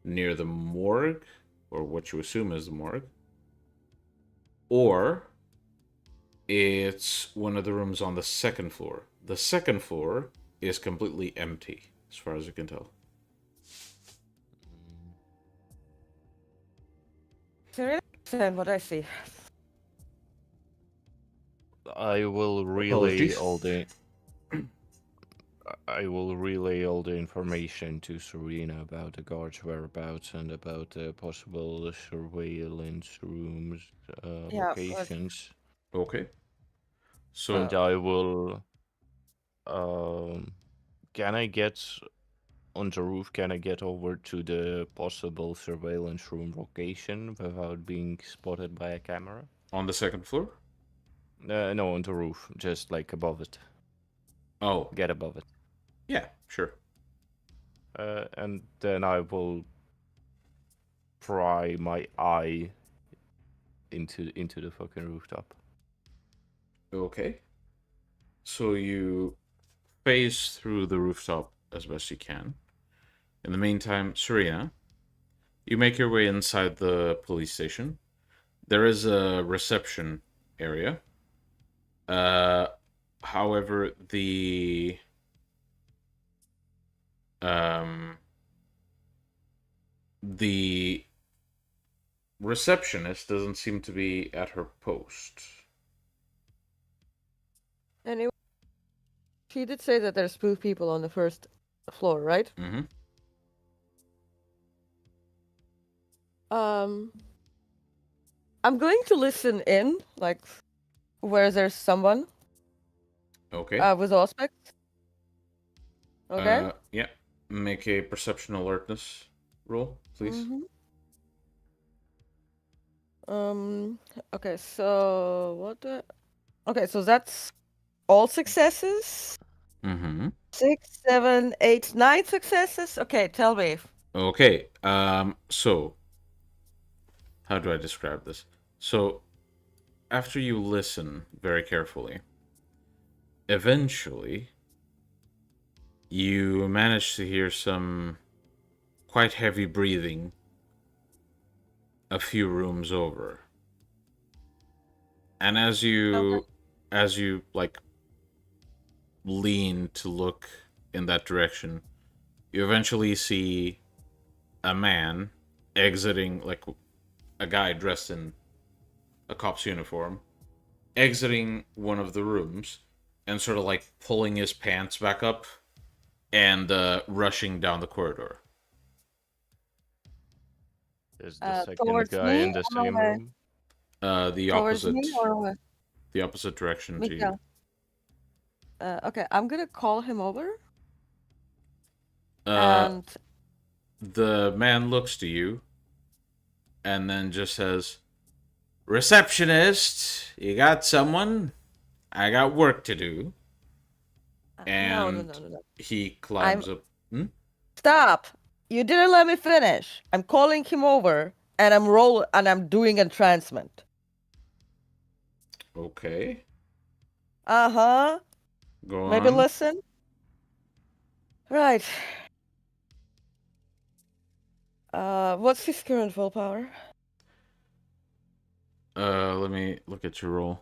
near the morgue, or what you assume is the morgue, or it's one of the rooms on the second floor. The second floor is completely empty, as far as you can tell. Serena, understand what I see. I will relay Apologies. all the. I will relay all the information to Serena about the guard's whereabouts and about the possible surveillance rooms Yeah, but locations. Okay. So And I will. Can I get on the roof? Can I get over to the possible surveillance room location without being spotted by a camera? on the second floor? No, on the roof, just like above it. Oh, Get above it. yeah, sure. And then I will pry my eye into the fucking rooftop. Okay. So you phase through the rooftop as best you can. In the meantime, Serena, you make your way inside the police station. There is a reception area. However, the receptionist doesn't seem to be at her post. anyway, she did say that there's spoof people on the first floor, right? Mm-hmm. I'm going to listen in, like, where there's someone Okay. with aspects. Okay. Yeah. Make a perception alertness roll, please. Okay, so what the... Okay, so that's all successes? Mm-hmm. 6, 7, 8, 9 successes? Okay, tell me. Okay. So how do I describe this? So after you listen very carefully, eventually you manage to hear some quite heavy breathing a few rooms over. And as you like lean to look in that direction, you eventually see a man exiting, like a guy dressed in a cop's uniform, exiting one of the rooms and sort of like pulling his pants back up and rushing down the corridor. Is the second towards guy me in the or same room? The towards opposite, me or the opposite direction to you. Mika? Okay, I'm gonna call him over. And The man looks to you and then just says, "Receptionist, you got someone? I got work to do." And no. he climbs up. Stop! You didn't let me finish. I'm calling him over, and I'm doing entrancement. Okay. Uh-huh. Go Maybe on. listen. Right. What's his current willpower? Let me look at your roll.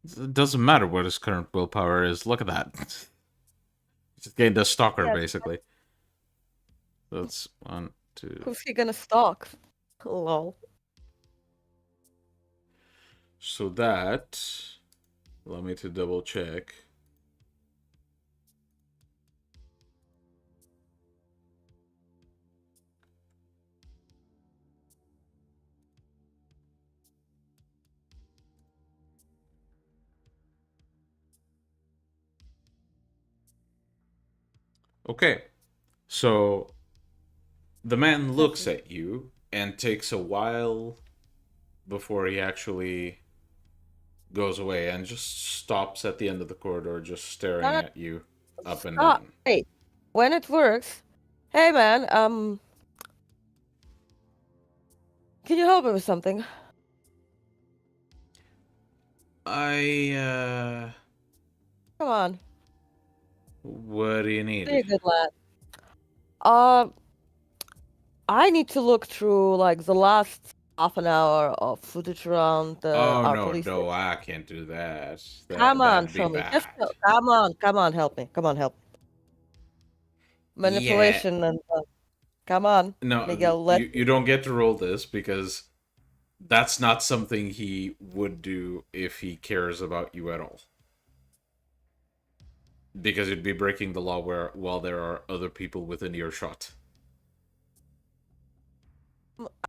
It doesn't matter what his current willpower is. Look at that. Just gained a stalker, basically. That's 1, 2. Who's he gonna stalk? Lol. So that, allow me to double check. Okay, so the man looks at you and takes a while before he actually goes away and just stops at the end of the corridor, just staring at you up and down. Hey, when it works, hey man, can you help me with something? Come on. What do you need? Be a good lad. I need to look through like the last half an hour of footage around our police station. I can't do that. Come on, that'd show be me. bad. Just come on, help me. Come on, help. Manipulation and come on, No, Miguel. you don't get to roll this because That's not something he would do if he cares about you at all. Because it'd be breaking the law while there are other people within earshot.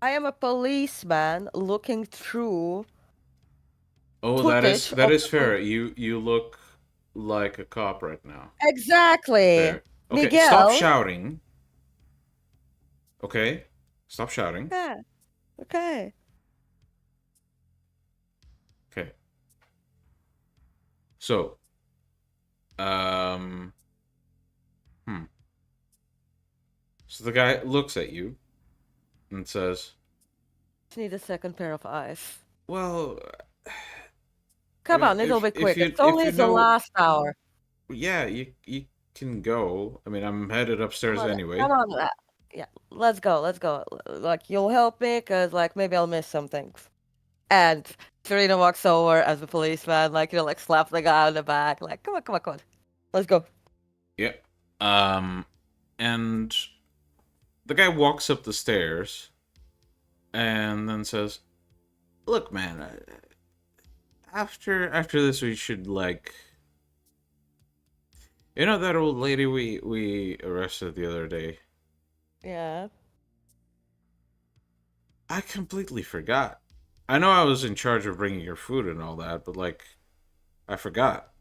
I am a policeman looking through. Oh, Footage that of is the fair. You look like a cop right now. Exactly. Fair. Okay, Miguel. stop shouting. Okay? Stop shouting. Yeah. Okay. Okay. So, So the guy looks at you and says, Just need a second pair of eyes. "Well, Come mean, on, it'll be if quick. you- It's if only you the know- last hour. yeah, you can go. I mean, I'm headed upstairs anyway." Come on. Yeah, let's go. Let's go. Like, you'll help me, because, like, maybe I'll miss some things. And Serena walks over as a policeman, like, you know, like, slaps the guy on the back. Like, come on, come on, come on. Let's go. Yeah. And the guy walks up the stairs and then says, "Look, man, after this we should, like, you know that old lady we arrested the other day? Yeah. I completely forgot. I know I was in charge of bringing your food and all that, but, like, I forgot."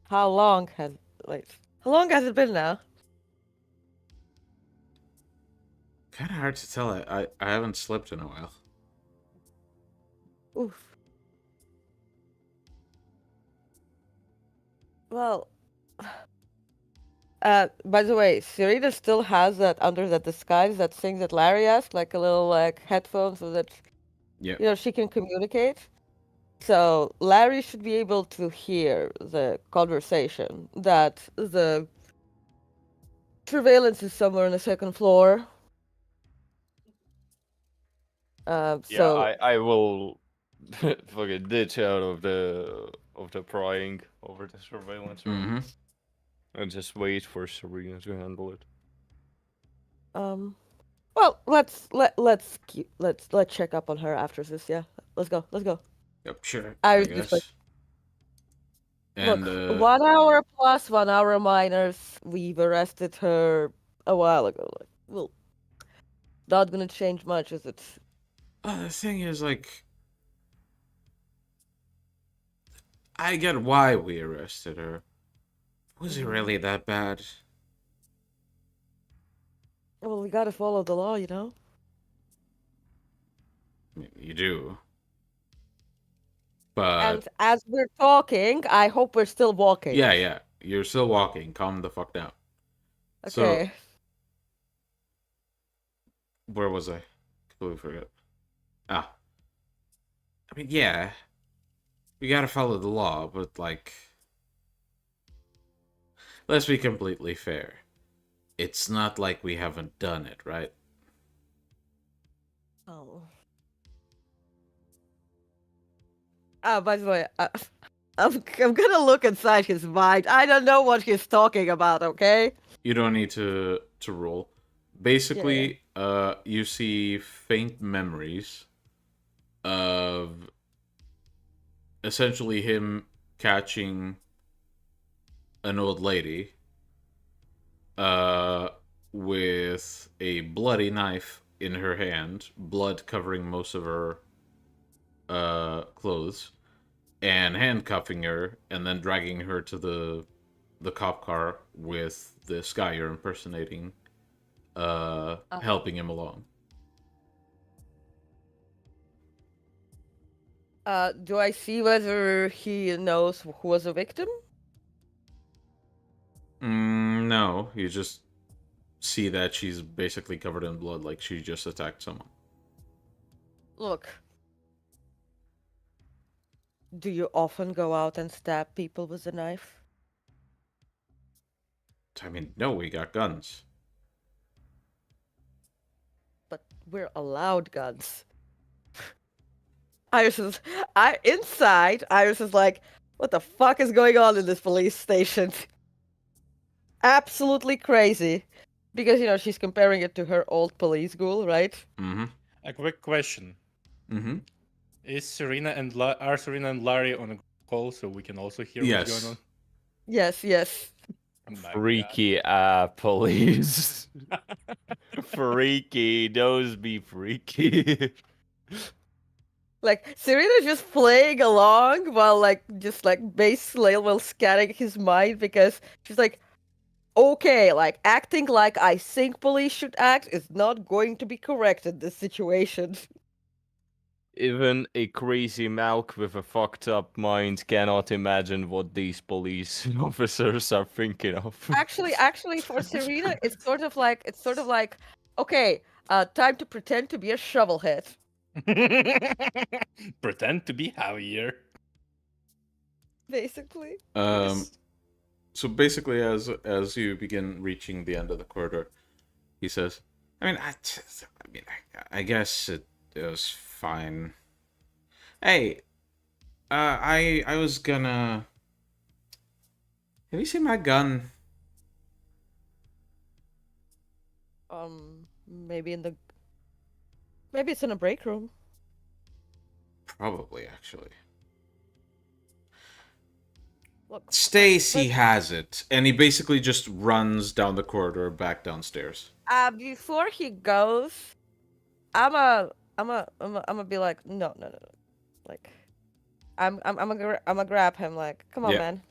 How long has it been now? Kind of hard to tell. I haven't slept in a while. Oof. Well, by the way, Serena still has that under that disguise, that thing that Larry asked, like a little like headphone, so that Yeah. you know she can communicate. So Larry should be able to hear the conversation that the surveillance is somewhere on the second floor. So I will fucking ditch out of the prying over the surveillance room Mm-hmm. and just wait for Serena to handle it. well, let's check up on her after this. Yeah, let's go. Yep, sure. I I was just guess. And Look, 1 hour plus 1 hour minus. We've arrested her a while ago. Like, well, not gonna change much, is it? the thing is, like, I get why we arrested her. Was it really that bad? Well, we gotta follow the law, you know. I mean, you do. But And as we're talking, I hope we're still walking. yeah, you're still walking. Calm the fuck down. Okay. So, where was I? Completely forgot. I mean, yeah, we gotta follow the law, but, like, let's be completely fair. It's not like we haven't done it, right? Oh. By the way, I'm gonna look inside his mind. I don't know what he's talking about. Okay. You don't need to roll. Basically, you see faint memories of essentially him catching an old lady with a bloody knife in her hand, blood covering most of her clothes, and handcuffing her and then dragging her to the cop car with this guy you're impersonating helping him along. Do I see whether he knows who was a victim? No, you just see that she's basically covered in blood, like she just attacked someone. Look. Do you often go out and stab people with a knife? I mean, no, we got guns. But we're allowed guns. Iris is like, what the fuck is going on in this police station? Absolutely crazy. Because she's comparing it to her old police school, right? Mm-hmm. A quick question: Mm-hmm. Is Serena and are Serena and Larry on a call so we can also hear what's going on? Yes. Yes. Oh my God. Freaky police. Freaky, those be freaky. Like Serena's just playing along while just Base will scanning his mind because she's like, okay, like acting like I think police should act is not going to be correct in this situation. Even a crazy Malk with a fucked up mind cannot imagine what these police officers are thinking of. Actually, for Serena, it's sort of like, okay, time to pretend to be a shovelhead. Pretend to be Javier. Basically. Yes. So basically, as you begin reaching the end of the corridor, he says, I guess it was fine. Hey, I was gonna. Have you seen my gun? Maybe it's in a break room. Probably, actually. Look, Stacy has it, and he basically just runs down the corridor back downstairs. before he goes, I'm gonna be like, no. Like, I'm gonna grab him. Like, come on, Yeah. man.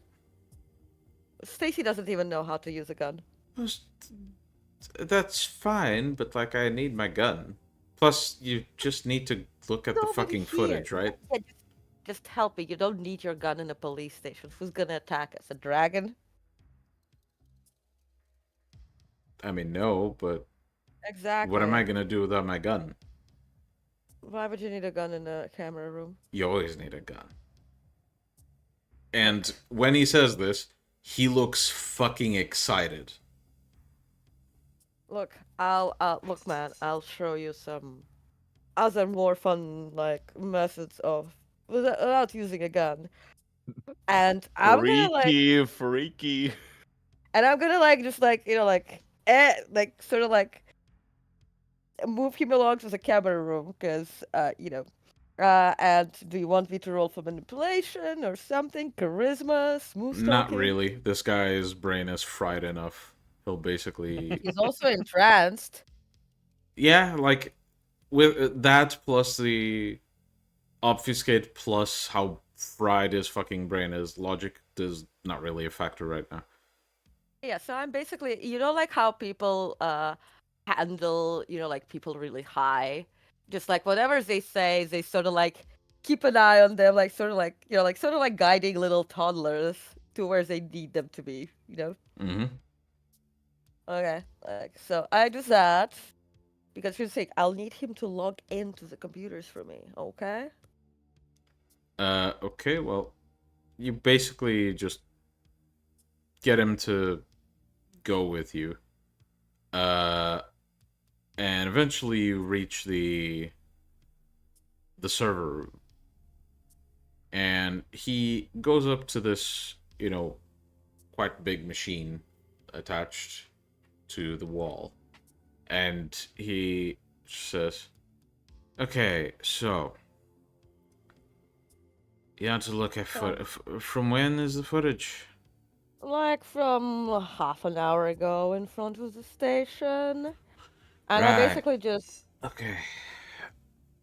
Stacy doesn't even know how to use a gun. That's fine, but like I need my gun. Plus, you just need to look at the Nobody fucking here. footage, right? Yeah, just help me. You don't need your gun in a police station. Who's gonna attack us? A dragon? I mean, no, but Exactly. what am I gonna do without my gun? Why would you need a gun in a camera room? You always need a gun. And when he says this, he looks fucking excited. Look, look, man. I'll show you some other more fun methods of without using a gun. And I'm gonna Freaky. and I'm gonna just sort of move him along to the camera room because and do you want me to roll for manipulation or something? Charisma, smooth talking? Not really. This guy's brain is fried enough. He'll basically. He's also entranced. Yeah, like with that plus the obfuscate plus how fried his fucking brain is, logic is not really a factor right now. Yeah, so I'm basically, like how people handle, people really high. Just like whatever they say, they sort of keep an eye on them, sort of guiding little toddlers to where they need them to be, Mm-hmm. Okay, so I do that because for the sake, I'll need him to log into the computers for me, okay? Okay, well, you basically just get him to go with you. And eventually you reach the server room. And he goes up to this, quite big machine attached to the wall. And he says, okay, so you have to look at from when is the footage? Like from half an hour ago in front of the station. And I Right. basically just... Okay.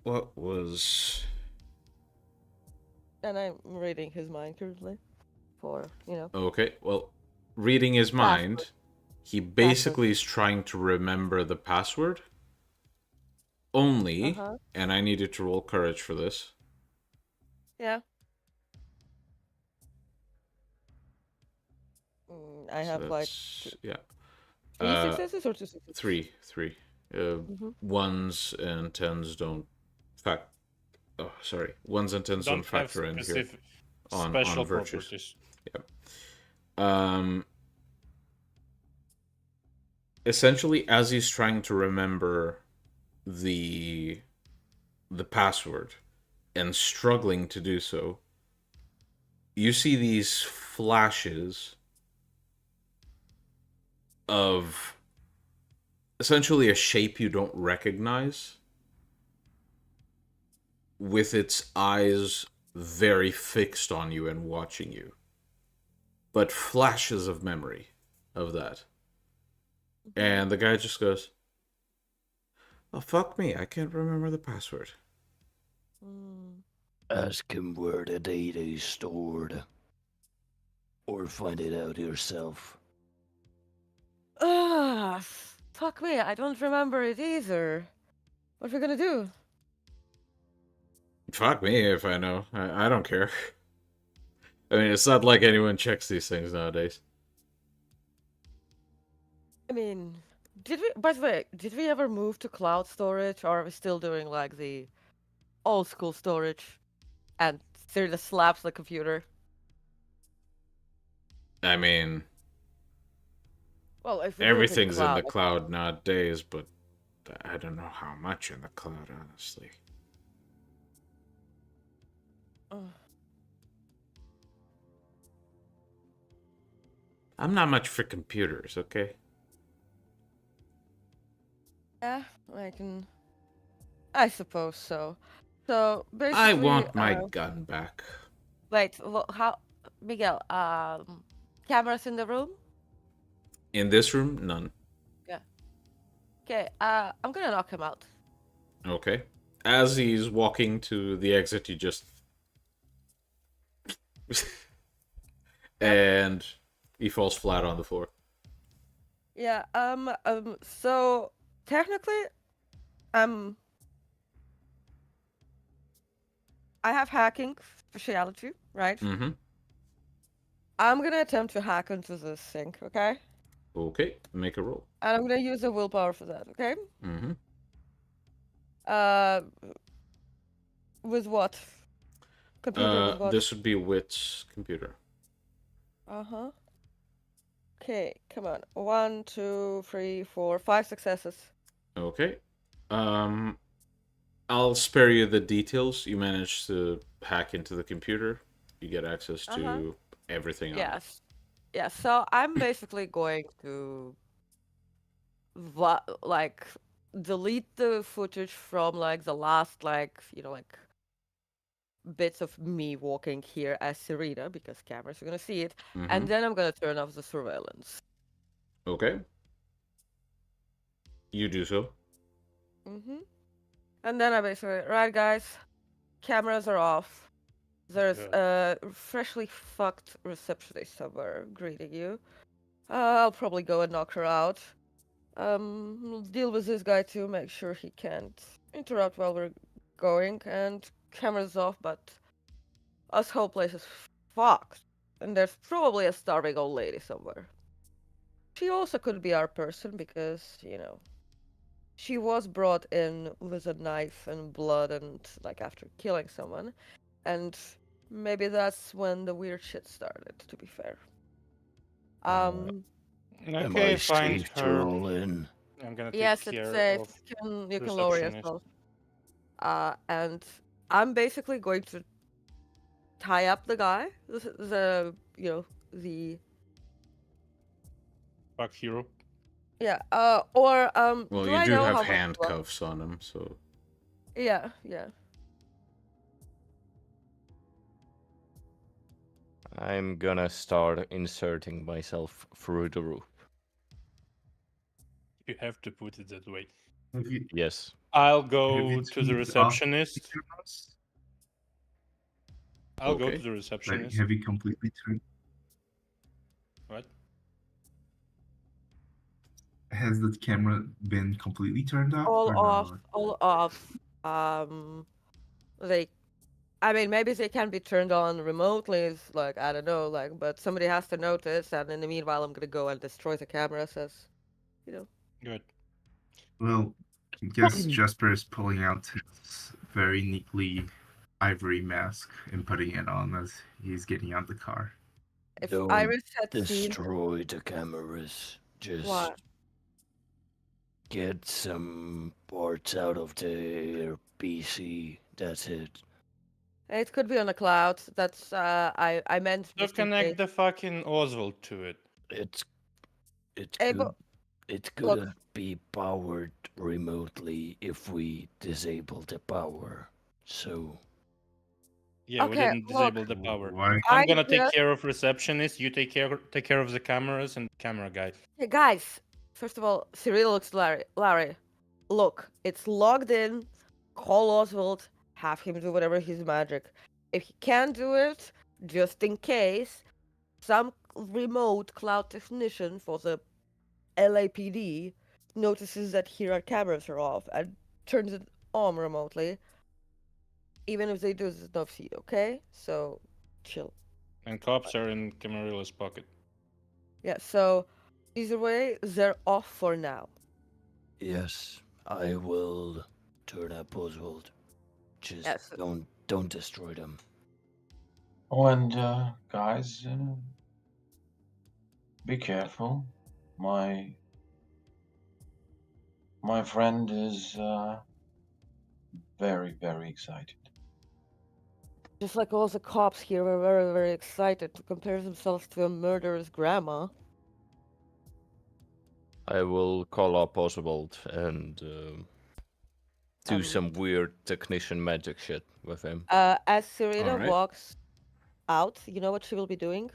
What was... And I'm reading his mind currently. For, Okay, well, reading his mind, he basically is trying to remember the password. Only, and I needed to roll courage for this. Yeah. I have yeah. 3 successes or 2 successes? Three. Ones and tens don't ones and tens don't factor in here on virtues. Properties. Yeah. Essentially, as he's trying to remember the password and struggling to do so, you see these flashes of essentially a shape you don't recognize, with its eyes very fixed on you and watching you, but flashes of memory of that. And the guy just goes, "Oh, fuck me, I can't remember the password." Mm. Ask him where the data is stored. Or find it out yourself. Ah, fuck me, I don't remember it either. What are we gonna do? Fuck me if I know. I don't care. I mean, it's not like anyone checks these things nowadays. I mean, by the way, did we ever move to cloud storage, or are we still doing like the old school storage and there just slaps the computer? I mean, Well, if we do it in everything's in the cloud, cloud nowadays, but I don't know how much in the cloud, honestly. Ugh. I'm not much for computers, okay? Yeah, I suppose so. So basically, I want my gun back. wait, how, Miguel? Cameras in the room? In this room, none. Yeah. Okay. I'm gonna knock him out. Okay. As he's walking to the exit, you just and he falls flat on the floor. Yeah. So technically, I have hacking specialty, right? Mm-hmm. I'm gonna attempt to hack into this sink, okay? Okay, make a roll. And I'm gonna use the willpower for that, okay? Mm-hmm. Uh, with what? Computer with what? This would be Wit's computer. Uh-huh. Okay, come on. 1, 2, 3, 4, 5 successes. Okay. I'll spare you the details. You managed to hack into the computer. You get access to everything on it. Yes. Yeah, so I'm basically going to like delete the footage from like the last like bits of me walking here as Serena because cameras are gonna see it, and then I'm gonna turn off the surveillance. Okay. You do so. And then I basically, right guys, cameras are off. There's a freshly fucked receptionist somewhere greeting you. I'll probably go and knock her out. Deal with this guy too, make sure he can't interrupt while we're going, and cameras off, but this whole place is fucked. And there's probably a starving old lady somewhere. She also could be our person because, she was brought in with a knife and blood and like after killing someone. And maybe that's when the weird shit started, to be fair. Am Okay, I find safe to her. roll in? I'm gonna take Yes, care it's safe. of You can lower receptionist. yourself. And I'm basically going to tie up the guy. The Fuck hero. yeah. Well, do you I do know have how much blood? handcuffs on him, so Yeah. I'm gonna start inserting myself through the roof. You have to put it that way. Have you, Yes. I'll have go you to the turned off receptionist. the cameras? I'll go Okay. to the Like, receptionist. have you completely turned? What? Has the camera been completely turned off? All or off. not? All off. I mean, maybe they can be turned on remotely. It's like I don't know, but somebody has to notice. And in the meanwhile, I'm gonna go and destroy the cameras, as Good. Well, I guess Jasper is pulling out his very neatly ivory mask and putting it on as he's getting out the car. If Don't Iris had seen destroy the cameras. Just what? get some parts out of their PC. That's it. It could be on the cloud. That's I meant So just in case. connect the fucking Oswald to it. It's Hey, good. but It Look. couldn't be powered remotely if we disable the power. So, Yeah, we Okay, didn't look. disable the power. Why? I'm I gonna take just care of receptionist. You take care of the cameras and camera guy. Hey guys. First of all, Cyril looks Larry. Larry, look, it's logged in. Call Oswald. Have him do whatever his magic. If he can't do it, just in case, some remote cloud technician for the LAPD notices that here our cameras are off and turns it on remotely. Even if they do, there's no feed, okay? So, chill. And cops are in Camarilla's pocket. Yeah, so either way, they're off for now. yes, I will turn up Oswald. Just Yes. don't destroy them. Oh, and guys, be careful. My friend is very, very excited. Just like all the cops here were very, very excited to compare themselves to a murderer's grandma. I will call up Oswald and do Um, some weird technician magic shit with him. As Serena Alright. walks out, you know what she will be doing?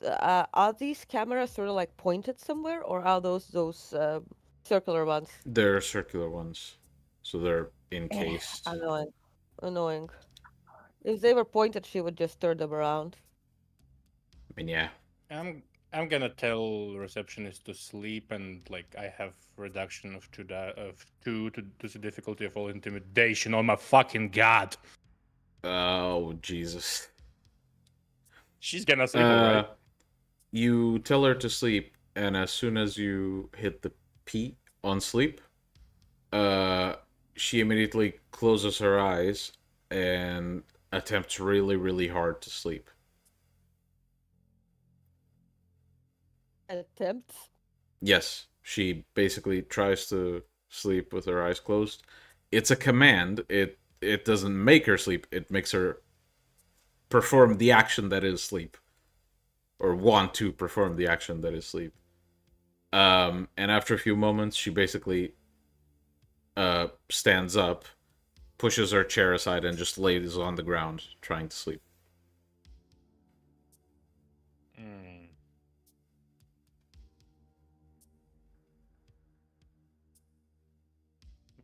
Are these cameras sort of like pointed somewhere, or are those circular ones? They're circular ones, so they're encased. Annoying. Annoying. If they were pointed, she would just turn them around. I mean, yeah. I'm gonna tell receptionist to sleep, and like I have reduction of two to the difficulty of all intimidation. Oh my fucking god! Oh, Jesus. She's gonna sleep, alright. You tell her to sleep, and as soon as you hit the P on sleep, she immediately closes her eyes and attempts really, really hard to sleep. Attempts? Yes, she basically tries to sleep with her eyes closed. It's a command. It doesn't make her sleep. It makes her perform the action that is sleep, or want to perform the action that is sleep. And after a few moments, she basically stands up, pushes her chair aside, and just lays on the ground trying to sleep.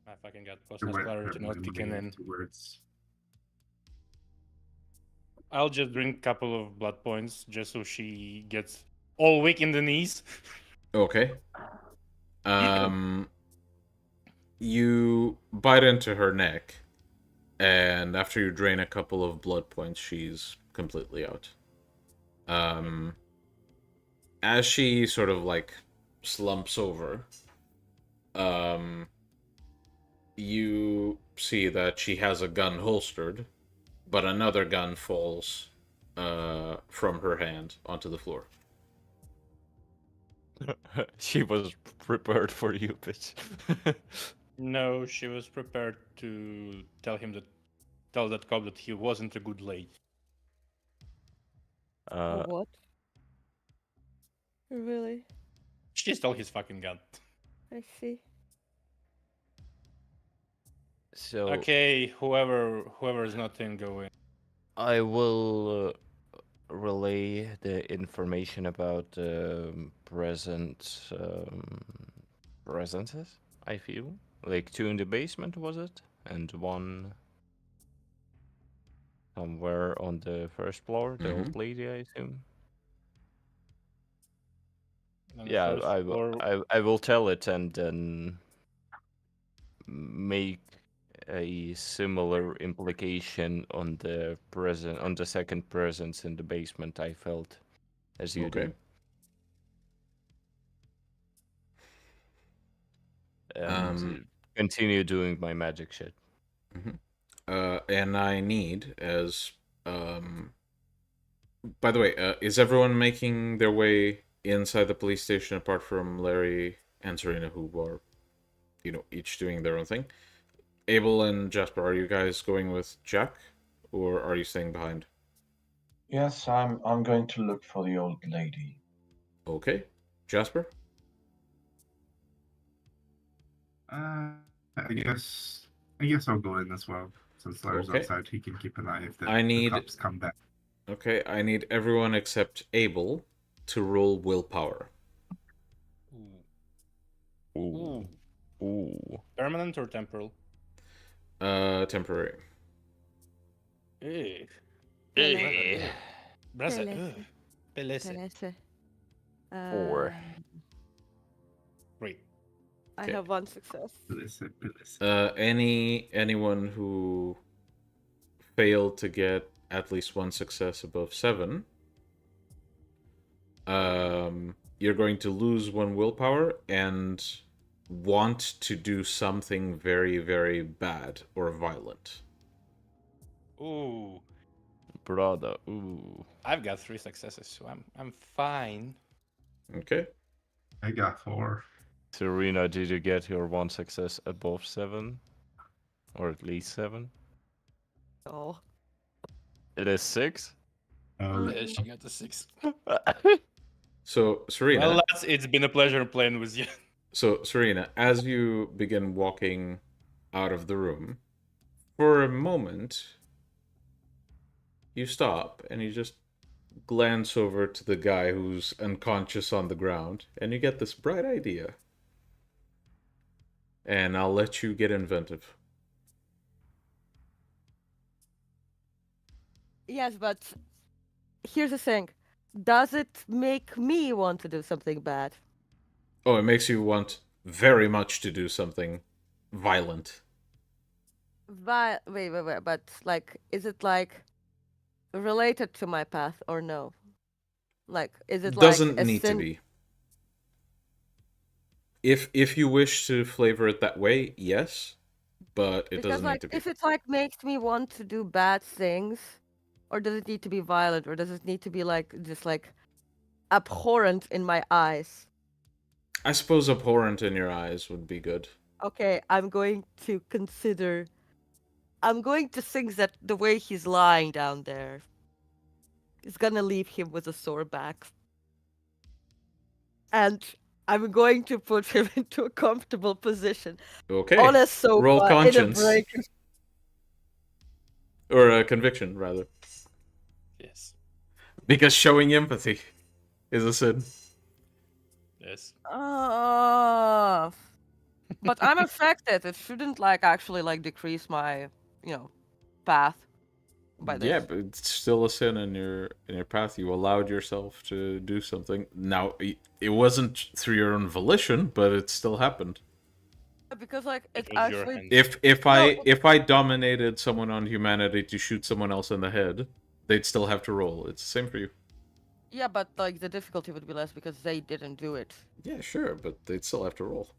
I fucking got It post might clarity hurt not my kicking mind in. towards. I'll just drink a couple of blood points just so she gets all weak in the knees. Okay. You bite into her neck, and after you drain a couple of blood points, she's completely out. As she sort of like slumps over, you see that she has a gun holstered, but another gun falls from her hand onto the floor. She was prepared for you, bitch. No, she was prepared to tell that cop that he wasn't a good lady. What? Really? She stole his fucking gun. I see. So Okay, whoever is not in, go in. I will relay the information about presences. I feel like 2 in the basement, was it, and 1 somewhere on the first floor. The old lady, I assume. On the Yeah, first floor. I will tell it and then make a similar implication on the second presence in the basement I felt as you do. And continue doing my magic shit. And I need as by the way, is everyone making their way inside the police station apart from Larry and Serena, who are, each doing their own thing? Abel and Jasper, are you guys going with Jack, or are you staying behind? Yes, I'm going to look for the old lady. Okay, Jasper. I guess I'll go in as well. Since Lars Okay. outside, he can keep an eye if I need- the cops come back. Okay, I need everyone except Abel to roll willpower. Ooh. Ooh. Permanent or temporal? Temporary. Eh. Eh. Brasa. Pelesse. Pelesse. Pelesse. 4. Great. I Okay. have 1 success. Anyone who failed to get at least 1 success above 7, you're going to lose 1 willpower and want to do something very, very bad or violent. Ooh. Brother. Ooh. I've got 3 successes, so I'm fine. Okay. I got 4. Serena, did you get your 1 success above 7? Or at least 7? Oh. It is 6? Yeah, she got the 6. So, Serena. Well, lads, it's been a pleasure playing with you. So, Serena, as you begin walking out of the room, for a moment, you stop and you just glance over to the guy who's unconscious on the ground, and you get this bright idea. And I'll let you get inventive. Yes, but here's the thing. Does it make me want to do something bad? Oh, it makes you want very much to do something violent. Wait, but like, is it like related to my path or no? Like, is it Doesn't like a need to sin? be. If you wish to flavor it that way, yes, but it Because doesn't like, need to be. if it like makes me want to do bad things, or does it need to be violent, or does it need to be like just like abhorrent in my eyes? I suppose abhorrent in your eyes would be good. Okay, I'm going to consider. I'm going to think that the way he's lying down there is gonna leave him with a sore back. And I'm going to put him into a comfortable position Okay. on a sofa Roll in a conscience. break. Or a conviction, rather. Yes. Because showing empathy is a sin. Yes. But I'm affected. It shouldn't like actually like decrease my, path by this. Yeah, but it's still a sin in your path. You allowed yourself to do something. Now, it wasn't through your own volition, but it still happened. Because like It it was your actually. hand. If I dominated someone on humanity to shoot someone else in the head, they'd still have to roll. It's the same for you. Yeah, but like the difficulty would be less because they didn't do it. Yeah, sure, but they'd still have to roll.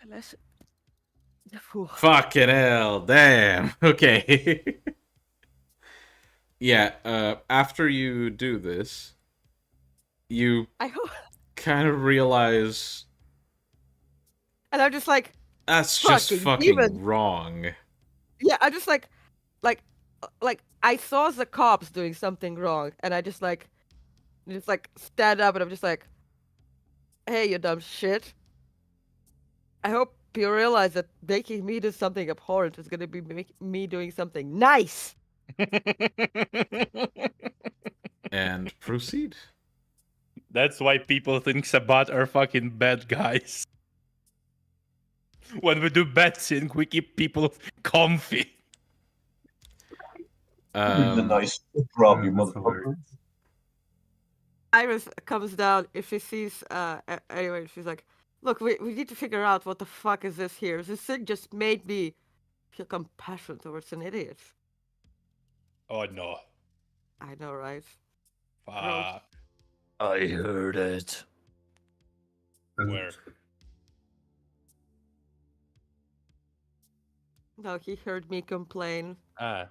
Less. Fucking hell, damn. Okay. Yeah, after you do this, you I hope. kind of realize And I'm just like, that's just Fucking fucking demon. wrong. yeah, I'm just like I saw the cops doing something wrong, and I just like stand up, and I'm just like, hey, you dumb shit. I hope you realize that making me do something abhorrent is gonna be me doing something nice. And proceed. That's why people think Sabat are fucking bad guys. When we do bad thing, we keep people comfy. The nice rob, you that's motherfucker. hilarious. Iris comes down if she sees anyway, she's like, look, we need to figure out what the fuck is this here. This thing just made me feel compassion towards an idiot. Oh no. I know, right? Fuck. I heard it. Where? No, he heard me complain. Ah.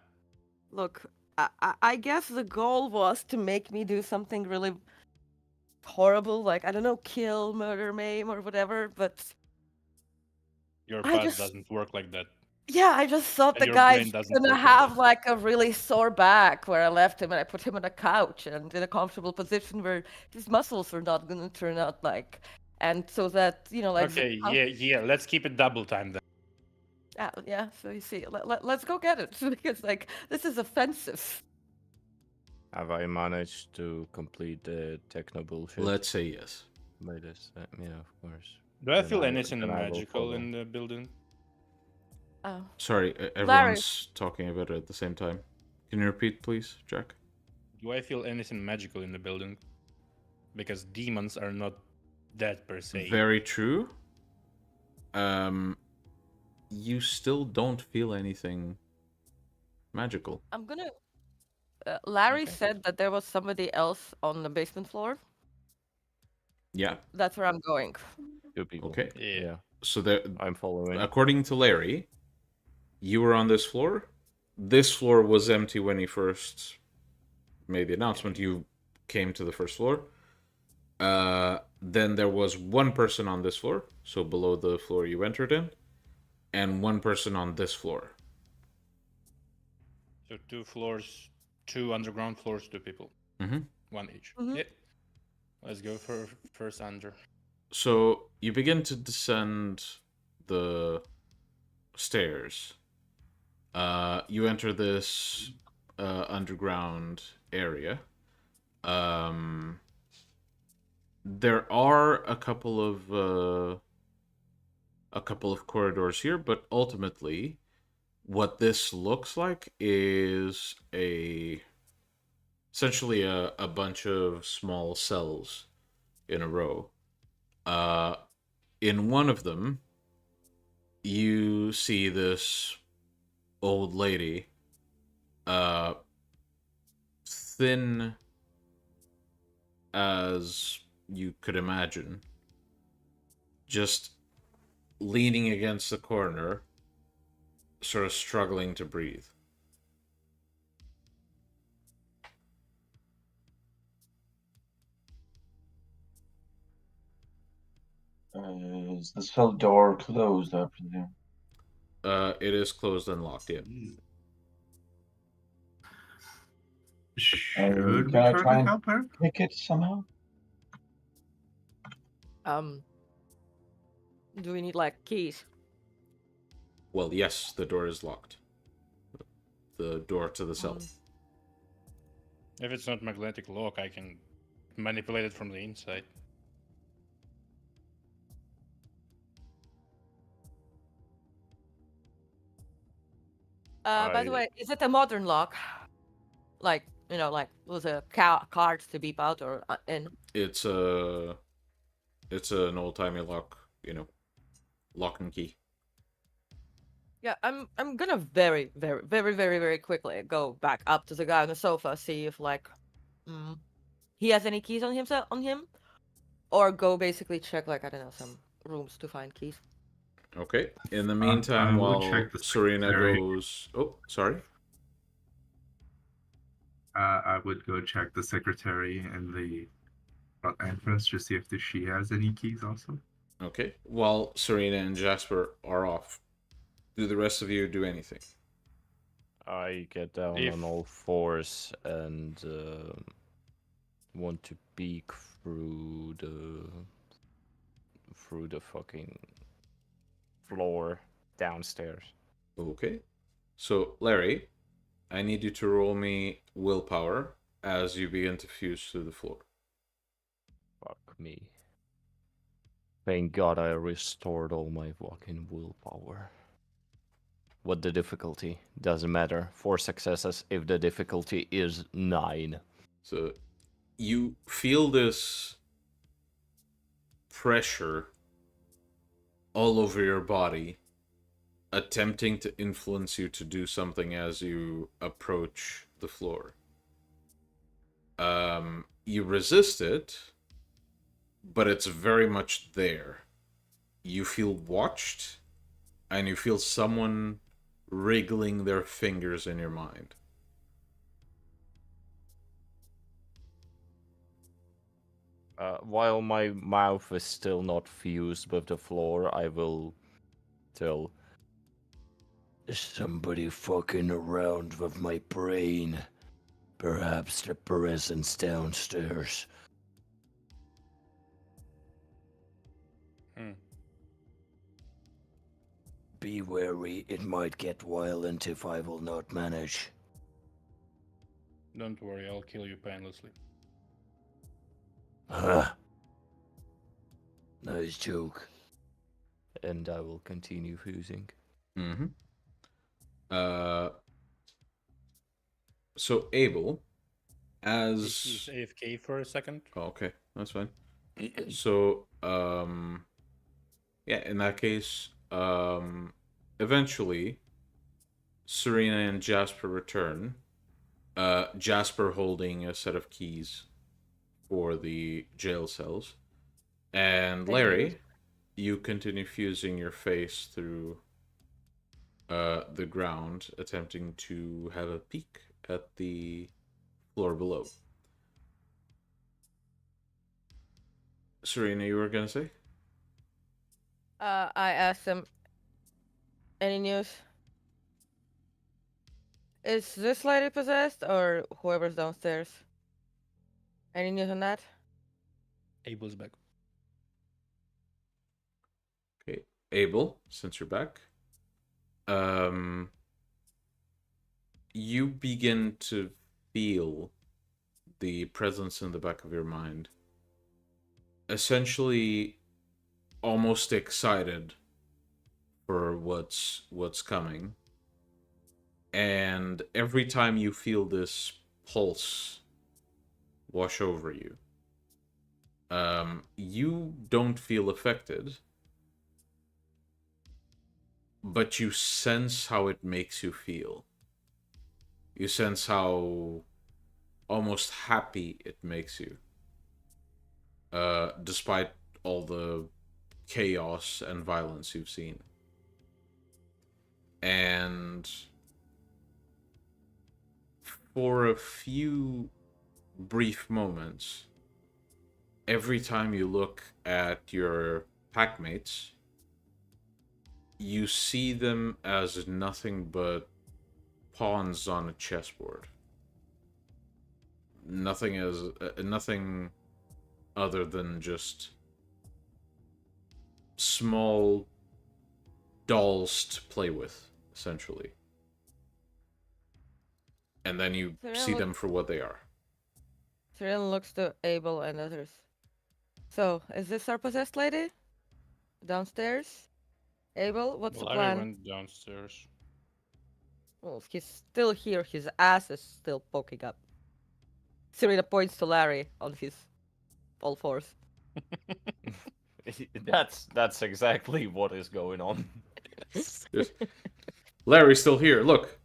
Look, I guess the goal was to make me do something really horrible, like, I don't know, kill, murder, maim, or whatever, but Your I path just- doesn't work like that. yeah, I just thought And the your guy's brain doesn't gonna work like have that. like a really sore back where I left him and I put him on a couch and in a comfortable position where his muscles are not gonna turn out like and so that like. Okay, yeah. Let's keep it double time then. Yeah. So you see, let's go get it because like this is offensive. Have I managed to complete the techno bullshit? Let's say yes. By this, yeah, of course. Do I Then feel I- anything then I will magical follow. in the building? Oh. Sorry, everyone's talking about it at the same time. Can you repeat, please, Jack? Do I feel anything magical in the building? Because demons are not dead per se. Very true. You still don't feel anything magical. I'm gonna. Larry Okay. said that there was somebody else on the basement floor. Yeah. That's where I'm going. Two people. Okay. Yeah. So there, I'm following. according to Larry, you were on this floor. This floor was empty when he first made the announcement. You came to the first floor. Then there was one person on this floor, so below the floor you entered in, and one person on this floor. So 2 floors, 2 underground floors, 2 people. Mm-hmm. 1 each. Mhm. Yeah. Let's go for first under. So you begin to descend the stairs. You enter this underground area. There are a couple of corridors here, but ultimately, what this looks like is essentially a bunch of small cells in a row. In one of them, you see this old lady, thin as you could imagine, just leaning against the corner, sort of struggling to breathe. Is the cell door closed, I presume? It is closed and locked, yeah. Should we Can I try try to and help her? pick it somehow? Do we need like keys? Well, yes, the door is locked. The door to the cell. If it's not magnetic lock, I can manipulate it from the inside. By the way, is it a modern lock? Like like with a card to beep out or in? It's an old-timey lock, lock and key. Yeah, I'm gonna very, very, very, very, very quickly go back up to the guy on the sofa, see if like he has any keys on him, or go basically check like I don't know some rooms to find keys. Okay. In the meantime, we'll while check the Serena secretary. goes... Oh, sorry. I would go check the secretary and the front entrance to see if she has any keys also. Okay. While Serena and Jasper are off, do the rest of you do anything? I get down If- on all fours and want to peek through the fucking floor downstairs. Okay. So, Larry, I need you to roll me willpower as you begin to fuse through the floor. Fuck me. Thank God I restored all my fucking willpower. What the difficulty? Doesn't matter. 4 successes if the difficulty is 9. So, you feel this pressure all over your body, attempting to influence you to do something as you approach the floor. You resist it, but it's very much there. You feel watched, and you feel someone wriggling their fingers in your mind. While my mouth is still not fused with the floor, I will tell. Is somebody fucking around with my brain? Perhaps the presence downstairs. be wary. It might get violent if I will not manage. Don't worry, I'll kill you painlessly. Huh. Nice joke. And I will continue fusing. Mm-hmm. So Abel, He's as AFK for a second. oh, okay, that's fine. So yeah, in that case, eventually, Serena and Jasper return. Jasper holding a set of keys for the jail cells, and Thank you. Larry, you continue fusing your face through the ground, attempting to have a peek at the floor below. Serena, you were gonna say? I asked him, any news? Is this lady possessed or whoever's downstairs? Any news on that? Abel's back. Okay, Abel, since you're back, you begin to feel the presence in the back of your mind. Essentially, almost excited for what's coming. And every time you feel this pulse wash over you, you don't feel affected, but you sense how it makes you feel. You sense how almost happy it makes you, despite all the chaos and violence you've seen. And for a few brief moments, every time you look at your packmates, you see them as nothing but pawns on a chessboard. Nothing other than just small dolls to play with, essentially. And then you see them for what they are. Serena looks to Abel and others. So, is this our possessed lady? Downstairs? Abel, what's the Larry plan? went downstairs. Well, if he's still here, his ass is still poking up. Serena points to Larry on his all fours. That's exactly what is going on. Larry's still here. Look.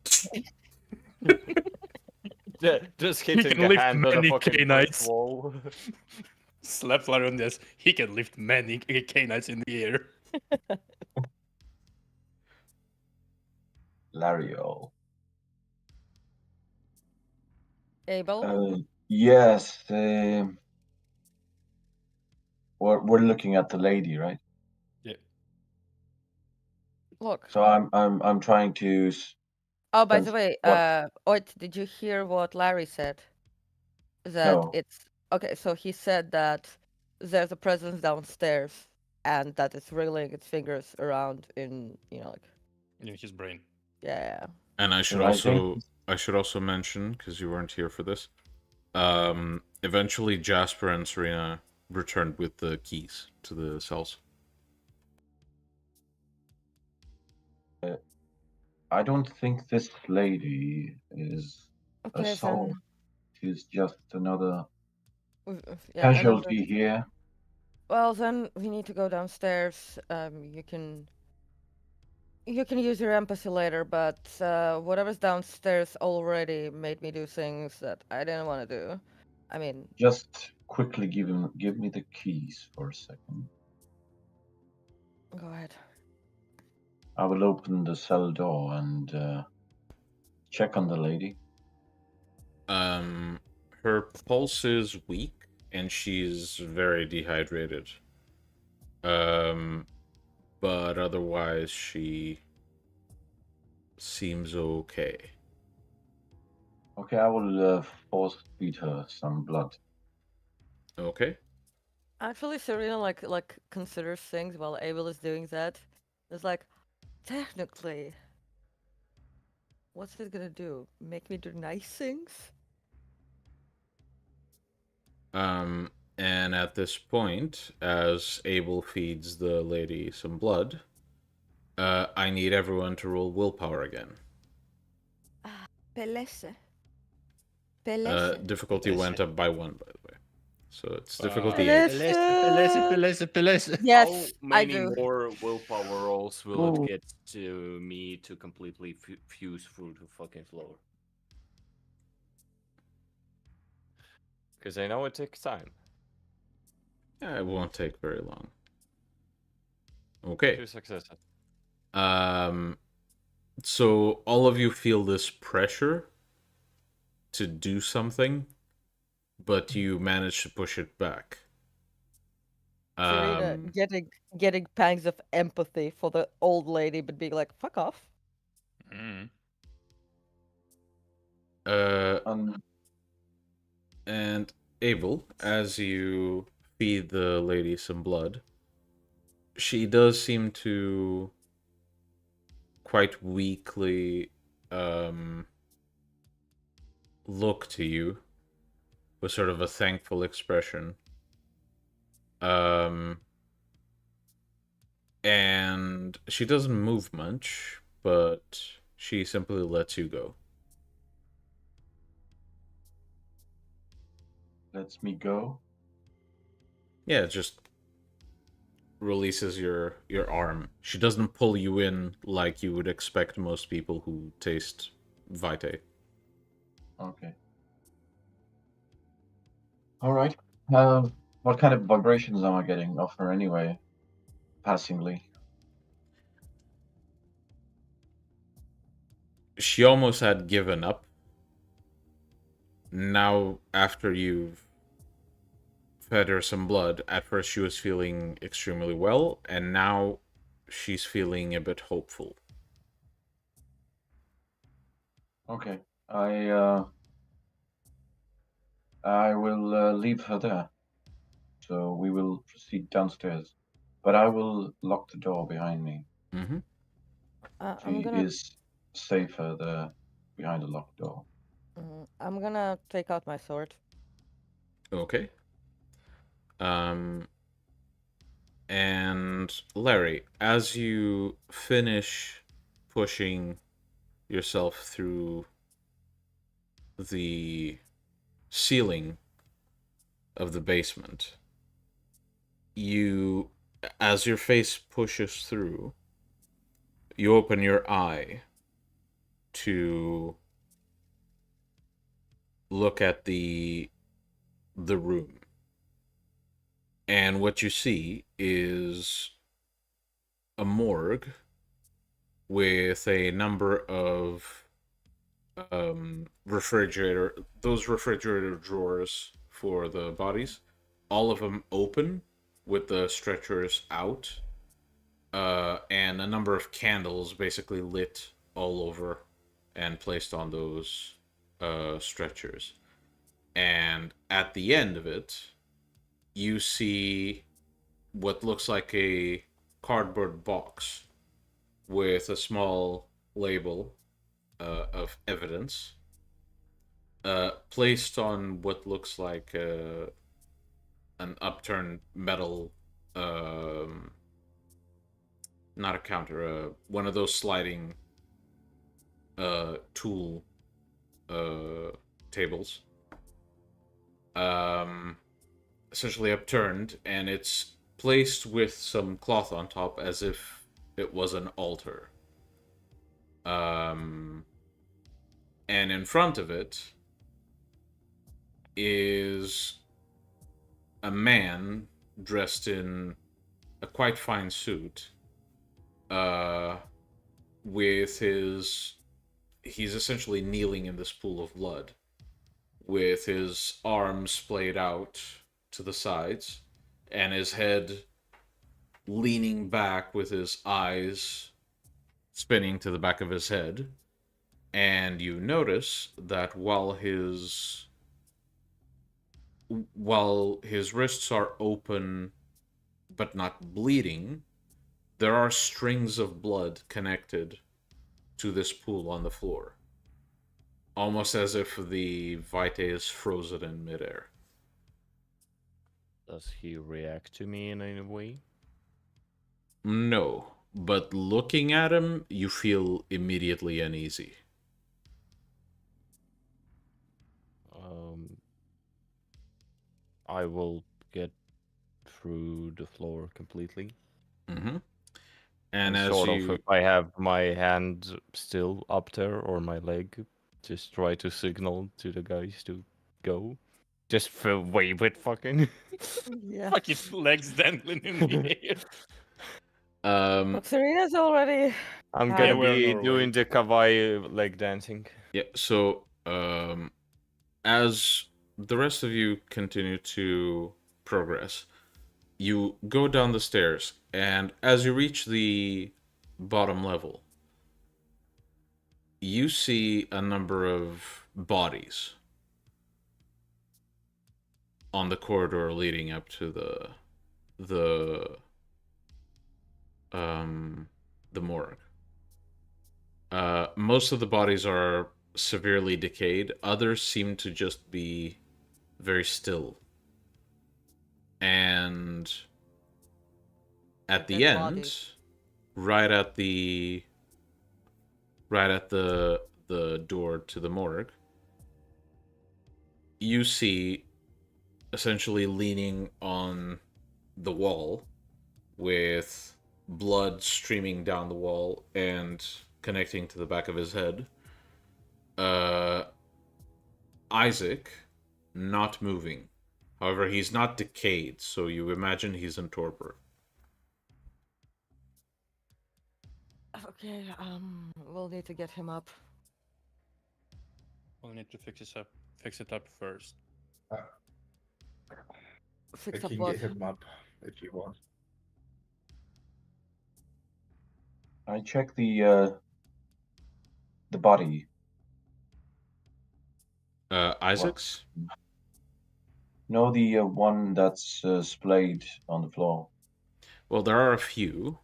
Just He hitting can a lift hand on a many fucking K-Knights. brick wall. Slaps Larry on this. He can lift many K-Knights in the air. Lario. Abel? Yes. We're looking at the lady, right? Yeah. Look. So I'm trying to. Oh, by the sense way, what? Oit, did you hear what Larry said? That No. it's okay. So he said that there's a presence downstairs, and that it's wriggling its fingers around in, like. In his brain. Yeah. And I should also mention, because you weren't here for this, eventually Jasper and Serena returned with the keys to the cells. I don't think this lady is a soul. She's just another casualty here. Well, then we need to go downstairs. You can use your empathy later, but whatever's downstairs already made me do things that I didn't want to do. I mean, just quickly give me the keys for a second. Go ahead. I will open the cell door and check on the lady. Her pulse is weak and she's very dehydrated. But otherwise she seems okay. Okay, I will force feed her some blood. Okay. Actually, Serena like considers things while Abel is doing that. It's like, technically, what's it gonna do? Make me do nice things? And at this point, as Abel feeds the lady some blood, I need everyone to roll willpower again. Pelesse. Pelesse. Difficulty went up by 1, by the way. So it's difficulty Pelesse. 8. Yes, How I many do. more willpower rolls will it get to me to completely fuse through the fucking floor? Because I know it takes time. Yeah, it won't take very long. Okay. 2 successes. So all of you feel this pressure to do something, but you manage to push it back. Serena getting pangs of empathy for the old lady, but being like, "Fuck off." Mm. And Abel, as you feed the lady some blood, she does seem to quite weakly look to you with sort of a thankful expression. And she doesn't move much, but she simply lets you go. Lets me go. Yeah, it just releases your arm. She doesn't pull you in like you would expect most people who taste Vitae. Okay. All right. What kind of vibrations am I getting off her anyway? Passingly. She almost had given up. Now, after you've fed her some blood, at first she was feeling extremely well, and now she's feeling a bit hopeful. Okay. I will leave her there. So we will proceed downstairs. But I will lock the door behind me. Mm-hmm. I'm She gonna is safer there behind a locked door. I'm gonna take out my sword. Okay. And Larry, as you finish pushing yourself through the ceiling of the basement, as your face pushes through, you open your eye to look at the room. And what you see is a morgue with a number of refrigerator drawers for the bodies, all of them open with the stretchers out, and a number of candles basically lit all over and placed on those stretchers. And at the end of it, you see what looks like a cardboard box with a small label of evidence placed on what looks like an upturned metal, not a counter, one of those sliding tool tables. Essentially upturned, and it's placed with some cloth on top as if it was an altar. And in front of it is a man dressed in a quite fine suit, with he's essentially kneeling in this pool of blood, with his arms splayed out to the sides, and his head leaning back with his eyes spinning to the back of his head. And you notice that while his wrists are open but not bleeding, there are strings of blood connected to this pool on the floor, almost as if the Vitae is frozen in midair. Does he react to me in any way? No, but looking at him, you feel immediately uneasy. I will get through the floor completely. Mm-hmm. And as sort you... of, if I have my hand still up there or my leg, just try to signal to the guys to go. Just wave it, fucking. Yeah. Fucking legs dangling in the air. Serena's already. I'm had gonna it. we're in be Norway. doing the kawaii leg dancing. Yeah, so as the rest of you continue to progress, you go down the stairs, and as you reach the bottom level, you see a number of bodies on the corridor leading up to the morgue. Most of the bodies are severely decayed. Others seem to just be very still. And at the Dead end, bodies. right at the door to the morgue, you see essentially leaning on the wall with blood streaming down the wall and connecting to the back of his head. Isaac, not moving. However, he's not decayed, so you imagine he's in torpor. Okay, we'll need to get him up. We'll need to fix it up first. Fix I up can what? get him up if you want. I check the body. Isaac's? No, the one that's splayed on the floor. Well, there are a few.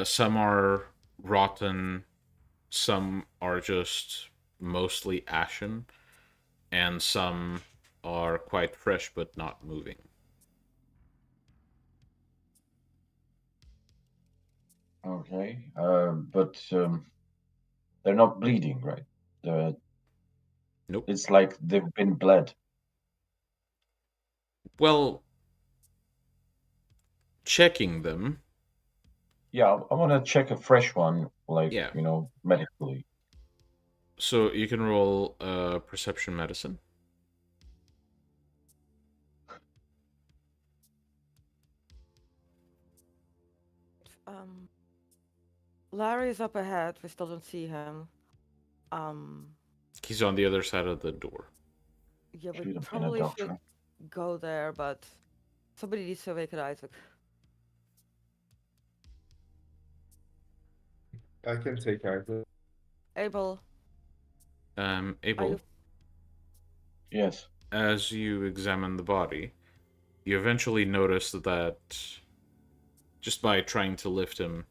Some are rotten, some are just mostly ashen, and some are quite fresh but not moving. Okay, but they're not bleeding, right? Nope. It's like they've been bled. Well, checking them. Yeah, I want to check a fresh one, like, Yeah. medically. So you can roll perception medicine. Larry's up ahead. We still don't see him. He's on the other side of the door. Yeah, Should we have been a probably should doctor. go there, but somebody needs to awaken Isaac. I can take Isaac. Abel. Abel, Yes. as you examine the body, you eventually notice that just by trying to lift him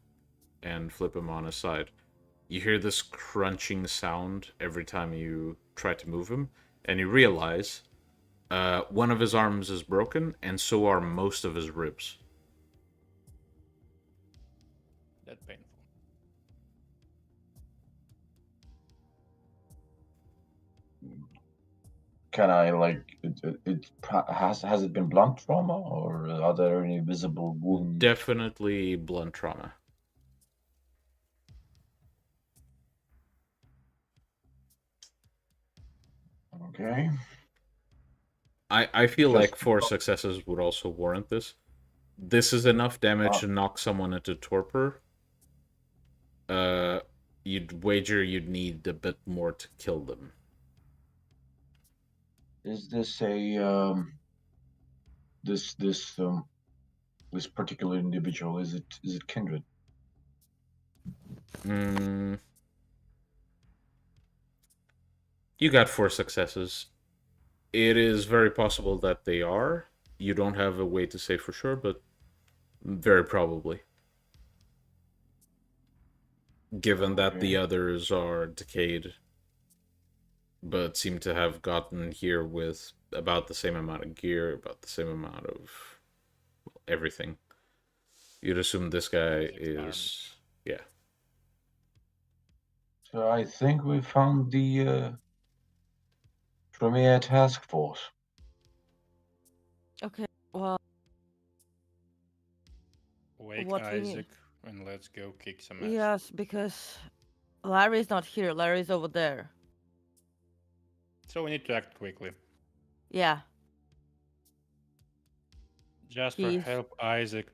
and flip him on his side, you hear this crunching sound every time you try to move him, and you realize one of his arms is broken, and so are most of his ribs. That's painful. Can I has it been blunt trauma, or are there any visible wounds? Definitely blunt trauma. Okay. I feel Just- like 4 successes would also warrant this. This is enough damage to knock someone into torpor. You'd wager you'd need a bit more to kill them. Is this this particular individual? Is it kindred? You got 4 successes. It is very possible that they are. You don't have a way to say for sure, but very probably. given that the Okay. others are decayed, but seem to have gotten here with about the same amount of gear, about the same amount of everything. You'd assume this guy It's armed. is, yeah. So I think we found the premier task force. Okay, well, Wake what we need. Isaac and let's go kick some ass. Yes, because Larry's not here. Larry's over there. So we need to act quickly. Yeah. Jasper, He's- help Isaac.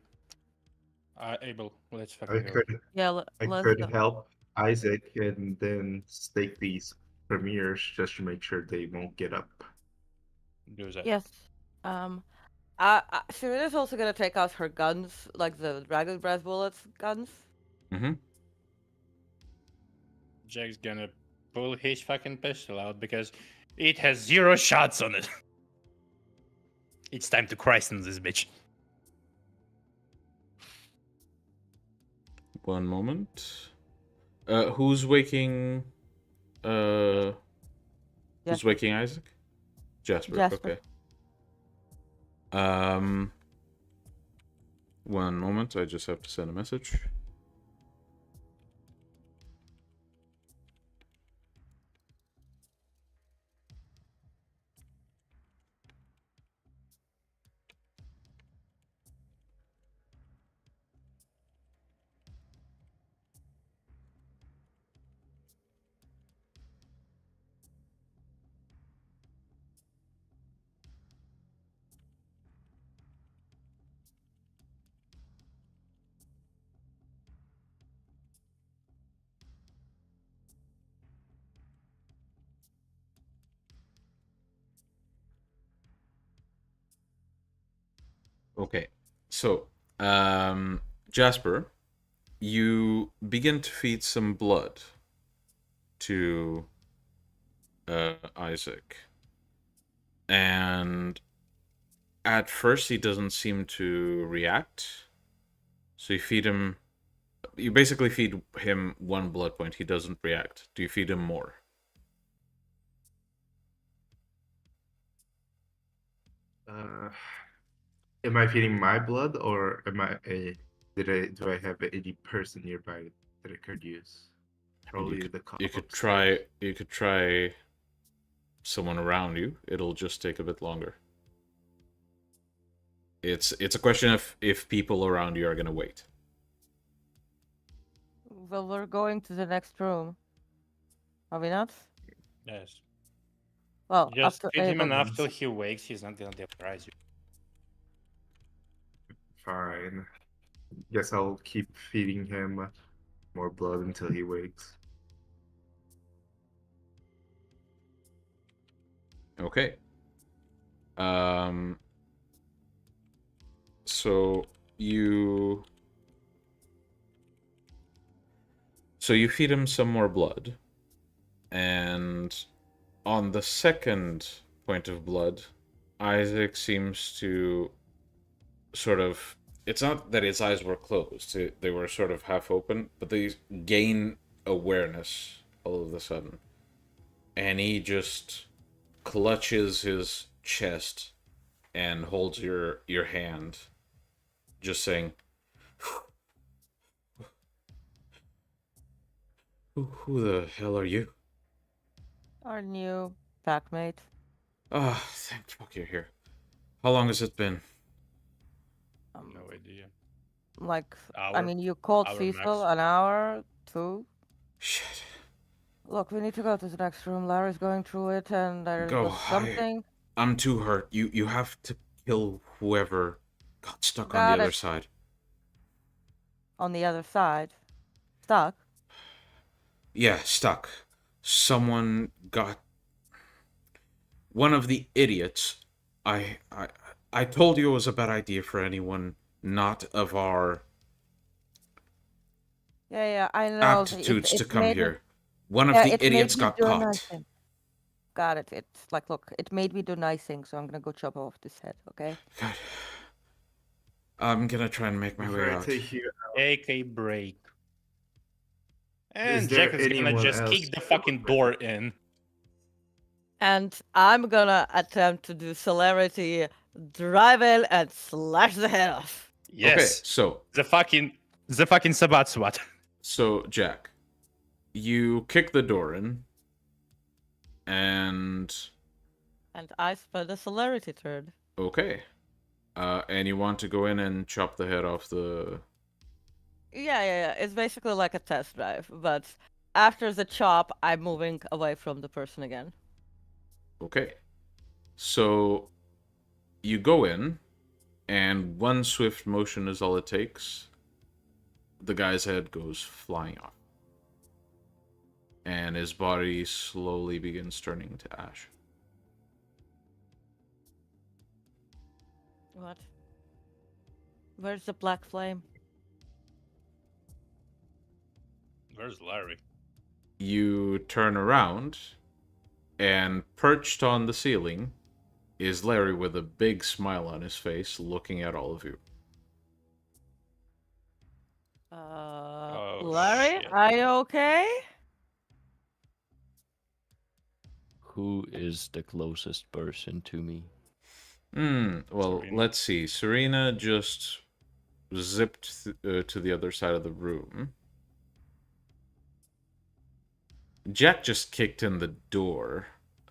Abel, let's I fucking go. could Yeah, I let's could go. help Isaac and then stake these premiers just to make sure they won't get up. Do that. Yes. Serena's also gonna take out her guns, like the dragon breath bullets guns. Mm-hmm. Jack's gonna pull his fucking pistol out because it has 0 shots on it. It's time to christen this bitch. One moment. Who's waking? Who's Jasper. waking Isaac? Jasper. Jasper. Okay. One moment. I just have to send a message. Okay, so Jasper, you begin to feed some blood to Isaac, and at first he doesn't seem to react. So you feed him. You basically feed him 1 blood point. He doesn't react. Do you feed him more? Am I feeding my blood, or am I a? Do I have any person nearby that I could use? Probably You the cop could upstairs. try. You could try someone around you. It'll just take a bit longer. It's a question of if people around you are gonna wait. Well, we're going to the next room. Are we not? Yes. Well, Just after feed him Abel. enough till he wakes. He's not gonna terrorize you. Fine. Guess I'll keep feeding him more blood until he wakes. Okay. So you feed him some more blood, and on the second point of blood, Isaac seems to sort of. It's not that his eyes were closed; they were sort of half open, but they gain awareness all of a sudden, and he just clutches his chest and holds your hand, just saying, who the hell are you? Our new packmate. Ah, thank fuck you're here. How long has it been? No idea. Like, I Hour? mean, you called Hour Cecil max. an hour, 2. Shit. Look, we need to go to the next room. Larry's going through it, and there Go. was something. I'm too hurt. You have to kill whoever got stuck on Got the other it. side. On the other side. Stuck. Yeah, stuck. Someone got. One of the idiots. I told you it was a bad idea for anyone not of our Yeah, I know. aptitudes to come made here. One of yeah, the it made idiots me got do a caught. nice thing. Got it. It's like, look, it made me do nice things, so I'm gonna go chop off this head, okay? God. I'm gonna try and make my way Before I out. take you Take a break. And there Jack is gonna anyone just else kick the who fucking would door like- in. And I'm gonna attempt to do celerity, drive in, and slash the head off. Okay, Yes. so The fucking Sabat SWAT. Jack, you kick the door in, and And I spend a celerity turn. okay, and you want to go in and chop the head off the. Yeah. It's basically like a test drive, but after the chop, I'm moving away from the person again. Okay, so you go in, and one swift motion is all it takes. The guy's head goes flying off, and his body slowly begins turning to ash. What? Where's the black flame? Where's Larry? You turn around, and perched on the ceiling is Larry with a big smile on his face, looking at all of you. Larry, shit. are you okay? Who is the closest person to me? Well, Serena. let's see. Serena just zipped to the other side of the room. Jack just kicked in the door.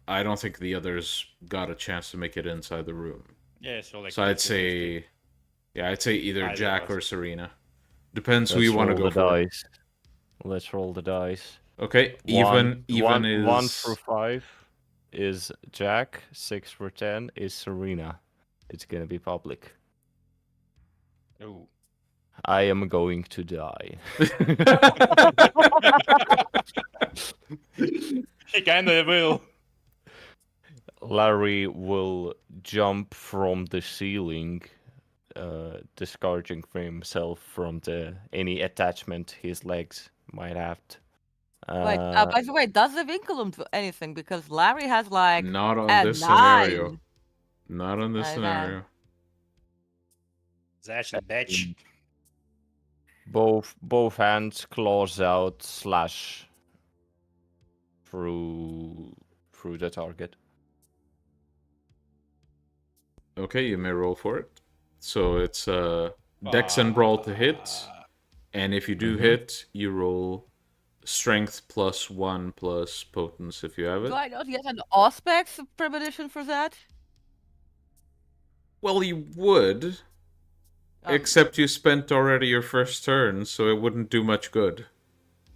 I don't think the others got a chance to make it inside the room. Yeah, so like. So I'd 50-50. say, yeah, I'd say either Either Jack of or us. Serena. Depends who Let's you want to roll go the for. dice. Let's roll the dice. Okay, even is 1 through 5 is Jack. 6 for 10 is Serena. It's gonna be public. Ooh. I am going to die. He kinda will. Larry will jump from the ceiling, discouraging for himself from any attachment his legs might have. Wait, by the way, does the vinculum do anything? Because Larry has like Not on a this 9. scenario. Not on this Okay. scenario. Zash the bitch. Both hands, claws out, slash through the target. Okay, you may roll for it. So it's Dex and Brawl to hit, and if you do hit, you roll Strength +1 plus Potence if you have it. Do I not get an Auspex premonition for that? Well, you would, except you spent already your first turn, so it wouldn't do much good.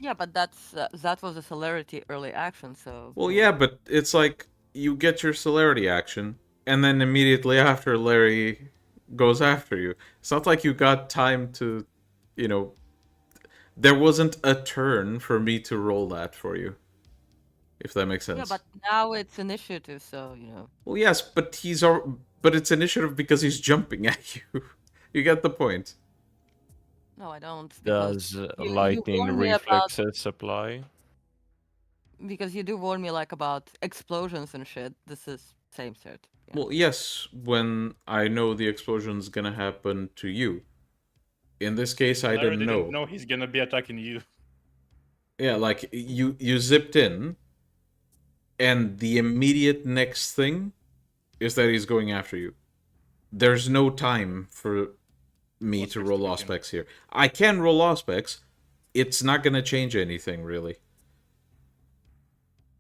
Yeah, but that's that was a celerity early action, so. Well, yeah, but it's like you get your celerity action, and then immediately after Larry goes after you. It's not like you got time to, there wasn't a turn for me to roll that for you. If that makes sense. Yeah, but now it's initiative, so Well, yes, but but it's initiative because he's jumping at you. You get the point. No, I don't. Because Does you lightning warned me about- reflexes apply? Because you do warn me like about explosions and shit. This is same shit. Yeah. Well, yes, when I know the explosion's gonna happen to you. In this case, I Larry didn't know. he's gonna be attacking you. Yeah, like you zipped in, and the immediate next thing is that he's going after you. There's no time for me to roll Auspex here. I can roll Auspex. It's not gonna change anything, really.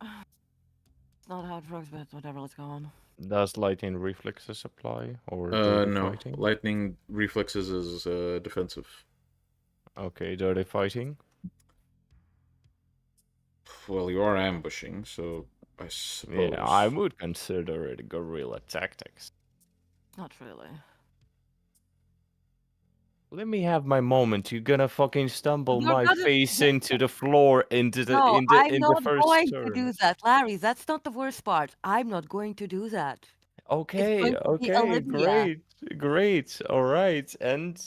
It's not how it works, but whatever, let's go on. Does lightning reflexes apply? Or No. fighting? Lightning reflexes is defensive. Okay, dirty fighting. Well, you are ambushing, so I suppose. Yeah, I would consider it guerrilla tactics. Not really. Let me have my moment. You're gonna fucking stumble You're my gonna- face into the floor into the No, in the I'm in not the first going turn. to do that, Larry. That's not the worst part. I'm not going to do that. Okay, going to be okay, Olivia. great, all right, and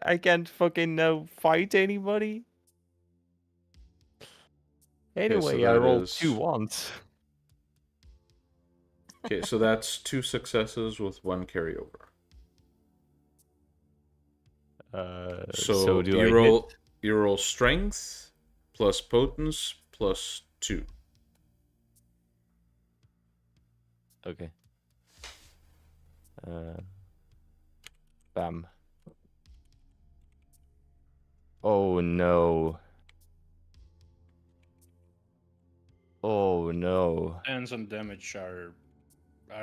I can't fucking fight anybody. Anyway, I that rolled is- 2 ones. Okay, so that's 2 successes with 1 carryover. So do you I roll hit? you roll strength plus potence plus 2. Okay. Bam. Oh no. Oh no. Hands on damage are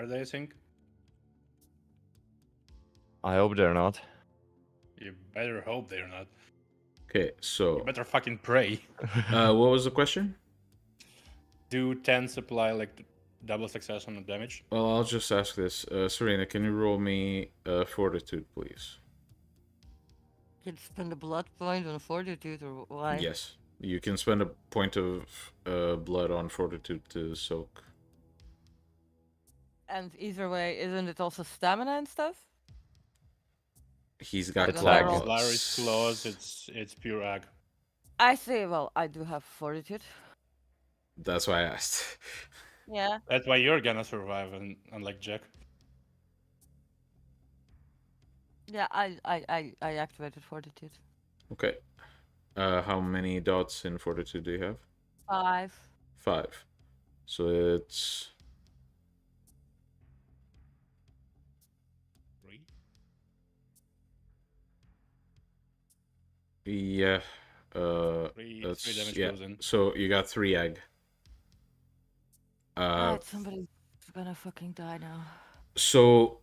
they? I think I hope they're not. you better hope they're not. Okay, You so better fucking pray. what was the question? Do 10s apply like double success on the damage? Well, I'll just ask this. Serena, can you roll me fortitude, please? Can spend a blood point on fortitude or why? Yes. You can spend a point of blood on fortitude to soak. And either way, isn't it also stamina and stuff? He's got It's lag. claws. Larry's claws, it's pure ag. I say, well, I do have fortitude. That's why I asked. Yeah. That's why you're gonna survive, unlike Jack. Yeah, I activated fortitude. Okay. How many dots in fortitude do you have? 5. 5. So it's 3. yeah. Three That's damage yeah. goes in. So you got 3 egg. Alright, somebody's gonna fucking die now. So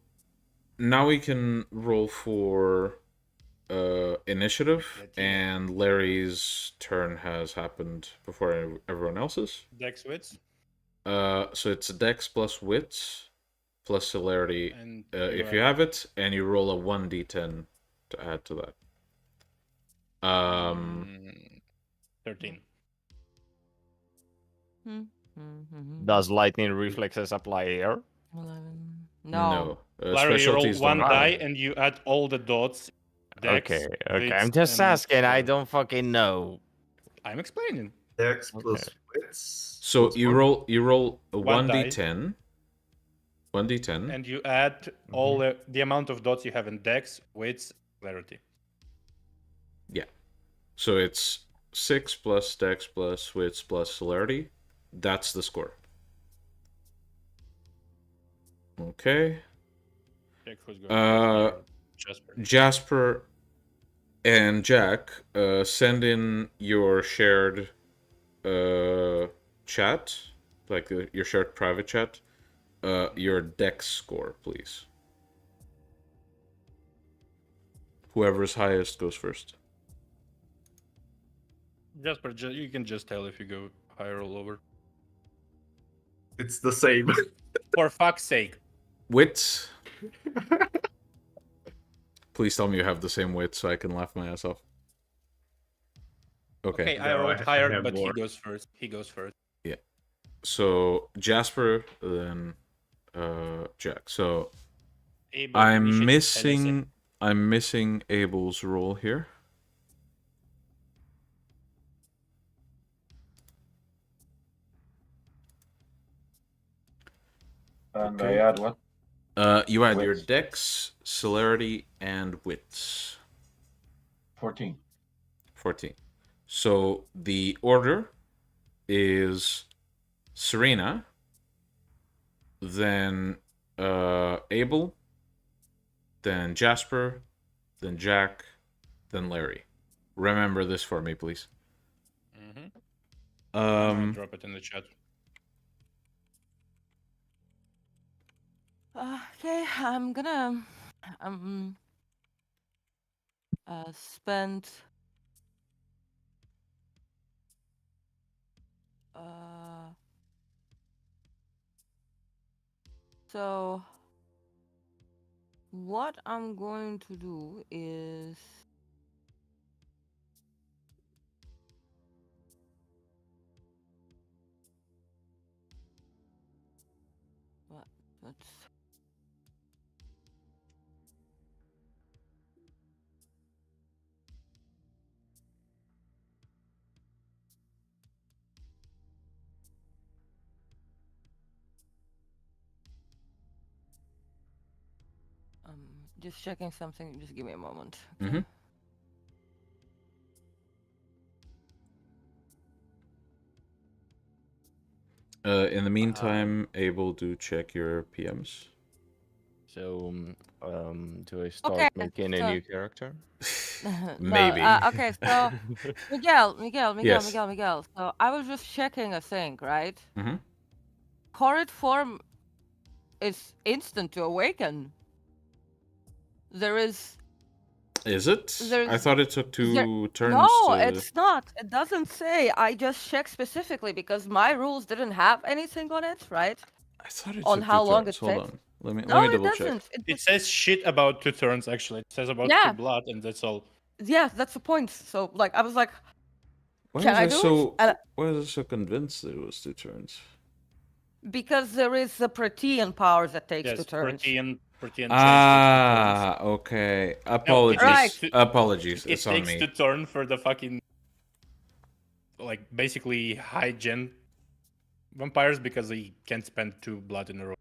now we can roll for initiative, and Larry's turn has happened before everyone else's. Dex wits. So it's Dex plus wits plus celerity And if you have it, and you roll a 1d10 to add to that. 13. Does lightning reflexes apply here? 11. No. Larry, you roll Specialties one don't. die and you add all the dots. Dex, Okay, okay. wits, I'm just and asking. I celerity. don't fucking know. I'm explaining. Dex plus wits. So plus you one. roll a One die. 1d10. 1d10. And you add all the amount of dots you have in Dex, wits, celerity. Yeah. So it's 6 plus Dex plus wits plus celerity. That's the score. Okay. Check who's going Jasper. Jasper and Jack, send in your shared chat, like your shared private chat, your Dex score, please. Whoever's highest goes first. Jasper, you can just tell if you go higher or lower. It's the same. For fuck's sake. Wits. Please tell me you have the same wits so I can laugh my ass off. Okay. I No, rolled I higher, have but more. he goes first. He goes first. Yeah. So Jasper, then Jack. So Abel, I'm initiate missing Abel's roll here. And Okay. I add what? You add your Wits. Dex, celerity, and wits. 14. 14. So the order is Serena, then Abel, then Jasper, then Jack, then Larry. Remember this for me, please. I'll drop it in the chat. Okay, I'm gonna spend so what I'm going to do is let's just checking something. Just give me a moment. Okay? In the meantime, Abel, do check your PMs. So, do I start Okay, making a so- new character? Maybe. Okay, so Miguel. Yes. So I was just checking a thing, right? Mm-hmm. Horrid form is instant to awaken. There is. Is it? I There's- thought it took two there- turns. No, to... it's not. It doesn't say. I just checked specifically because my rules didn't have anything on it, right? I thought it on took how two long turns. it Hold takes. on. Let me No, it double check. doesn't. It says shit about 2 turns, actually. It says about Yeah. 2 blood, and that's all. Yeah, that's the point. So, like, I was like, Why Can was I I do it? so? And- Why was I so convinced that it was 2 turns? because there is the Protean power that takes Yes, 2 turns. Protean Ah, okay. Apologies. Right. Apologies. It It's on takes me. 2 turn for the fucking, like, basically high gen vampires because they can't spend 2 blood in a row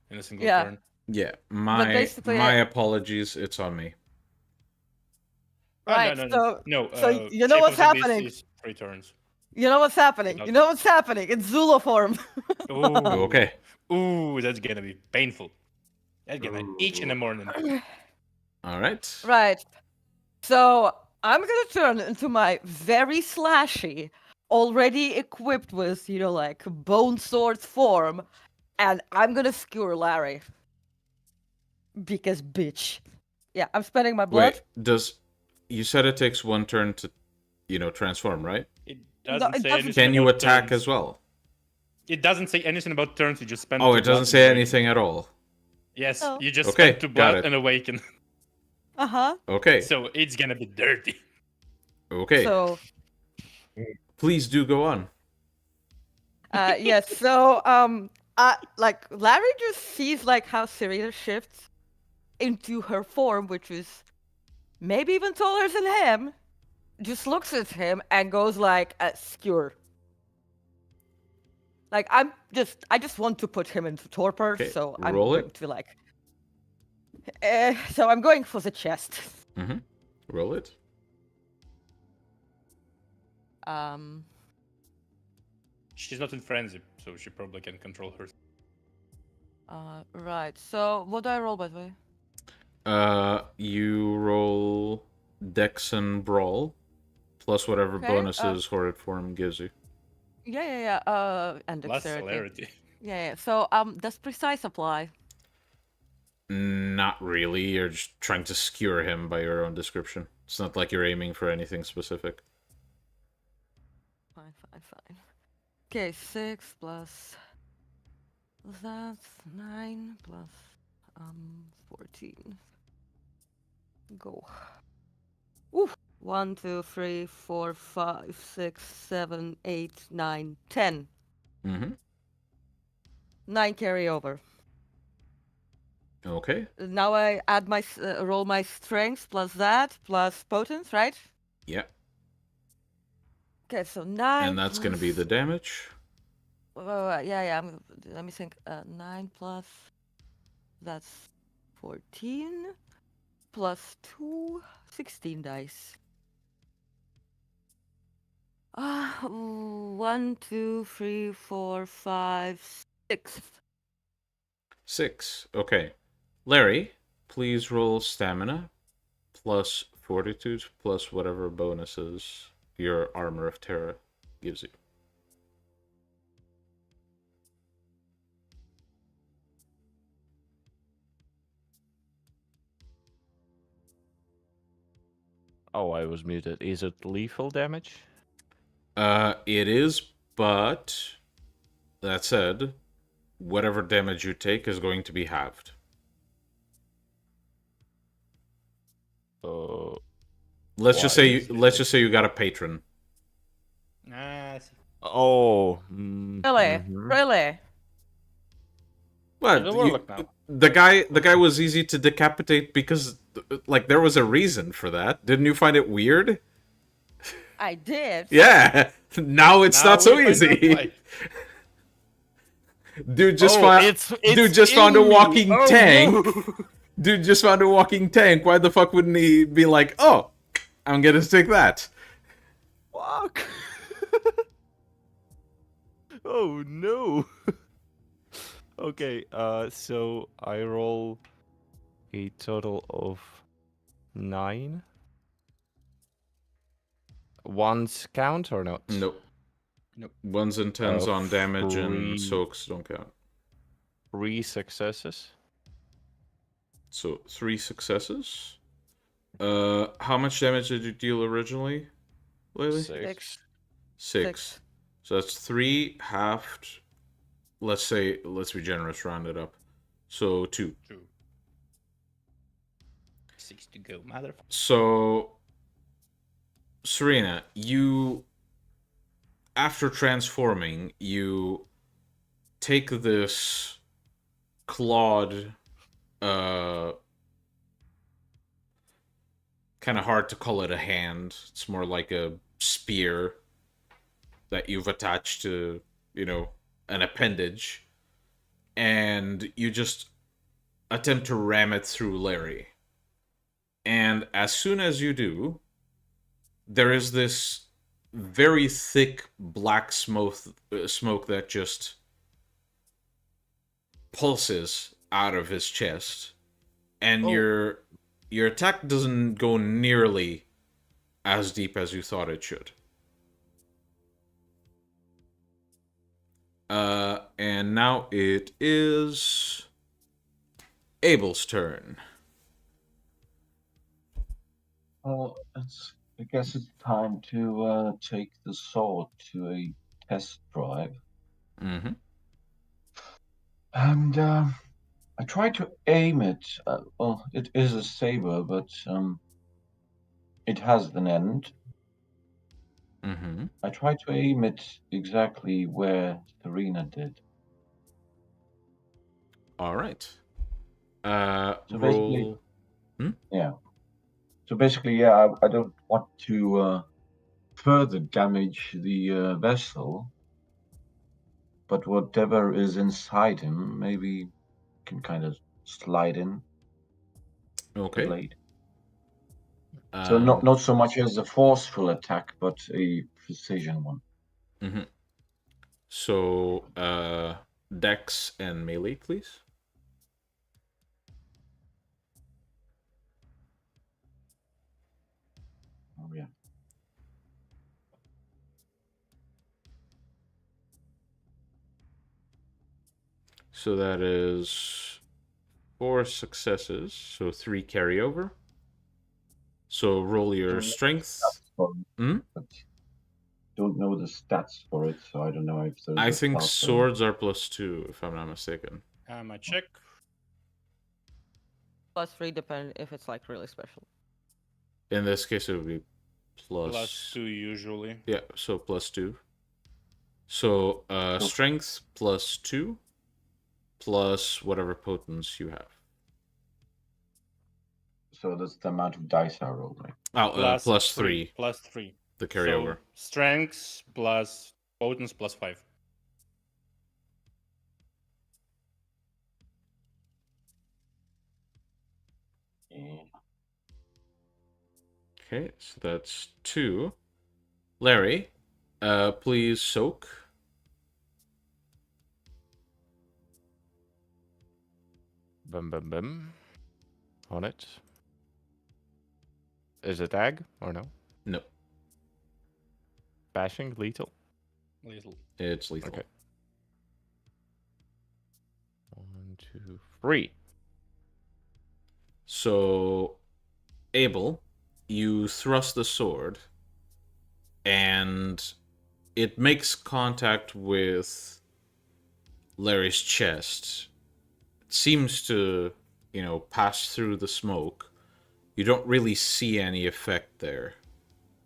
in a single Yeah. turn. Yeah, my basically, my apologies. It's on me. Oh, Right, no. so you know Shape what's of the Beast happening? is 3 turns. You know what's happening? Without- You know what's happening? It's Zulu form. Ooh. Okay. Ooh, that's gonna be painful. That's gonna itch in the morning. All right. Right. So I'm gonna turn into my very slashy, already equipped with, like bone sword form, and I'm gonna skewer Larry. Because bitch. Yeah, I'm spending my blood. Wait, you said it takes 1 turn to, transform, right? It No, doesn't it say doesn't- anything Can you about attack turns. as well? It doesn't say anything about turns. You just spend. Oh, 2 it doesn't blood say and anything at all. Yes, Oh. you just Okay, spend 2 got blood it. and awaken. Uh-huh. Okay. So it's gonna be dirty. Okay. So Please do go on. yes, so like Larry just sees like how Serena shifts into her form, which is maybe even taller than him, just looks at him and goes like skewer. Like I just want to put him into torpor, Okay, so I'm roll it. going to like so I'm going for the chest. Mm-hmm. Roll it. She's not in frenzy, so she probably can control her. Right. So what do I roll, by the way? You roll Dex and Brawl, plus whatever Okay, bonuses Horrid Form gives you. Yeah. And Plus dexterity. celerity. Yeah. So does precise apply? Not really. You're just trying to skewer him by your own description. It's not like you're aiming for anything specific. Fine. Okay, 6 plus that's 9 plus 14. Go. Oof. 1, 2, 3, 4, 5, 6, 7, 8, 9, 10. Mm-hmm. 9 carryover. Okay. Now I add my roll my strength plus that plus potence, right? Yeah. Okay, so 9. And that's going to be the damage. Yeah. Let me think. 9 plus. That's 14. Plus 2. 16 dice. 1, 2, 3, 4, 5, 6. 6. Okay. Larry, please roll stamina plus fortitude plus whatever bonuses your Armor of Terra gives you. Oh, I was muted. Is it lethal damage? It is, but that said, whatever damage you take is going to be halved. Let's just say you got a patron. I see. Oh. Really? Well, She's a warlock now. the guy was easy to decapitate because like there was a reason for that. Didn't you find it weird? I did. Yeah. Now it's Now not so we find out easy. why. Dude just it's found a in me. walking Oh, tank. no. Dude just found a walking tank. Why the fuck wouldn't he be like, "Oh, I'm gonna take that"? Fuck. Oh Oh no. Okay, so I roll a total of 9. Ones count or not? Nope. Nope. Ones and tens on damage and Three- soaks don't count. 3 successes. So 3 successes. How much damage did you deal originally, Laylee? 6. 6. So that's 3 halved. Let's be generous, round it up. So 2. 2. 6 to go, motherfucker. So, Serena, you, after transforming, you take this clawed, kind of hard to call it a hand. It's more like a spear that you've attached to, an appendage. And you just attempt to ram it through Larry. And as soon as you do, there is this very thick black smoke that just pulses out of his chest, and your attack doesn't go nearly as deep as you thought it should. And now it is Abel's turn. Well, I guess it's time to take the sword to a test drive. Mm-hmm. And I try to aim it. Well, it is a saber, but it has an end. Mm-hmm. I try to aim it exactly where Serena did. All right. So Roll. Yeah. So basically, yeah, I don't want to further damage the vessel, but whatever is inside him, maybe can kind of slide in the Okay. blade. So not Um, so much as a forceful attack, but a precision one. Mm-hmm. So, Dex and melee, please. Oh yeah. So that is 4 successes, so 3 carryover. So roll your strength. But don't know the stats for it, so I don't know if there's. I think swords are +2, if I'm not mistaken. I check. +3 depend if it's like really special. In this case, it would be +2 usually. Yeah, so +2. So strength +2 plus whatever potence you have. So that's the amount of dice I roll, right? Oh, +3. +3. The carryover. So, strengths plus potence +5. Yeah. Okay, so that's 2. Larry, please soak. Bum bum bum. On it. Is it ag or no? No, Bashing, lethal. Little. it's lethal. Okay. 1, 2, 3. So, Abel, you thrust the sword, and it makes contact with Larry's chest. It seems to, pass through the smoke. You don't really see any effect there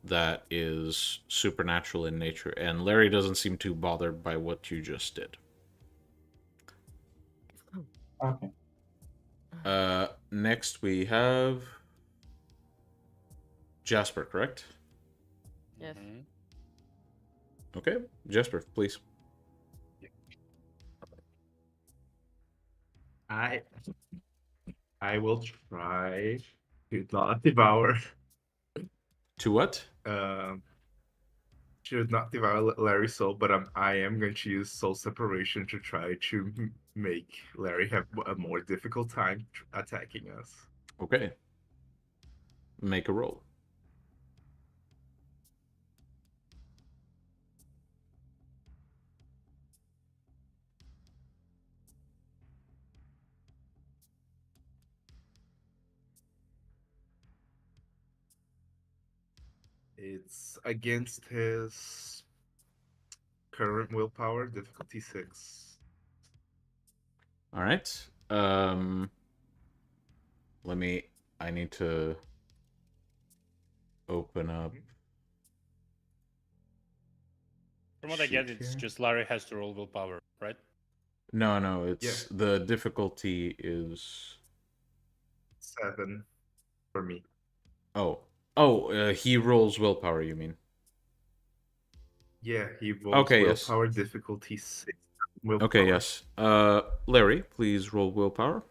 that is supernatural in nature, and Larry doesn't seem too bothered by what you just did. Okay. Next we have Jasper, correct? Yes. Okay, Jasper, please. I will try to not devour. To what? should not devour Larry's soul, but I am going to use soul separation to try to make Larry have a more difficult time attacking us. Okay. Make a roll. It's against his current willpower, difficulty 6. All right. I need to open up. From what I get, sheet it's here. just Larry has to roll willpower, right? No, it's the difficulty is 7 for me. he rolls willpower, you mean? Yeah, he rolls Okay, yes. willpower, difficulty 6. Willpower. Okay, yes. Larry, please roll willpower.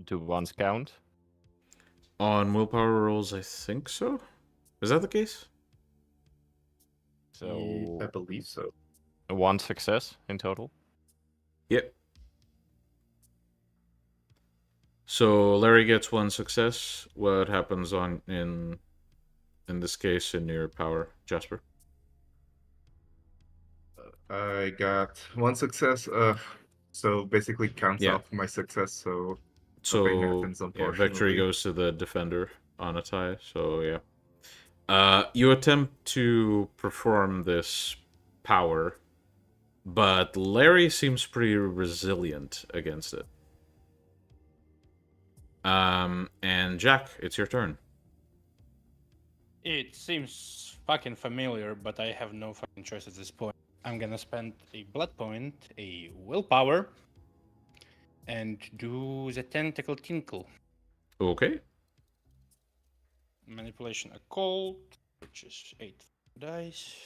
Do ones count? On willpower rolls, I think so. Is that the case? So I believe so. 1 success in total. Yep. So Larry gets 1 success. What happens in this case in your power, Jasper? I got 1 success. So basically counts Yeah. off my success. So nothing So happens, yeah, unfortunately. victory goes to the defender on a tie. So yeah. You attempt to perform this power, but Larry seems pretty resilient against it. And Jack, it's your turn. It seems fucking familiar, but I have no fucking choice at this point. I'm gonna spend a blood point, a willpower, and do the tentacle tinkle. Okay. Manipulation occult, which is 8 dice.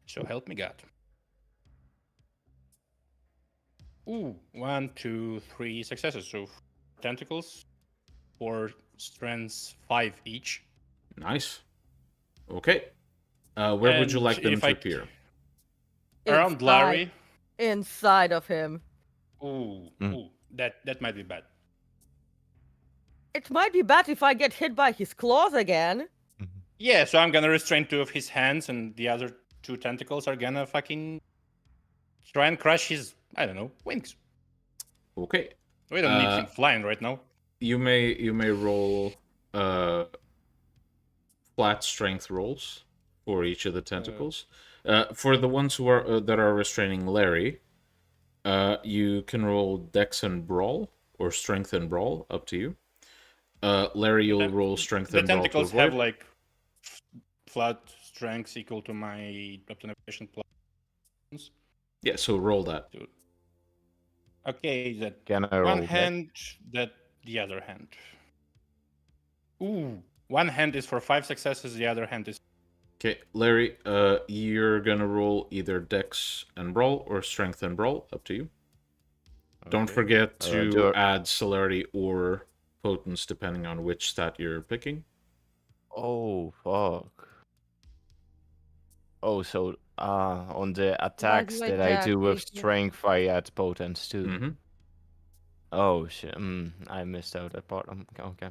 So help me God. Ooh, 1, 2, 3 successes. So tentacles, 4 strands, 5 each. Nice. Okay. Where would you And like them if to I- appear? Around Larry. Inside of him. Ooh, Mm. ooh, that might be bad. It might be bad if I get hit by his claws again. Yeah, so I'm gonna restrain 2 of his hands, and the other 2 tentacles are gonna fucking try and crush his, I don't know, wings. Okay. We don't need him flying right now. You may roll flat strength rolls for each of the tentacles. For the ones who are that are restraining Larry, you can roll Dex and Brawl or Strength and Brawl, up to you. Larry, you'll roll Strength The and Brawl to tentacles avoid. have like flat strength equal to my optimization plus. Yeah, so roll that. Okay, that Can I roll one Dex? hand, that the other hand. Ooh, one hand is for 5 successes, the other hand is. Okay, Larry, you're gonna roll either Dex and Brawl or Strength and Brawl, up to you. Don't Okay. forget do to it. add Celerity or Potence depending on which stat you're picking. Oh fuck. Oh, so on the attacks way, that I Jack, do with please, yeah. strength, I add potence too. Mm-hmm. Oh shit! I missed out that part. Okay.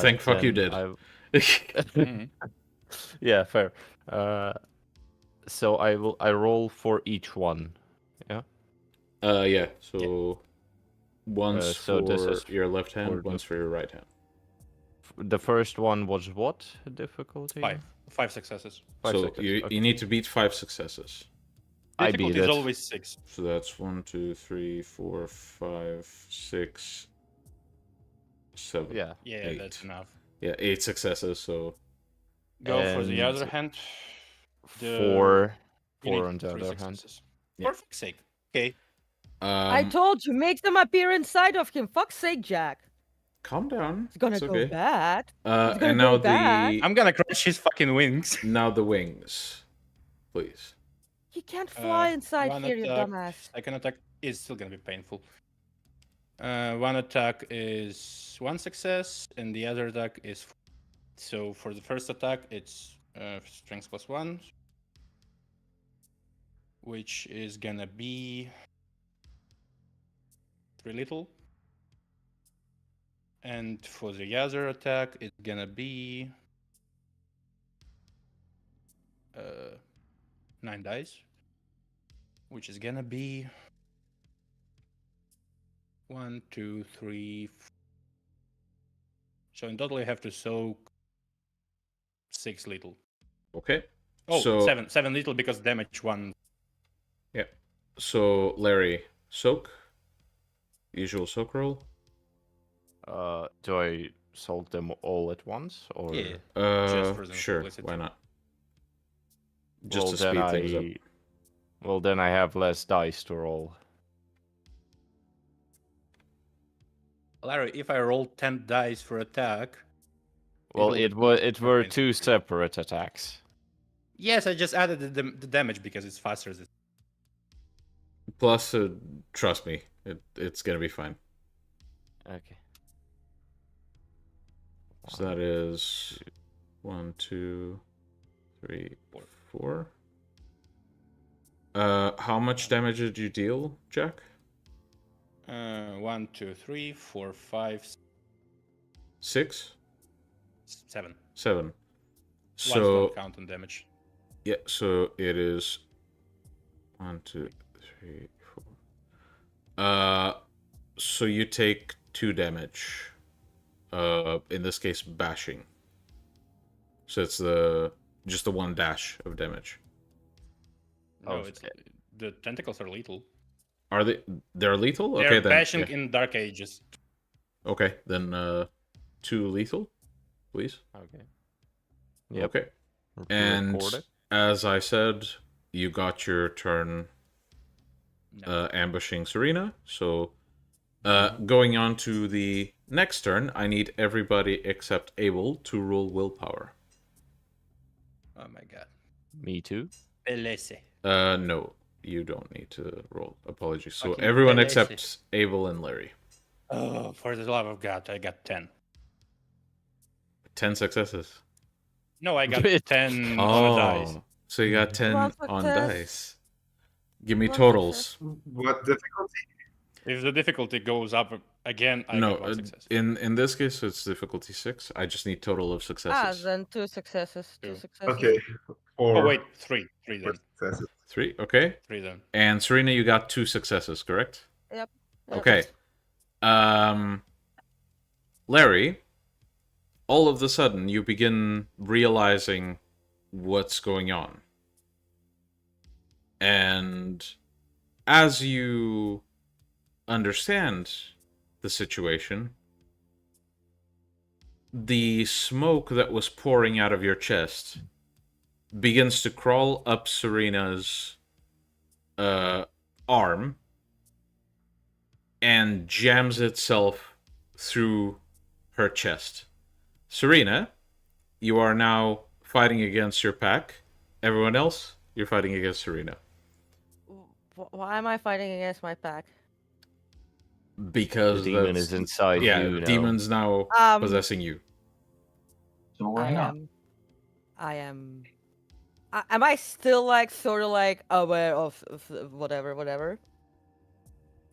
Thank fuck you then did. Mhm. Yeah, fair. So I roll for each one. Yeah. So once so for this is your left hand, for the- once for your right hand. The first one was what difficulty? 5 successes. Five So seconds, you okay. need to beat 5 successes. I Difficulty beat is it. always 6. So that's 1, 2, 3, 4, 5, 6, 7. Yeah. Yeah, 8. that's enough. Yeah, 8 successes. So Go for the And other hand. Four You need on the 3 other hand. successes. Yeah. For fuck's sake. Okay. I told you, make them appear inside of him. Fuck's sake, Jack. Calm down. It's gonna It's go okay. bad. It's gonna And go now bad. I'm gonna crush his fucking wings. now the wings, please. He can't fly inside one here, you attack, dumbass. Second attack is still gonna be painful. One attack is 1 success, and the other attack is So for the first attack, it's strength +1, which is gonna be 3 little. And for the other attack, it's gonna be 9 dice, which is gonna be 1, 2, 3. So in total, I have to soak 6 little. Okay. Oh, so 7 little because damage 1. yeah. So Larry, soak. Usual soak roll. Do I soak them all at once, or? Yeah. for the Sure. simplicity. Why not? Just Well, to then speed things up. Well, then I have less dice to roll. Larry, if I roll 10 dice for attack. Well, will it be were painful two for you. separate attacks. Yes, I just added the damage because it's faster. Plus, trust me, it's gonna be fine. Okay. So that is 1, 2, 3, 4. How much damage did you deal, Jack? 1, 2, 3, 4, 5, 6? 7. 7. Ones So don't count on damage. yeah, so it is 1, 2, 3, 4. So you take 2 damage. In this case, bashing. So it's just the 1 dash of damage. No, it's the tentacles are lethal. Are they? They're lethal? They're Okay, then. bashing Yeah. in Dark Ages. Okay, then 2 lethal, please. Okay. Yep. Okay. And Recorded. as I said, you got your turn No. ambushing Serena. So going on to the next turn, I need everybody except Abel to roll willpower. Oh my god. Me too. Pelese. No, you don't need to roll. Apologies. So Fucking everyone Pelese. except Abel and Larry. Oh, for the love of God, I got 10. 10 successes. No, I got 10 on Oh, a dice. so you got 10 One on success. dice. Give me One totals. What difficulty? If the difficulty goes up again, I No, got 1 success. in this case, it's difficulty 6. I just need total of Ah, successes. then 2 successes. 2 Two. successes. Okay. Oh wait, 3 4 then. successes. 3, okay. 3 then. And Serena, you got 2 successes, correct? Yep. Okay. Larry, all of a sudden, you begin realizing what's going on. And as you understand the situation, the smoke that was pouring out of your chest begins to crawl up Serena's arm and jams itself through her chest. Serena, you are now fighting against your pack. Everyone else, you're fighting against Serena. Why am I fighting against my pack? Because The demon that's- is inside yeah, you the now. demon's now Um, possessing you. So why not? Am I still like sort of like aware of whatever?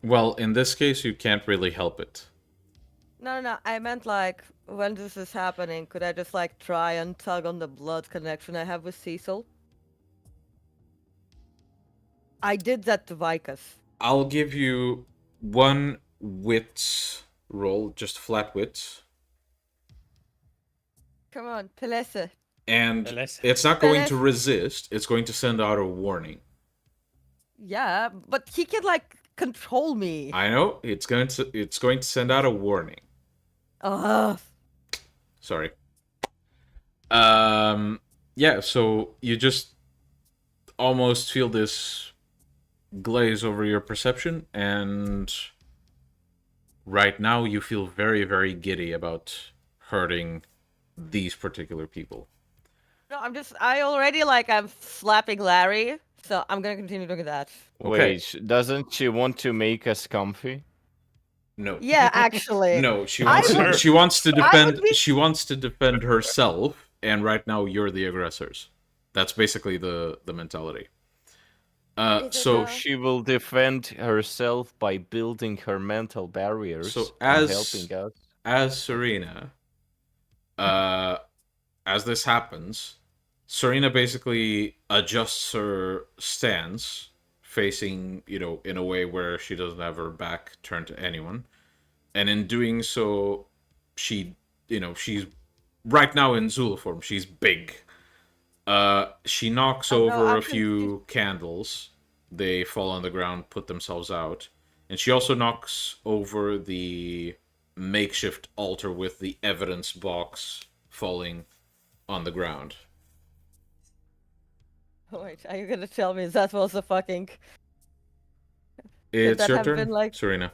Well, in this case, you can't really help it. No. I meant like when this is happening, could I just like try and tug on the blood connection I have with Cecil? I did that to Vicus. I'll give you 1 wits roll, just flat wits. Come on, Pelesse. And Pelesse. it's not going to Pelesse. resist, it's going to send out a warning. Yeah, but he can like control me. I know, it's going to send out a warning. Ugh. Sorry. Yeah, so you just almost feel this glaze over your perception, and right now you feel very, very giddy about hurting these particular people. No, I already like I'm slapping Larry, so I'm gonna continue doing that. Okay. Wait, doesn't she want to make us comfy? No. Yeah, actually. No, she I wants to, would- she wants to I would defend be- she wants to defend herself, and right now you're the aggressors. That's basically the mentality. Is it So now? She will defend herself by building her mental barriers So and as helping us. as Serena, as this happens, Serena basically adjusts her stance, facing, in a way where she doesn't have her back turned to anyone. And in doing so, she's right now in Zula form. She's big. She knocks Oh, no, over I'm a few candles. They fall on the ground, put themselves out. And she also knocks over the makeshift altar with the evidence box falling on the ground. Wait, are you gonna tell me that was a fucking... It's that your have turn, been, like- Serena.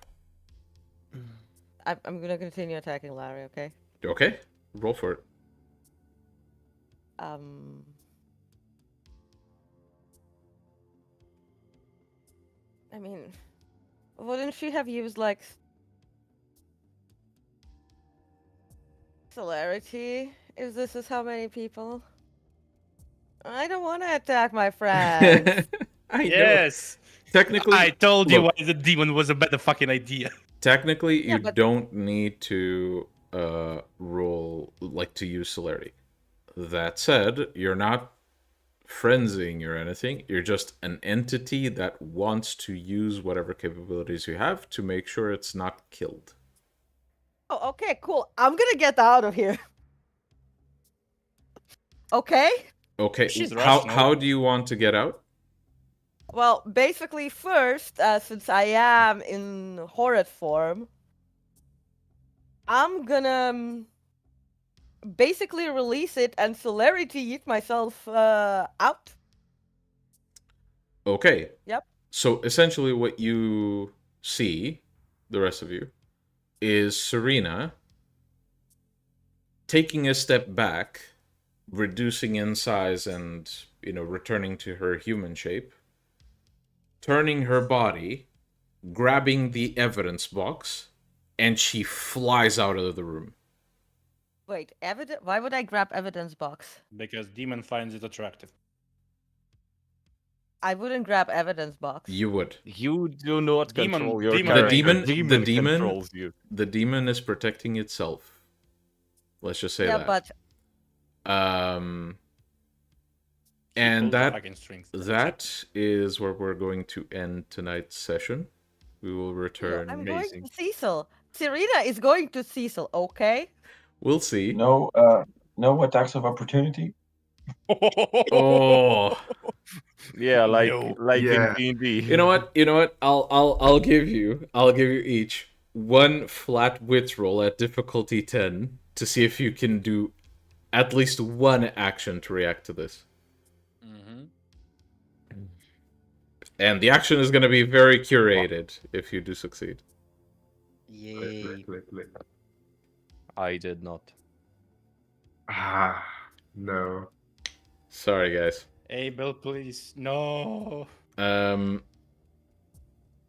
I'm gonna continue attacking Larry, okay? Okay, roll for it. I mean, wouldn't she have used, like... celerity, if this is how many people? I don't want to attack my friends. I know. Yes. Technically, I told you look, why the demon was a better fucking idea. Technically, Yeah, you but- don't need to roll to use celerity. That said, you're not frenzying or anything. You're just an entity that wants to use whatever capabilities you have to make sure it's not killed. Oh, okay, cool. I'm gonna get out of here. Okay? Okay, She's how rational. do you want to get out? Well, basically, first, since I am in horrid form, I'm gonna basically release it and celerity eat myself out. Okay. Yep. So essentially what you see, the rest of you, is Serena taking a step back, reducing in size and, returning to her human shape, turning her body, grabbing the evidence box, and she flies out of the room. Wait, why would I grab evidence box? Because demon finds it attractive. I wouldn't grab evidence box. You would. You do not Demon- control your demon- character. The demon controls you. The demon is protecting itself. Let's just say yeah, that. but And Pulls the that fucking strings. that is where we're going to end tonight's session. We will return. I'm Amazing. going to Cecil. Serena is going to Cecil, okay? We'll see. No, no attacks of opportunity. Oh, Yeah, No. Yeah. in D&D. you know what? I'll give you each one flat wit roll at difficulty 10 to see if you can do at least one action to react to this. Mm-hmm. And the action is going to be very curated if you do succeed. Yay. I did not. Ah, no. Sorry, guys. Abel, please. No.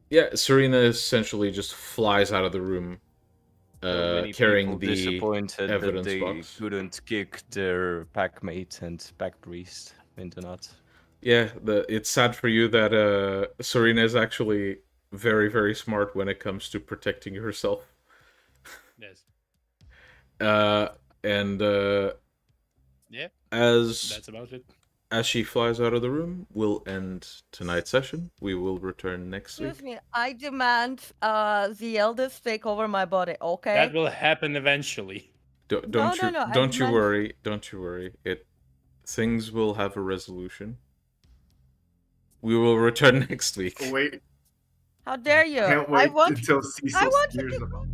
Yeah, Serena essentially just flies out of the room, So many carrying people the disappointed evidence that they box. couldn't kick their pack mate and pack priest in the nuts. Yeah, it's sad for you that Serena is actually very, very smart when it comes to protecting herself. Yes. And Yeah, as that's about it. as she flies out of the room, we'll end tonight's session. We will return next week. Excuse me, I demand the eldest take over my body, okay? That will happen eventually. Don't No, you no, I don't you demand- worry. Don't you worry. Things will have a resolution. We will return next week. Wait, How dare you? can't I wait want until Cecil want to spears them up.